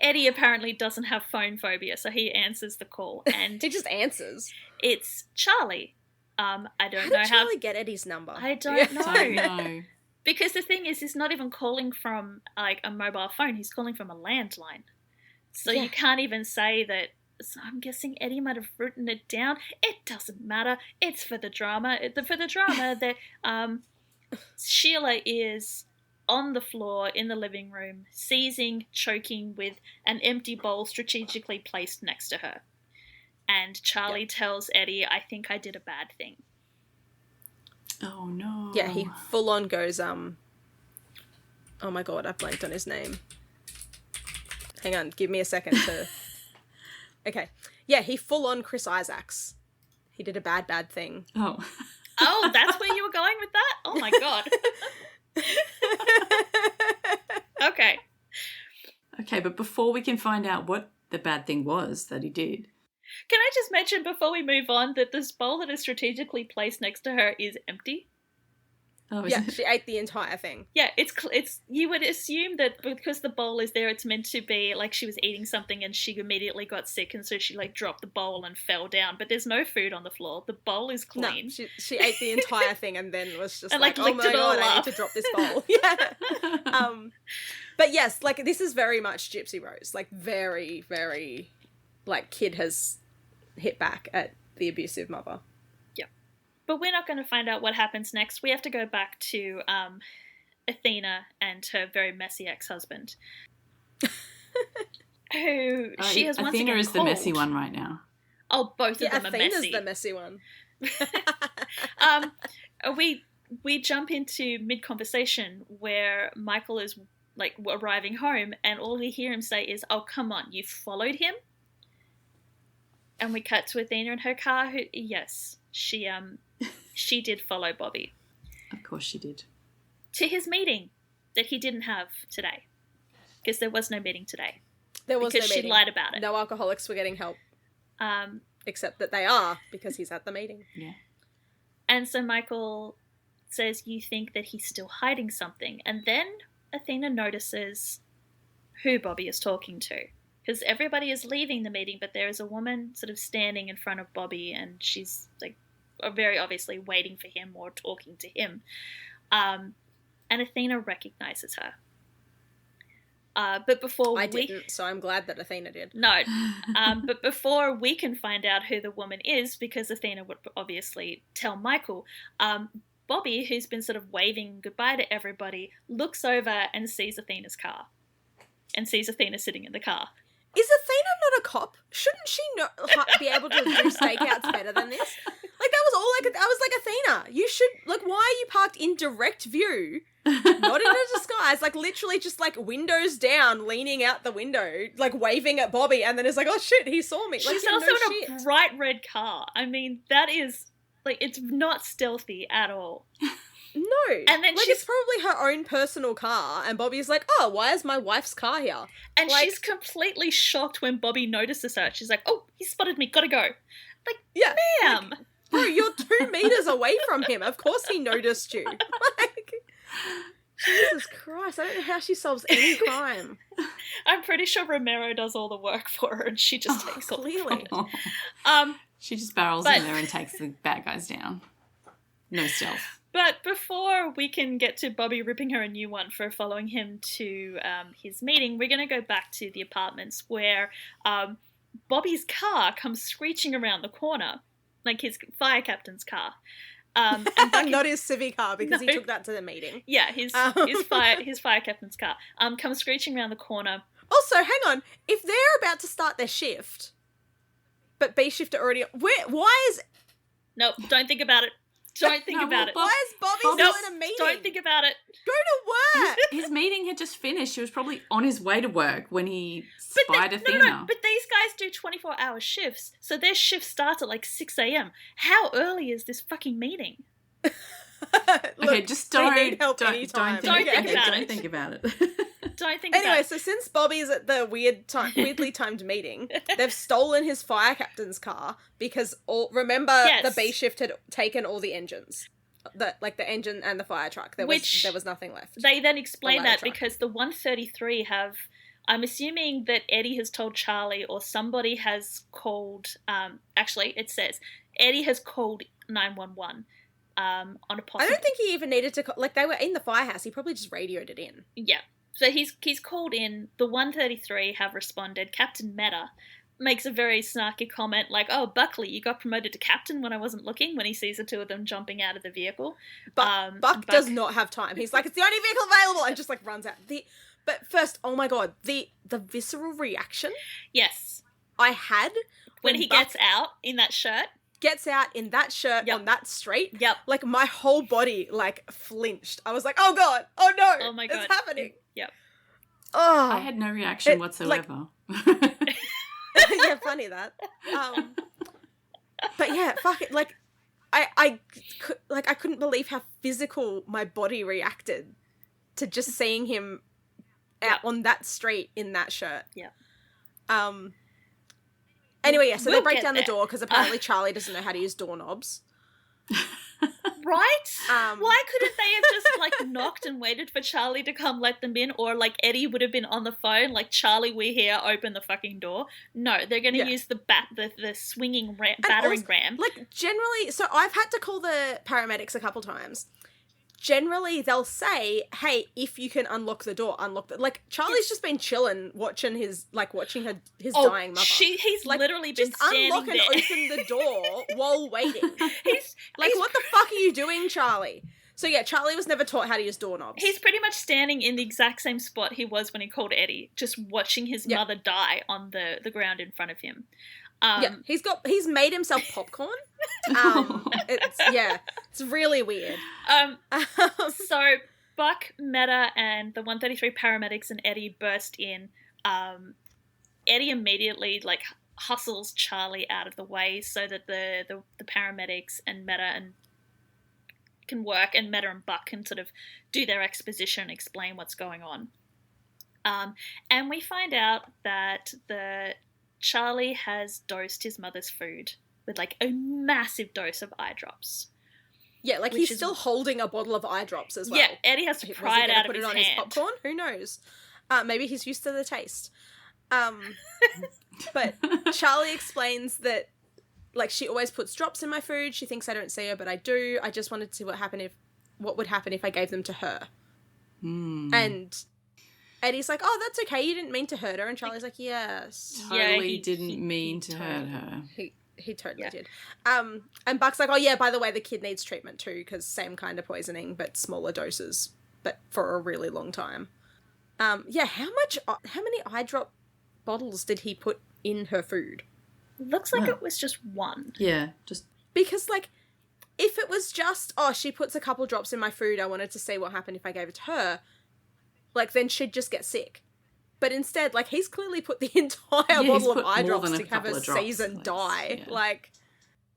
[SPEAKER 4] Eddie apparently doesn't have phone phobia, so he answers the call, and
[SPEAKER 3] he just answers.
[SPEAKER 4] It's Charlie. I don't know how...
[SPEAKER 3] How did Charlie get Eddie's number?
[SPEAKER 4] I don't know.
[SPEAKER 2] No.
[SPEAKER 4] Because the thing is, he's not even calling from like a mobile phone. He's calling from a landline. So you can't even say that... So I'm guessing Eddie might have written it down. It doesn't matter. It's for the drama. For the drama that Sheila is on the floor in the living room, seizing, choking with an empty bowl strategically placed next to her. And Charlie tells Eddie, I think I did a bad thing.
[SPEAKER 2] Oh, no.
[SPEAKER 3] Yeah, he full on goes, oh my God, I blanked on his name. Hang on, give me a second to... Okay. Yeah, he full on Chris Isaacs. He did a bad thing.
[SPEAKER 2] Oh.
[SPEAKER 4] Oh, that's where you were going with that? Oh my God. Okay.
[SPEAKER 2] Okay, but before we can find out what the bad thing was that he did.
[SPEAKER 4] Can I just mention before we move on that this bowl that is strategically placed next to her is empty?
[SPEAKER 2] Oh,
[SPEAKER 3] Yeah, she ate the entire thing.
[SPEAKER 4] Yeah, it's. You would assume that because the bowl is there, it's meant to be like she was eating something and she immediately got sick, and so she like dropped the bowl and fell down. But there's no food on the floor. The bowl is clean.
[SPEAKER 3] No, she ate the entire thing and then was just
[SPEAKER 4] And,
[SPEAKER 3] like, oh
[SPEAKER 4] licked
[SPEAKER 3] my
[SPEAKER 4] it all
[SPEAKER 3] god, I
[SPEAKER 4] up.
[SPEAKER 3] need to drop this bowl. Yeah. But yes, like this is very much Gypsy Rose. Like very, very, like kid has hit back at the abusive mother.
[SPEAKER 4] But we're not going to find out what happens next. We have to go back to Athena and her very messy ex-husband, who she has once
[SPEAKER 2] Athena
[SPEAKER 4] again
[SPEAKER 2] is
[SPEAKER 4] called.
[SPEAKER 2] The messy one right now.
[SPEAKER 4] Oh, both of them
[SPEAKER 3] Athena's
[SPEAKER 4] are messy.
[SPEAKER 3] the messy one.
[SPEAKER 4] We jump into mid-conversation where Michael is like arriving home, and all we hear him say is, "Oh, come on, you followed him?" And we cut to Athena in her car. Who, yes, she did follow Bobby
[SPEAKER 2] Of course she did.
[SPEAKER 4] to his meeting that he didn't have today, because there was no meeting today.
[SPEAKER 3] There was
[SPEAKER 4] because
[SPEAKER 3] no
[SPEAKER 4] she
[SPEAKER 3] meeting.
[SPEAKER 4] lied about it.
[SPEAKER 3] No alcoholics were getting help,
[SPEAKER 4] Um,
[SPEAKER 3] except that they are because he's at the meeting.
[SPEAKER 2] Yeah.
[SPEAKER 4] and so Michael says, "You think that he's still hiding something," and then Athena notices who Bobby is talking to. Because everybody is leaving the meeting, but there is a woman sort of standing in front of Bobby, and she's like very obviously waiting for him or talking to him. And Athena recognizes her. But before
[SPEAKER 3] I didn't, so I'm glad that Athena did.
[SPEAKER 4] No. But before we can find out who the woman is, because Athena would obviously tell Michael, Bobby, who's been sort of waving goodbye to everybody, looks over and sees Athena's car. And sees Athena sitting in the car.
[SPEAKER 3] Is Athena not a cop? Shouldn't she be able to do stakeouts better than this? Like, that was all I was like, Athena, you should, like, why are you parked in direct view? Not in a disguise, like, literally just, like, windows down, leaning out the window, like, waving at Bobby, and then it's like, oh, shit, he saw me. Like,
[SPEAKER 4] She's
[SPEAKER 3] yeah,
[SPEAKER 4] also
[SPEAKER 3] no
[SPEAKER 4] in
[SPEAKER 3] shit.
[SPEAKER 4] a bright red car. I mean, that is, like, it's not stealthy at all.
[SPEAKER 3] No.
[SPEAKER 4] And then
[SPEAKER 3] like,
[SPEAKER 4] she's-
[SPEAKER 3] it's probably her own personal car, and Bobby's like, oh, why is my wife's car here?
[SPEAKER 4] And
[SPEAKER 3] Like-
[SPEAKER 4] she's completely shocked when Bobby notices her. She's like, oh, he spotted me, gotta go. Like,
[SPEAKER 3] Yeah.
[SPEAKER 4] ma'am.
[SPEAKER 3] Bro, you're 2 meters away from him. Of course he noticed you. Like, Jesus Christ, I don't know how she solves any crime.
[SPEAKER 4] I'm pretty sure Romero does all the work for her and she just takes all the
[SPEAKER 3] Clearly.
[SPEAKER 4] fun.
[SPEAKER 2] She just barrels
[SPEAKER 4] But-
[SPEAKER 2] in there and takes the bad guys down. No stealth.
[SPEAKER 4] But before we can get to Bobby ripping her a new one for following him to his meeting, we're going to go back to the apartments where Bobby's car comes screeching around the corner, like his fire captain's car. And Bucky,
[SPEAKER 3] Not his civic car, because
[SPEAKER 4] No.
[SPEAKER 3] he took that to the meeting.
[SPEAKER 4] yeah, his fire captain's car comes screeching around the corner.
[SPEAKER 3] Also, hang on. If they're about to start their shift, but B shift are already... Why is
[SPEAKER 4] No, don't think about it. Don't think
[SPEAKER 2] No,
[SPEAKER 4] about it.
[SPEAKER 2] well,
[SPEAKER 3] why is Bobby
[SPEAKER 2] Nope,
[SPEAKER 3] still in a meeting?
[SPEAKER 4] Don't think about it.
[SPEAKER 3] Go to work!
[SPEAKER 2] His meeting had just finished. He was probably on his way to work when he
[SPEAKER 4] But
[SPEAKER 2] spied Athena.
[SPEAKER 4] No, but these guys do 24-hour shifts, so their shift starts at like 6 a.m. How early is this fucking meeting?
[SPEAKER 3] Look,
[SPEAKER 2] Okay, just
[SPEAKER 3] they
[SPEAKER 2] don't
[SPEAKER 3] need help
[SPEAKER 2] don't
[SPEAKER 3] anytime.
[SPEAKER 4] Don't think about
[SPEAKER 2] don't
[SPEAKER 4] it.
[SPEAKER 2] think about it.
[SPEAKER 4] Don't think
[SPEAKER 3] Anyway,
[SPEAKER 4] about it.
[SPEAKER 3] so since Bobby's at the weirdly timed meeting, they've stolen his fire captain's car because remember
[SPEAKER 4] Yes.
[SPEAKER 3] the B shift had taken all the engines, the engine and the fire truck. There was nothing left.
[SPEAKER 4] They then explain
[SPEAKER 3] ladder
[SPEAKER 4] that
[SPEAKER 3] truck.
[SPEAKER 4] because the 133 have... I'm assuming that Eddie has told Charlie or somebody has called... actually, it says Eddie has called 911 on a possible...
[SPEAKER 3] I don't think he even needed to. They were in the firehouse. He probably just radioed it in.
[SPEAKER 4] Yeah. So he's called in. The 133 have responded. Captain Meta makes a very snarky comment like, oh, Buckley, you got promoted to captain when I wasn't looking, when he sees the two of them jumping out of the vehicle.
[SPEAKER 3] But Buck does not have time. He's like, it's the only vehicle available, and just runs out. But first, oh my god, the visceral reaction
[SPEAKER 4] Yes.
[SPEAKER 3] I had
[SPEAKER 4] When he
[SPEAKER 3] Buck
[SPEAKER 4] gets out in that shirt.
[SPEAKER 3] gets out in that shirt
[SPEAKER 4] Yep.
[SPEAKER 3] on that street.
[SPEAKER 4] Yep.
[SPEAKER 3] My whole body flinched. I was like, oh god, oh no,
[SPEAKER 4] Oh my god.
[SPEAKER 3] it's happening.
[SPEAKER 4] Yep.
[SPEAKER 3] Oh,
[SPEAKER 2] I had no reaction
[SPEAKER 3] It,
[SPEAKER 2] whatsoever.
[SPEAKER 3] yeah, funny that. But yeah, fuck it. I couldn't believe how physical my body reacted to just seeing him out on that street in that shirt.
[SPEAKER 4] Yeah.
[SPEAKER 3] Anyway, yeah, so
[SPEAKER 4] We'll
[SPEAKER 3] they break
[SPEAKER 4] get
[SPEAKER 3] down
[SPEAKER 4] there.
[SPEAKER 3] the door because apparently Charlie doesn't know how to use doorknobs.
[SPEAKER 4] Right?
[SPEAKER 3] Um,
[SPEAKER 4] Why couldn't they have just, like, knocked and waited for Charlie to come let them in? Or, like, Eddie would have been on the phone, like, Charlie, we're here, open the fucking door. No, they're going to
[SPEAKER 3] Yeah.
[SPEAKER 4] use the swinging battering
[SPEAKER 3] also,
[SPEAKER 4] ram.
[SPEAKER 3] Like, generally, so I've had to call the paramedics a couple times. Generally, they'll say, hey, if you can unlock the door, unlock the... Like, Charlie's just been chilling, watching his dying mother.
[SPEAKER 4] He's
[SPEAKER 3] Like,
[SPEAKER 4] literally been
[SPEAKER 3] just
[SPEAKER 4] standing
[SPEAKER 3] unlock
[SPEAKER 4] there.
[SPEAKER 3] and open the door while waiting.
[SPEAKER 4] He's
[SPEAKER 3] What the fuck are you doing, Charlie? So yeah, Charlie was never taught how to use doorknobs.
[SPEAKER 4] He's pretty much standing in the exact same spot he was when he called Eddie, just watching his mother die on the ground in front of him.
[SPEAKER 3] He's made himself popcorn. It's really weird.
[SPEAKER 4] So Buck, Meta, and the 133 paramedics and Eddie burst in. Eddie immediately hustles Charlie out of the way so that the paramedics and Meta can work, and Meta and Buck can sort of do their exposition and explain what's going on. And we find out that Charlie has dosed his mother's food with a massive dose of eye drops.
[SPEAKER 3] Yeah, he's still holding a bottle of eye drops as well.
[SPEAKER 4] Yeah, Eddie has to pry it out of his hand.
[SPEAKER 3] Put it on his popcorn? Who knows? Maybe he's used to the taste. But Charlie explains that, she always puts drops in my food. She thinks I don't see her, but I do. I just wanted to see what would happen if I gave them to her. And Eddie's like, oh, that's okay. You didn't mean to hurt her. And Charlie's like, yes.
[SPEAKER 2] Totally didn't mean to hurt her.
[SPEAKER 3] He totally did. And Buck's like, oh, yeah, by the way, the kid needs treatment too, because same kind of poisoning, but smaller doses, but for a really long time. How many eye drop bottles did he put in her food?
[SPEAKER 4] Looks like it was just one.
[SPEAKER 2] Yeah, just...
[SPEAKER 3] Because, if it was just, oh, she puts a couple drops in my food, I wanted to see what happened if I gave it to her, then she'd just get sick. But instead, he's clearly put the entire bottle of eye drops to have her season die.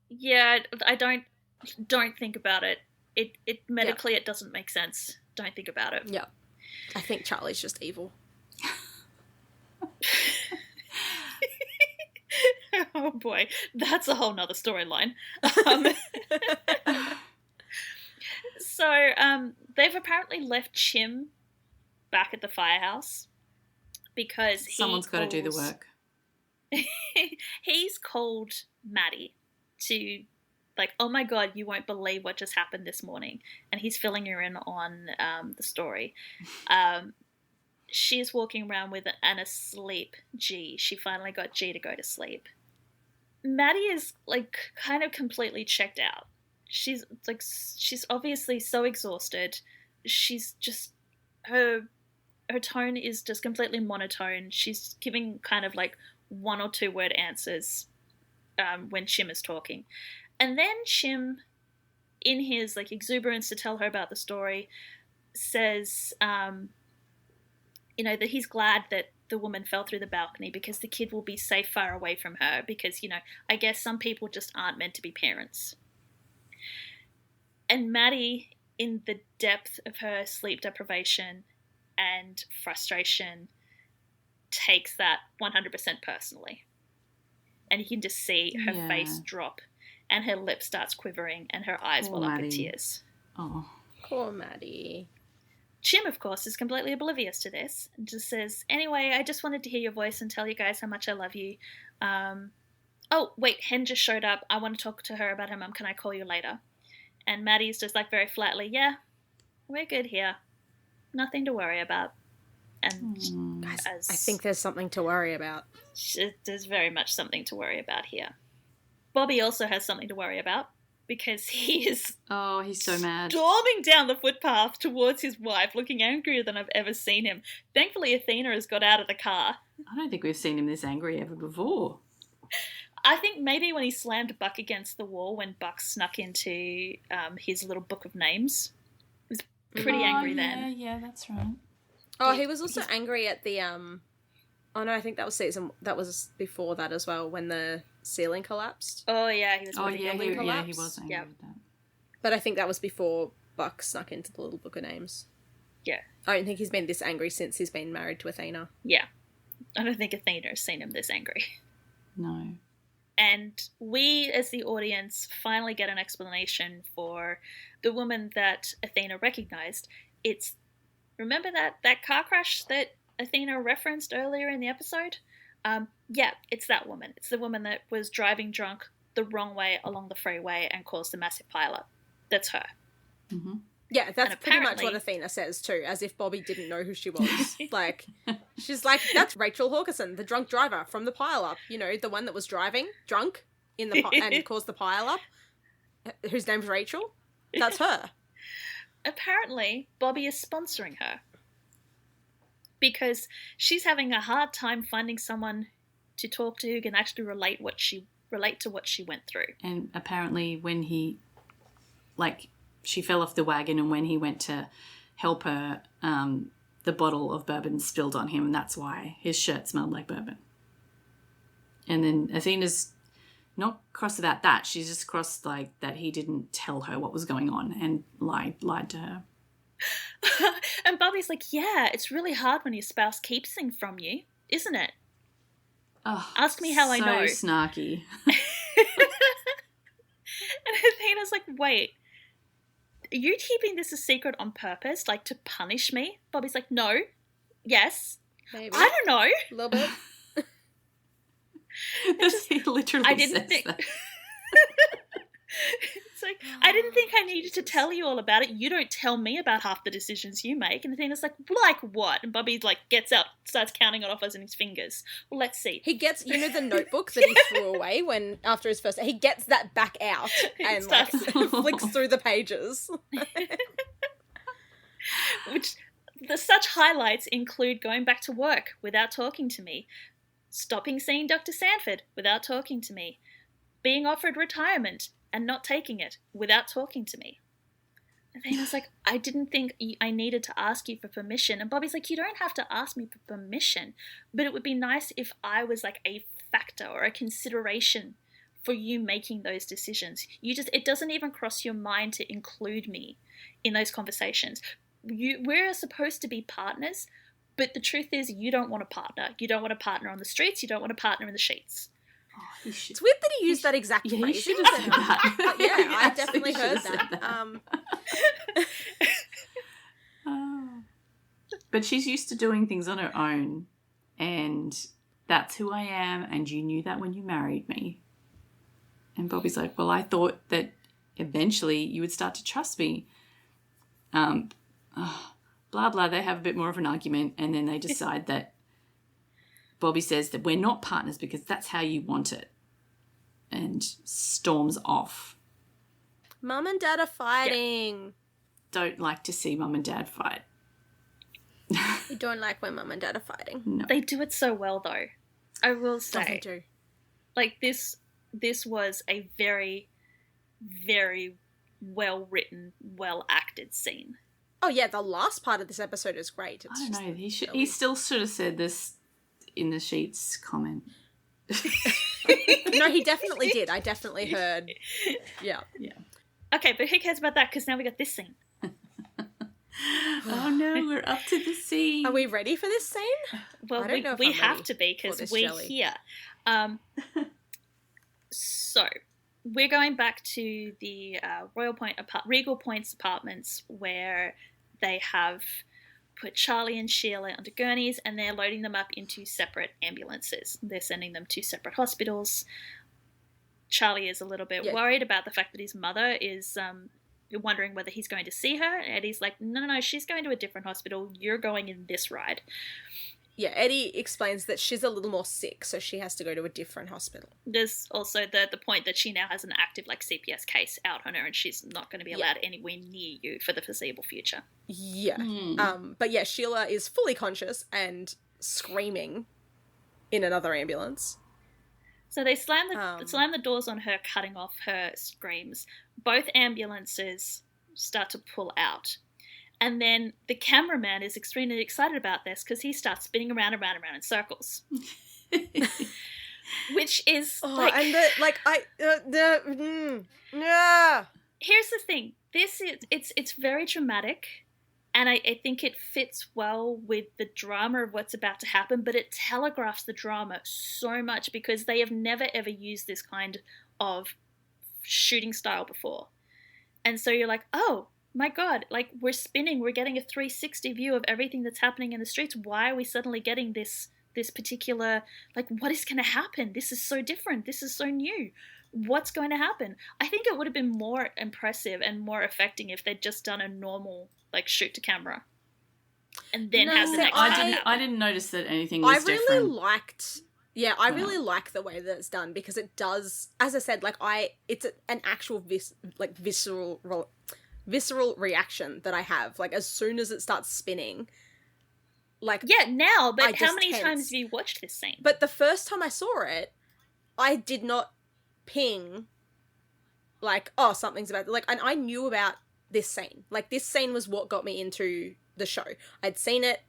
[SPEAKER 4] Yeah. I don't think about it. It medically it doesn't make sense. Don't think about it.
[SPEAKER 3] Yeah. I think Charlie's just evil.
[SPEAKER 4] Oh boy, that's a whole nother storyline. So they've apparently left Chim back at the firehouse because
[SPEAKER 2] someone's got to do the work.
[SPEAKER 4] He's called Maddie to oh my god, you won't believe what just happened this morning, and he's filling her in on the story. She's walking around with an asleep G. She finally got G to go to sleep. Maddie is kind of completely checked out. She's obviously so exhausted. She's just her tone is just completely monotone. She's giving kind of 1 or 2 word answers when Chim is talking. And then Chim, in his exuberance to tell her about the story, says that he's glad that the woman fell through the balcony because the kid will be safe far away from her because, I guess some people just aren't meant to be parents. And Maddie, in the depth of her sleep deprivation and frustration, takes that 100% personally. And you can just see her face drop and her lip starts quivering and her eyes well up with tears.
[SPEAKER 2] Oh,
[SPEAKER 3] poor Maddie.
[SPEAKER 4] Chim, of course, is completely oblivious to this and just says, anyway, I just wanted to hear your voice and tell you guys how much I love you. Oh, wait, Hen just showed up. I want to talk to her about her mum. Can I call you later? And Maddie's just very flatly, yeah, we're good here. Nothing to worry about. And
[SPEAKER 3] guys, I think there's something to worry about.
[SPEAKER 4] There's very much something to worry about here. Bobby also has something to worry about. Because he is
[SPEAKER 2] he's so mad.
[SPEAKER 4] Storming down the footpath towards his wife, looking angrier than I've ever seen him. Thankfully, Athena has got out of the car.
[SPEAKER 2] I don't think we've seen him this angry ever before.
[SPEAKER 4] I think maybe when he slammed Buck against the wall, when Buck snuck into his little book of names. He was pretty angry then.
[SPEAKER 2] Yeah, that's right.
[SPEAKER 3] Oh, he was also angry at the... Oh, no, I think that was before that as well, when the ceiling collapsed.
[SPEAKER 4] Oh, yeah, he was
[SPEAKER 2] he was angry with that.
[SPEAKER 3] But I think that was before Buck snuck into the little book of names.
[SPEAKER 4] Yeah.
[SPEAKER 3] I don't think he's been this angry since he's been married to Athena.
[SPEAKER 4] Yeah. I don't think Athena has seen him this angry.
[SPEAKER 2] No.
[SPEAKER 4] And we, as the audience, finally get an explanation for the woman that Athena recognized. It's, remember that car crash that Athena referenced earlier in the episode? Yeah, it's that woman. It's the woman that was driving drunk the wrong way along the freeway and caused a massive pileup. That's her.
[SPEAKER 2] Mm-hmm.
[SPEAKER 3] Yeah, that's pretty much what Athena says too, as if Bobby didn't know who she was. Like, she's like, that's Rachel Hawkerson, the drunk driver from the pile-up. You know, the one that was driving drunk in the and caused the pile-up, whose name's Rachel. That's her.
[SPEAKER 4] Apparently, Bobby is sponsoring her because she's having a hard time finding someone to talk to who can actually relate to what she went through.
[SPEAKER 2] And apparently when he, she fell off the wagon, and when he went to help her, the bottle of bourbon spilled on him, and that's why his shirt smelled like bourbon. And then Athena's not cross about that. She's just cross that he didn't tell her what was going on and lied to her.
[SPEAKER 4] And Bobby's like, yeah, it's really hard when your spouse keeps things from you, isn't it?
[SPEAKER 2] Oh,
[SPEAKER 4] ask me how I know.
[SPEAKER 2] So snarky.
[SPEAKER 4] And Athena's like, wait, are you keeping this a secret on purpose, to punish me? Bobby's like, no. Yes.
[SPEAKER 3] Maybe.
[SPEAKER 4] I don't know.
[SPEAKER 3] A little bit.
[SPEAKER 2] He literally says that.
[SPEAKER 4] It's like, I didn't think I needed to tell you all about it. You don't tell me about half the decisions you make. And Athena's like what? And Bobby gets out, starts counting it off on his fingers. Well, let's see.
[SPEAKER 3] He gets, the notebook that he threw away after his first, he gets that back out and flicks through the pages.
[SPEAKER 4] Such highlights include going back to work without talking to me, stopping seeing Dr. Sanford without talking to me, being offered retirement and not taking it without talking to me. And then I was like, I didn't think I needed to ask you for permission. And Bobby's like, you don't have to ask me for permission, but it would be nice if I was a factor or a consideration for you making those decisions. It doesn't even cross your mind to include me in those conversations. We're supposed to be partners, but the truth is you don't want a partner. You don't want a partner on the streets. You don't want a partner in the sheets.
[SPEAKER 2] Oh,
[SPEAKER 3] it's weird that he used that exact phrase.
[SPEAKER 2] He should have said that.
[SPEAKER 3] Yeah, I definitely heard that.
[SPEAKER 2] But she's used to doing things on her own, and that's who I am, and you knew that when you married me. And Bobby's like, well, I thought that eventually you would start to trust me. Blah, blah, they have a bit more of an argument, and then they decide that Bobby says that we're not partners because that's how you want it, and storms off.
[SPEAKER 3] Mum and Dad are fighting.
[SPEAKER 2] Yeah. Don't like to see Mum and Dad fight.
[SPEAKER 3] You don't like when Mum and Dad are fighting.
[SPEAKER 2] No.
[SPEAKER 4] They do it so well, though. I will say.
[SPEAKER 3] They do.
[SPEAKER 4] This was a very, very well-written, well-acted scene.
[SPEAKER 3] Oh, yeah, the last part of this episode is great.
[SPEAKER 2] I don't know. He still should have said this in the Sheets comment.
[SPEAKER 3] No, he definitely did. I definitely heard. Yeah.
[SPEAKER 4] Okay, but who cares about that? Because now we got this scene.
[SPEAKER 2] Oh no, we're up to the scene.
[SPEAKER 3] Are we ready for this scene?
[SPEAKER 4] Well, we have to be because we're here. So we're going back to the Regal Point's apartments, where they have put Charlie and Sheila onto gurneys, and they're loading them up into separate ambulances. They're sending them to separate hospitals. Charlie is a little bit worried about the fact that his mother is wondering whether he's going to see her. And Eddie's like, no, she's going to a different hospital. You're going in this ride.
[SPEAKER 3] Yeah, Eddie explains that she's a little more sick, so she has to go to a different hospital.
[SPEAKER 4] There's also the point that she now has an active CPS case out on her, and she's not going to be allowed anywhere near you for the foreseeable future.
[SPEAKER 3] Yeah. But yeah, Sheila is fully conscious and screaming in another ambulance.
[SPEAKER 4] So they slam the doors on her, cutting off her screams. Both ambulances start to pull out. And then the cameraman is extremely excited about this because he starts spinning around and around and around in circles. Which is
[SPEAKER 3] yeah.
[SPEAKER 4] Here's the thing. It's very dramatic, And I think it fits well with the drama of what's about to happen, but it telegraphs the drama so much because they have never ever used this kind of shooting style before. And so you're like, oh my God, like we're spinning, we're getting a 360 view of everything that's happening in the streets. Why are we suddenly getting this particular, like, what is going to happen? This is so different. This is so new. What's going to happen? I think it would have been more impressive and more affecting if they'd just done a normal, like, shoot to camera. And then have the next
[SPEAKER 2] I didn't notice that anything was different.
[SPEAKER 3] I really liked... Yeah, I really like the way that it's done because it does, as I said, like it's an actual visceral reaction that I have. Like as soon as it starts spinning, like
[SPEAKER 4] now. But how many times have you watched this scene?
[SPEAKER 3] But the first time I saw it, I did not ping. Like, oh, something's about and I knew about this scene. Like this scene was what got me into the show. I'd seen it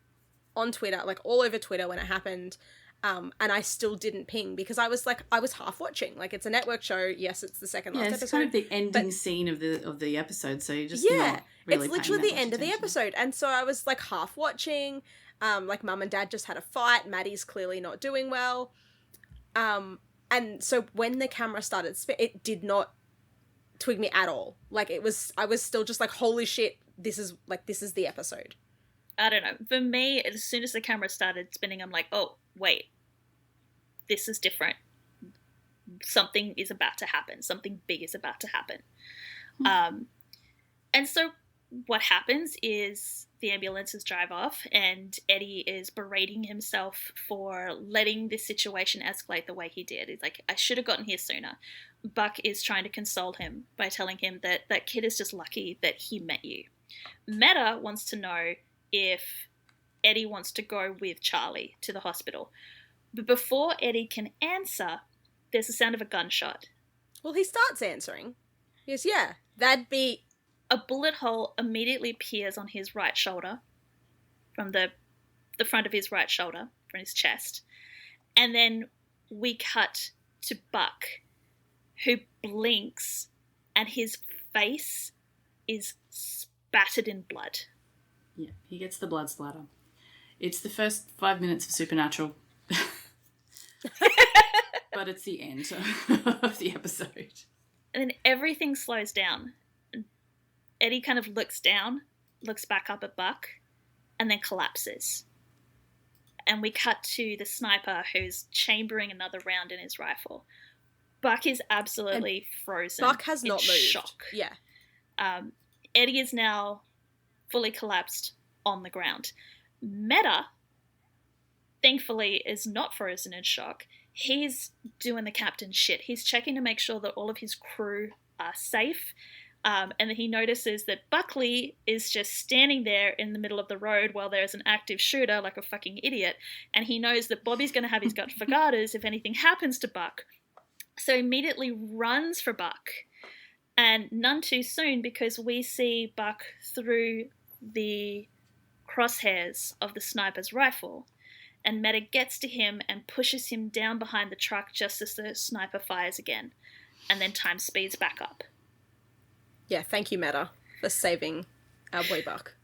[SPEAKER 3] on Twitter, like all over Twitter when it happened. And I still didn't ping because I was half watching. Like it's a network show. Yes, it's the second last episode.
[SPEAKER 2] It's kind of the ending scene of the episode. So you're just not really
[SPEAKER 3] it's literally the end of the episode. And so I was like half watching. Like mum and dad just had a fight. Maddie's clearly not doing well. And so when the camera started, it did not twig me at all. Like I was still just like, holy shit, this is the episode.
[SPEAKER 4] I don't know. For me, as soon as the camera started spinning, I'm like, oh, wait, this is different. Something is about to happen. Something big is about to happen. And so what happens is the ambulances drive off and Eddie is berating himself for letting this situation escalate the way he did. He's like, I should have gotten here sooner. Buck is trying to console him by telling him that that kid is just lucky that he met you. Meta wants to know if Eddie wants to go with Charlie to the hospital. But before Eddie can answer, there's the sound of a gunshot.
[SPEAKER 3] Well, he starts answering. He goes, yeah, that'd be...
[SPEAKER 4] A bullet hole immediately appears on his right shoulder, from the front of his right shoulder, from his chest. And then we cut to Buck, who blinks, and his face is spattered in blood.
[SPEAKER 2] Yeah, he gets the blood splatter. It's the first 5 minutes of Supernatural. But it's the end of the episode.
[SPEAKER 4] And then everything slows down. Eddie kind of looks down, looks back up at Buck, and then collapses. And we cut to the sniper who's chambering another round in his rifle. Buck is absolutely frozen.
[SPEAKER 3] Buck has not moved.
[SPEAKER 4] Shock.
[SPEAKER 3] Yeah.
[SPEAKER 4] Eddie is now fully collapsed on the ground. Meta, thankfully, is not frozen in shock. He's doing the captain shit. He's checking to make sure that all of his crew are safe. And then he notices that Buckley is just standing there in the middle of the road while there's an active shooter like a fucking idiot. And he knows that Bobby's going to have his gut for garters if anything happens to Buck. So immediately runs for Buck. And none too soon because we see Buck through the crosshairs of the sniper's rifle. And Meta gets to him and pushes him down behind the truck just as the sniper fires again. And then time speeds back up.
[SPEAKER 3] Yeah, thank you, Meta, for saving our boy Buck.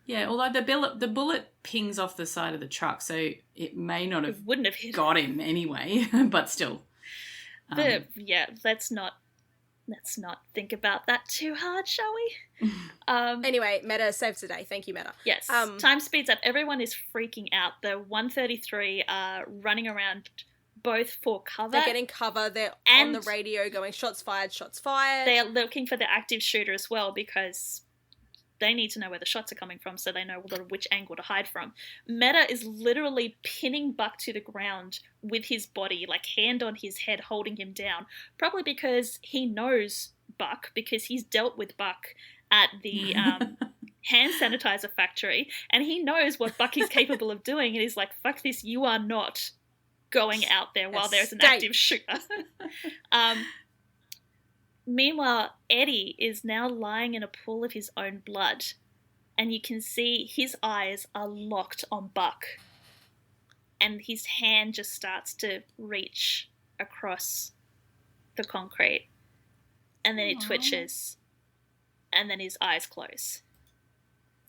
[SPEAKER 2] Yeah, although the bullet pings off the side of the truck, so it may not have
[SPEAKER 4] wouldn't have hit
[SPEAKER 2] got him anyway, but still.
[SPEAKER 4] Yeah, let's not think about that too hard, shall we?
[SPEAKER 3] Anyway, Meta saves the day. Thank you, Meta.
[SPEAKER 4] Yes. Time speeds up. Everyone is freaking out. The 133 are running around both for cover.
[SPEAKER 3] They're getting cover. They're on the radio going, shots fired, shots fired.
[SPEAKER 4] They are looking for the active shooter as well because they need to know where the shots are coming from so they know which angle to hide from. Meta is literally pinning Buck to the ground with his body, like hand on his head, holding him down. Probably because he knows Buck, because he's dealt with Buck at the hand sanitizer factory, and he knows what Buck is capable of doing, and he's like, fuck this, you are not going out there while there's an active shooter. Meanwhile, Eddie is now lying in a pool of his own blood, and you can see his eyes are locked on Buck, and his hand just starts to reach across the concrete, and then it twitches, and then his eyes close.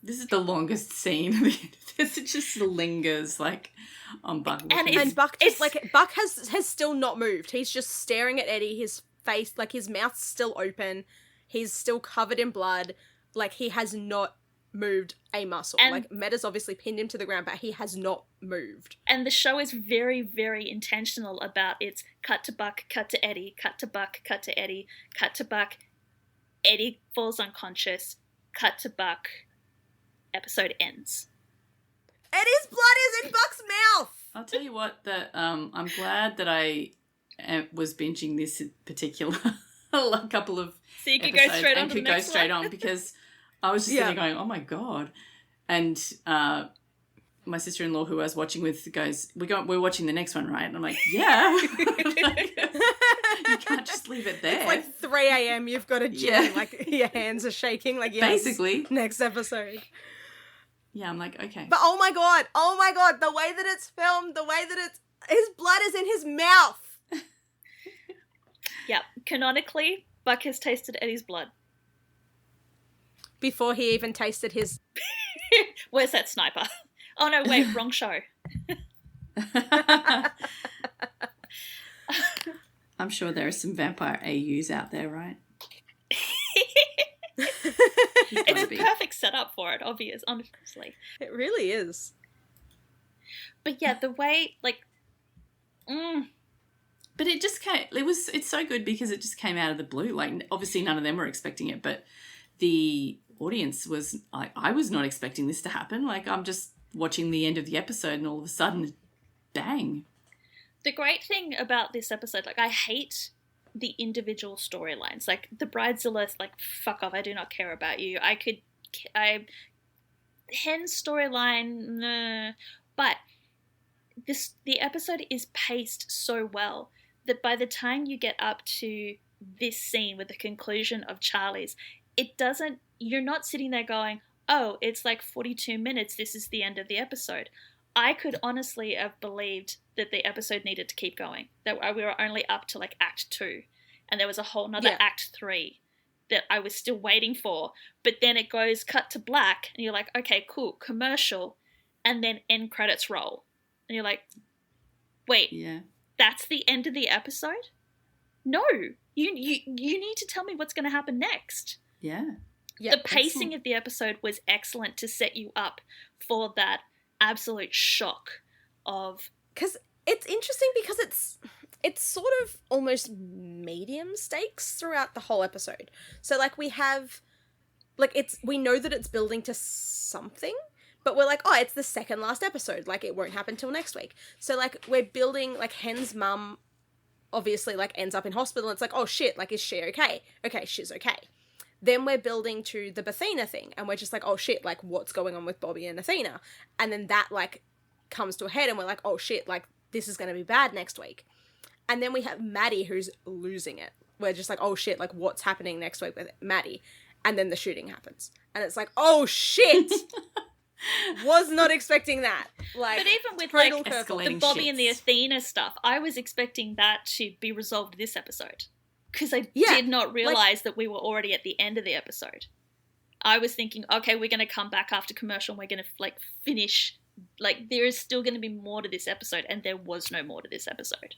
[SPEAKER 2] This is the longest scene. It just lingers like on Buck.
[SPEAKER 3] And Buck just Buck has still not moved. He's just staring at Eddie. His face, like his mouth's still open. He's still covered in blood. Like he has not moved a muscle. And like Meta's obviously pinned him to the ground, but he has not moved.
[SPEAKER 4] And the show is very, very intentional about its cut to Buck, cut to Eddie, cut to Buck, cut to Eddie, cut to Buck. Eddie falls unconscious. Cut to Buck. Episode ends.
[SPEAKER 3] Eddie's blood is in Buck's mouth.
[SPEAKER 2] I'll tell you what, that I'm glad that I was binging this particular a couple of
[SPEAKER 4] so you could go straight on
[SPEAKER 2] and could go straight on because I was just sitting there going, oh my God. And my sister-in-law who I was watching with goes, we're watching the next one, right? And I'm like, yeah. You can't just leave it there.
[SPEAKER 3] It's like 3 a.m. You've got a gym. Like your hands are shaking. Like yes,
[SPEAKER 2] basically.
[SPEAKER 3] Next episode.
[SPEAKER 2] Yeah, I'm like, okay.
[SPEAKER 3] But oh my god, the way that it's filmed, the way that his blood is in his mouth.
[SPEAKER 4] Yeah, canonically, Buck has tasted Eddie's blood.
[SPEAKER 3] Before he even tasted his...
[SPEAKER 4] Where's that sniper? Oh no, wait, wrong show.
[SPEAKER 2] I'm sure there are some vampire AUs out there, right?
[SPEAKER 4] It's a perfect setup for it, honestly.
[SPEAKER 3] It really is.
[SPEAKER 4] But yeah, the way, like...
[SPEAKER 2] But it just came... It's so good because it just came out of the blue. Like, obviously none of them were expecting it, but the audience was... I was not expecting this to happen. Like, I'm just watching the end of the episode and all of a sudden, bang. The
[SPEAKER 4] great thing about this episode, like, I hate the individual storylines. Like, the Bridezilla, like, fuck off, I do not care about you. Hen's storyline, nah. But the episode is paced so well that by the time you get up to this scene with the conclusion of Charlie's, you're not sitting there going, oh, it's like 42 minutes, this is the end of the episode. I could honestly have believed that the episode needed to keep going, that we were only up to like Act 2, and there was a whole nother Act 3 that I was still waiting for, but then it goes cut to black, and you're like, okay, cool, commercial, and then end credits roll. And you're like, wait, that's the end of the episode? No, you need to tell me what's going to happen next.
[SPEAKER 2] Yeah.
[SPEAKER 4] The pacing of the episode was excellent to set you up for that absolute shock of...
[SPEAKER 3] Because it's interesting because it's sort of almost medium stakes throughout the whole episode. So, like, we have... Like, we know that it's building to something, but we're like, oh, it's the second last episode. Like, it won't happen till next week. So, like, we're building... Like, Hen's mum obviously, like, ends up in hospital. And it's like, oh, shit, like, is she okay? Okay, she's okay. Then we're building to the Athena thing, and we're just like, oh shit, like, what's going on with Bobby and Athena? And then that, like, comes to a head, and we're like, oh shit, like, this is going to be bad next week. And then we have Maddie who's losing it. We're just like, oh shit, like, what's happening next week with Maddie? And then the shooting happens. And it's like, oh shit! Was not expecting that. Like,
[SPEAKER 4] but even with, like, the Bobby and the Athena stuff, I was expecting that to be resolved this episode. Because I did not realise that we were already at the end of the episode. I was thinking, okay, we're going to come back after commercial and we're going to, like, finish. Like, there is still going to be more to this episode, and there was no more to this episode.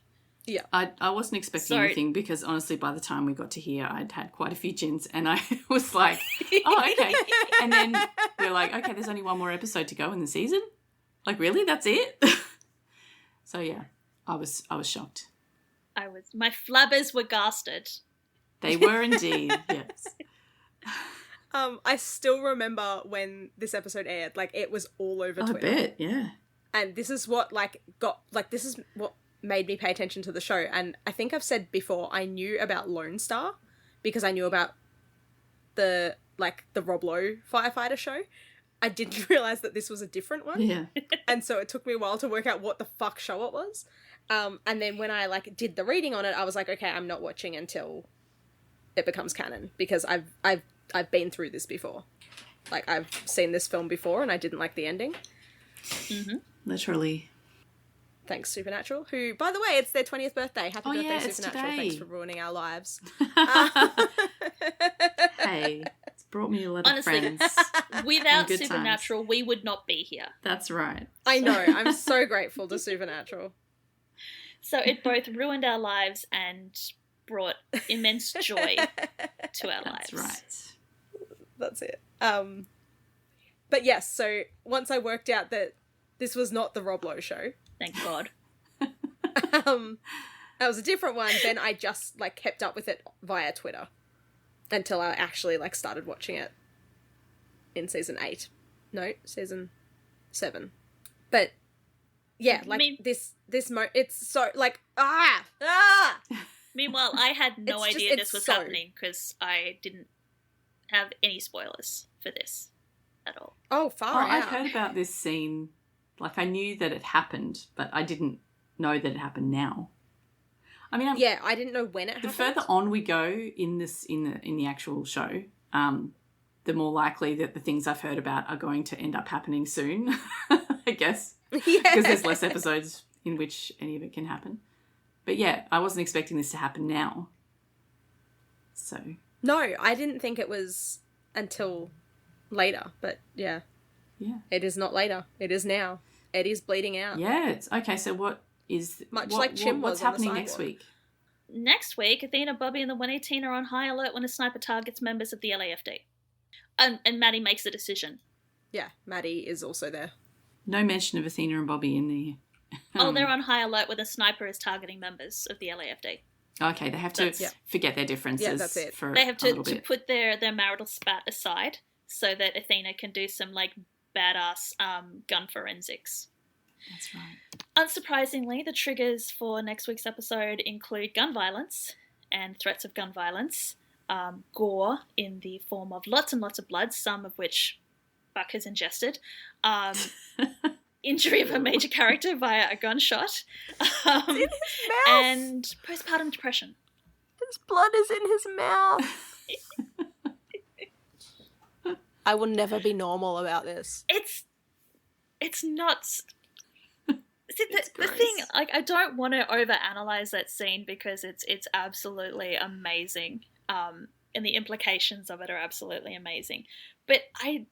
[SPEAKER 2] Yeah. I wasn't expecting anything because, honestly, by the time we got to here, I'd had quite a few gins, and I was like, oh, okay. And then we're like, okay, there's only one more episode to go in the season? Like, really? That's it? So, yeah, I was shocked.
[SPEAKER 4] My flabbers were gasted.
[SPEAKER 2] They were indeed, yes.
[SPEAKER 3] I still remember when this episode aired, like, it was all over Twitter.
[SPEAKER 2] I bet, yeah.
[SPEAKER 3] And this is what, like, this is what made me pay attention to the show. And I think I've said before, I knew about Lone Star because I knew about the Rob Lowe firefighter show. I didn't realise that this was a different one.
[SPEAKER 2] Yeah.
[SPEAKER 3] And so it took me a while to work out what the fuck show it was. And then when I, like, did the reading on it, I was like, okay, I'm not watching until it becomes canon because I've been through this before. Like, I've seen this film before and I didn't like the ending.
[SPEAKER 2] Mm-hmm. Literally.
[SPEAKER 3] Thanks, Supernatural, who, by the way, it's their 20th birthday. Happy birthday, Supernatural.
[SPEAKER 2] Today.
[SPEAKER 3] Thanks for ruining our lives.
[SPEAKER 2] Hey, it's brought me a lot
[SPEAKER 4] Honestly,
[SPEAKER 2] of friends.
[SPEAKER 4] Without
[SPEAKER 2] good
[SPEAKER 4] Supernatural, we would not be here.
[SPEAKER 2] That's right.
[SPEAKER 3] I know. I'm so grateful to Supernatural.
[SPEAKER 4] So it both ruined our lives and brought immense joy to our lives.
[SPEAKER 2] That's right.
[SPEAKER 3] That's it. But yes, so once I worked out that this was not the Rob Lowe show,
[SPEAKER 4] Thank God.
[SPEAKER 3] that was a different one, then I just, like, kept up with it via Twitter until I actually, like, started watching it in season 8. No, season 7. But, yeah, like, it's so, like,
[SPEAKER 4] Meanwhile, I had no
[SPEAKER 3] It's just-
[SPEAKER 4] idea
[SPEAKER 3] it's
[SPEAKER 4] this was
[SPEAKER 3] so-
[SPEAKER 4] happening because I didn't have any spoilers for this at all.
[SPEAKER 3] Oh, far
[SPEAKER 2] I've
[SPEAKER 3] out.
[SPEAKER 2] heard about this scene. Like, I knew that it happened, but I didn't know that it happened now. I mean,
[SPEAKER 3] Yeah, I didn't know when it
[SPEAKER 2] the
[SPEAKER 3] happened.
[SPEAKER 2] further on we go in the actual show, the more likely that the things I've heard about are going to end up happening soon, I guess.
[SPEAKER 3] Yeah.
[SPEAKER 2] Because there's less episodes in which any of it can happen. But yeah, I wasn't expecting this to happen now. So.
[SPEAKER 3] No, I didn't think it was until later, but yeah.
[SPEAKER 2] Yeah.
[SPEAKER 3] It is not later. It is now. Eddie's bleeding out.
[SPEAKER 2] Yeah. It's okay. So what is
[SPEAKER 3] Much like Chim
[SPEAKER 2] what's
[SPEAKER 3] was on the
[SPEAKER 2] happening next
[SPEAKER 3] sidewalk.
[SPEAKER 2] week?
[SPEAKER 4] Next week, Athena, Bobby, and the 118 are on high alert when a sniper targets members of the LAFD. And Maddie makes a decision.
[SPEAKER 3] Yeah, Maddie is also there.
[SPEAKER 2] No mention of Athena and Bobby in the.
[SPEAKER 4] They're on high alert when a sniper is targeting members of the LAFD.
[SPEAKER 2] Okay, they have to
[SPEAKER 3] Yeah.
[SPEAKER 2] forget their differences.
[SPEAKER 3] Yeah, that's it.
[SPEAKER 2] For
[SPEAKER 4] They have
[SPEAKER 2] a
[SPEAKER 4] to
[SPEAKER 2] little bit.
[SPEAKER 4] put their marital spat aside so that Athena can do some, like, badass gun forensics.
[SPEAKER 2] That's right.
[SPEAKER 4] Unsurprisingly, the triggers for next week's episode include gun violence and threats of gun violence, gore in the form of lots and lots of blood, some of which Buck has ingested, injury of a major character via a gunshot,
[SPEAKER 3] in his mouth!
[SPEAKER 4] and postpartum depression.
[SPEAKER 3] His blood is in his mouth! I will never be normal about this.
[SPEAKER 4] It's nuts. See,
[SPEAKER 2] It's
[SPEAKER 4] the thing,
[SPEAKER 2] gross.
[SPEAKER 4] like, I don't want to overanalyze that scene because it's absolutely amazing, and the implications of it are absolutely amazing. But I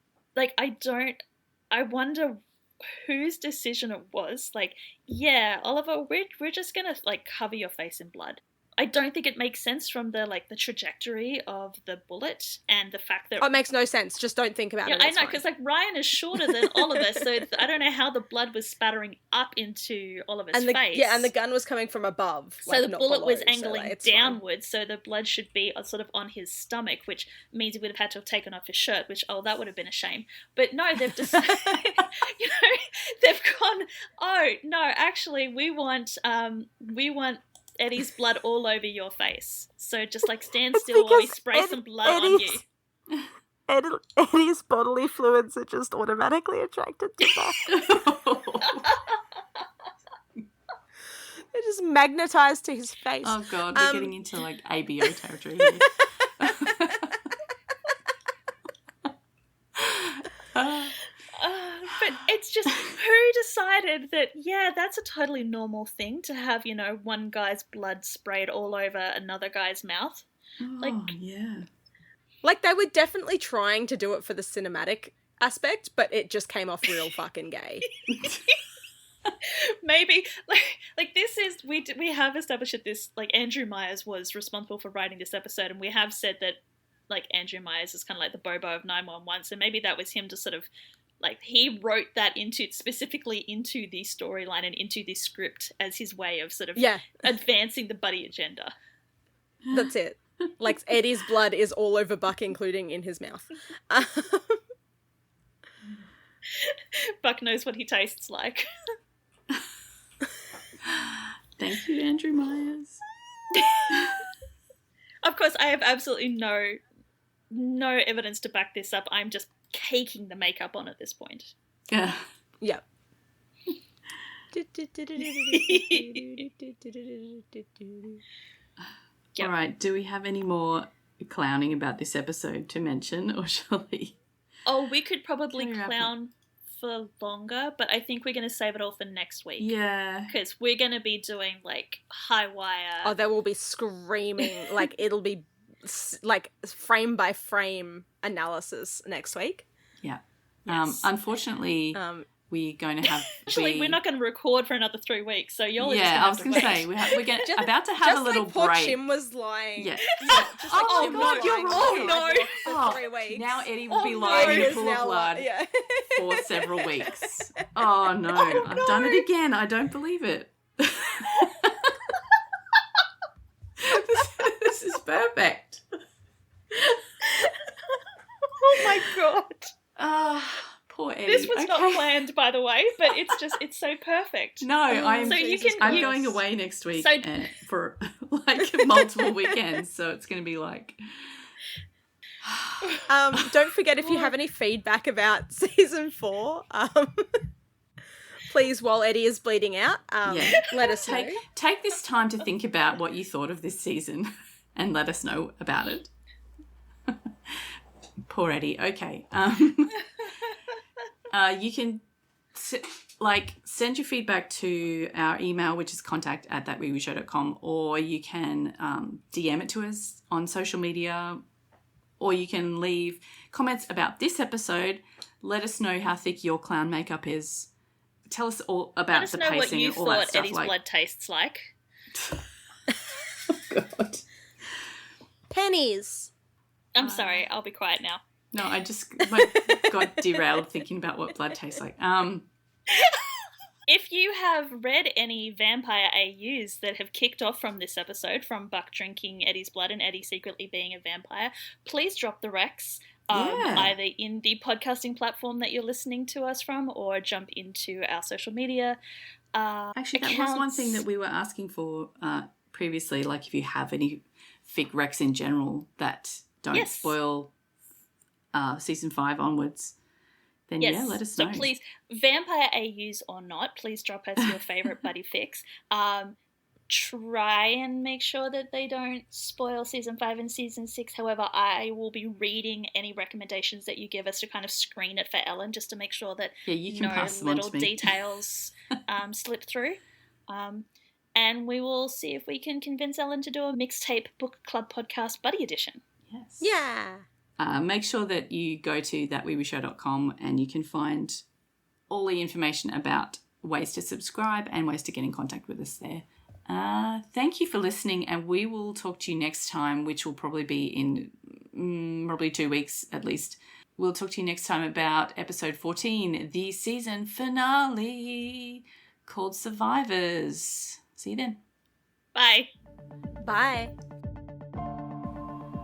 [SPEAKER 4] wonder whose decision it was. Like, yeah, Oliver, we're just gonna, like, cover your face in blood. I don't think it makes sense from the trajectory of the bullet and the fact that
[SPEAKER 3] Oh, it makes no sense. Just don't think about
[SPEAKER 4] yeah,
[SPEAKER 3] it.
[SPEAKER 4] I
[SPEAKER 3] It's
[SPEAKER 4] know,
[SPEAKER 3] fine.
[SPEAKER 4] because, like, Ryan is shorter than Oliver, so I don't know how the blood was spattering up into Oliver's
[SPEAKER 3] and the,
[SPEAKER 4] face.
[SPEAKER 3] Yeah, and the gun was coming from above.
[SPEAKER 4] so
[SPEAKER 3] like,
[SPEAKER 4] the
[SPEAKER 3] not
[SPEAKER 4] bullet was
[SPEAKER 3] below, so,
[SPEAKER 4] angling
[SPEAKER 3] like, it's fine.
[SPEAKER 4] downwards, so the blood should be sort of on his stomach, which means he would have had to have taken off his shirt, which, that would have been a shame. But no, they've decided, they've gone, oh, no, actually, we want Eddie's blood all over your face. So just, like, stand
[SPEAKER 3] It's
[SPEAKER 4] still while we
[SPEAKER 3] because
[SPEAKER 4] spray some blood on you.
[SPEAKER 3] Eddie's bodily fluids are just automatically attracted to that. They're just magnetized to his face.
[SPEAKER 2] Oh god, we're getting into like ABO territory here.
[SPEAKER 4] But it's just, who decided that, yeah, that's a totally normal thing to have, one guy's blood sprayed all over another guy's mouth? Like-
[SPEAKER 2] yeah.
[SPEAKER 3] Like, they were definitely trying to do it for the cinematic aspect, but it just came off real fucking gay.
[SPEAKER 4] Maybe, like this is, we have established that this, like, Andrew Myers was responsible for writing this episode, and we have said that, like, Andrew Myers is kind of like the Bobo of 911, so maybe that was him to sort of, like, he wrote that specifically into the storyline and into the script as his way of sort of
[SPEAKER 3] Yeah,
[SPEAKER 4] advancing the buddy agenda.
[SPEAKER 3] that's it. Like, Eddie's blood is all over Buck, including in his mouth.
[SPEAKER 4] Buck knows what he tastes like.
[SPEAKER 2] Thank you, Andrew Myers.
[SPEAKER 4] Of course, I have absolutely no evidence to back this up. I'm just caking the makeup on at this point.
[SPEAKER 2] Yeah.
[SPEAKER 3] Yep.
[SPEAKER 4] Yep.
[SPEAKER 2] All right. Do we have any more clowning about this episode to mention, or shall we?
[SPEAKER 4] Oh, we could probably
[SPEAKER 2] Can we wrap
[SPEAKER 4] clown for longer, but I think we're going to save it all for next week.
[SPEAKER 2] Yeah.
[SPEAKER 4] Because we're going to be doing, like, high wire.
[SPEAKER 3] Oh, they will be screaming. Like, it'll be like frame by frame analysis next week.
[SPEAKER 2] Yeah.
[SPEAKER 3] Yes.
[SPEAKER 2] Unfortunately, we're going to have.
[SPEAKER 4] Actually, we're not going to record for another 3 weeks, so you're just
[SPEAKER 2] Yeah, I was
[SPEAKER 4] going to
[SPEAKER 2] say we're about to have a little
[SPEAKER 3] like poor
[SPEAKER 2] break.
[SPEAKER 3] Chim was lying.
[SPEAKER 2] Yeah.
[SPEAKER 3] Just like
[SPEAKER 2] Oh,
[SPEAKER 3] Chim was
[SPEAKER 2] God, you're
[SPEAKER 3] lying
[SPEAKER 2] right.
[SPEAKER 3] for 3 weeks.
[SPEAKER 2] Now Eddie will be
[SPEAKER 3] Oh,
[SPEAKER 2] lying in
[SPEAKER 3] Eddie
[SPEAKER 2] a
[SPEAKER 3] is
[SPEAKER 2] pool of
[SPEAKER 3] now
[SPEAKER 2] blood
[SPEAKER 3] yeah.
[SPEAKER 2] for several weeks. Oh no, I've done it again. I don't believe it. This is perfect.
[SPEAKER 4] Oh my god.
[SPEAKER 2] Poor Eddie.
[SPEAKER 4] This was not planned, by the way, but it's so perfect.
[SPEAKER 2] No, I'm going away next week for like multiple weekends, so it's going to be like.
[SPEAKER 3] Don't forget, if you have any feedback about season 4, please, while Eddie is bleeding out, let us know.
[SPEAKER 2] Take this time to think about what you thought of this season and let us know about it. Poor Eddie. Okay. You can send your feedback to our email, which is contact@thatweewooshow.com, or you can DM it to us on social media, or you can leave comments about this episode. Let us know how thick your clown makeup is. Tell us all about the pacing and all that stuff.
[SPEAKER 4] Let us know what you thought Eddie's blood tastes like.
[SPEAKER 2] Oh, God.
[SPEAKER 3] Pennies.
[SPEAKER 4] I'm sorry, I'll be quiet now.
[SPEAKER 2] No, I just got derailed thinking about what blood tastes like.
[SPEAKER 4] If you have read any vampire AUs that have kicked off from this episode, from Buck drinking Eddie's blood and Eddie secretly being a vampire, please drop the Rex either in the podcasting platform that you're listening to us from, or jump into our social media
[SPEAKER 2] Actually, that was one thing that we were asking for previously, like if you have any fic Rex in general that don't spoil season 5 onwards, then let us know.
[SPEAKER 4] So please, vampire AUs or not, please drop us your favourite buddy fics. Try and make sure that they don't spoil season 5 and season 6. However, I will be reading any recommendations that you give us to kind of screen it for Ellen, just to make sure that
[SPEAKER 2] you can pass them
[SPEAKER 4] little
[SPEAKER 2] on to me.
[SPEAKER 4] details slip through. And we will see if we can convince Ellen to do a mixtape book club podcast buddy edition.
[SPEAKER 2] Yes.
[SPEAKER 3] Yeah.
[SPEAKER 2] Make sure that you go to thatweewoshow.com and you can find all the information about ways to subscribe and ways to get in contact with us there. Thank you for listening, and we will talk to you next time, which will probably be in probably 2 weeks at least. We'll talk to you next time about episode 14, the season finale, called Survivors. See you then.
[SPEAKER 4] Bye.
[SPEAKER 3] Bye.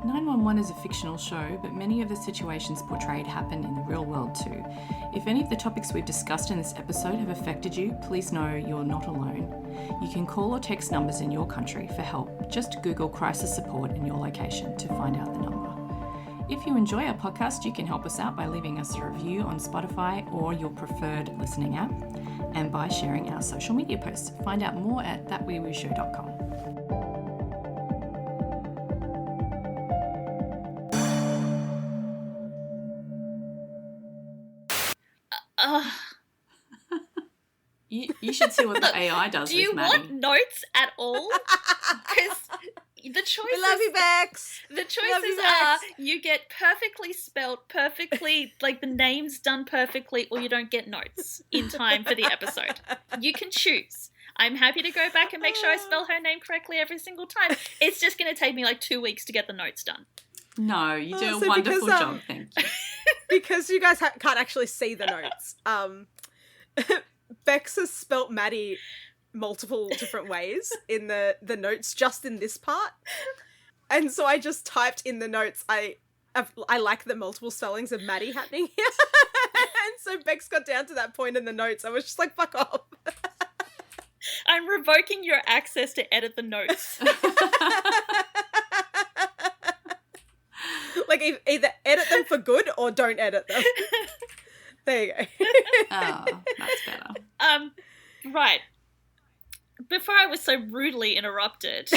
[SPEAKER 2] 911 is a fictional show, but many of the situations portrayed happen in the real world too. If any of the topics we've discussed in this episode have affected you, please know you're not alone. You can call or text numbers in your country for help. Just Google crisis support in your location to find out the number. If you enjoy our podcast, you can help us out by leaving us a review on Spotify or your preferred listening app, and by sharing our social media posts. Find out more at thatweewooshow.com. You should see what the AI does
[SPEAKER 4] Do you
[SPEAKER 2] with Maddie.
[SPEAKER 4] want notes at all? Because the choices...
[SPEAKER 3] We love you, Bex.
[SPEAKER 4] The choices are you get perfectly spelt, perfectly, like the names done perfectly, or you don't get notes in time for the episode. You can choose. I'm happy to go back and make sure I spell her name correctly every single time. It's just going to take me like 2 weeks to get the notes done.
[SPEAKER 2] No, you do a wonderful job, thank you.
[SPEAKER 3] Because you guys can't actually see the notes. Bex has spelt Maddie multiple different ways in the notes, just in this part. And so I just typed in the notes, I like the multiple spellings of Maddie happening here. And so Bex got down to that point in the notes. I was just like, fuck off.
[SPEAKER 4] I'm revoking your access to edit the notes.
[SPEAKER 3] Like, either edit them for good or don't edit them. There you go.
[SPEAKER 2] Oh, that's better.
[SPEAKER 4] Right. Before I was so rudely interrupted,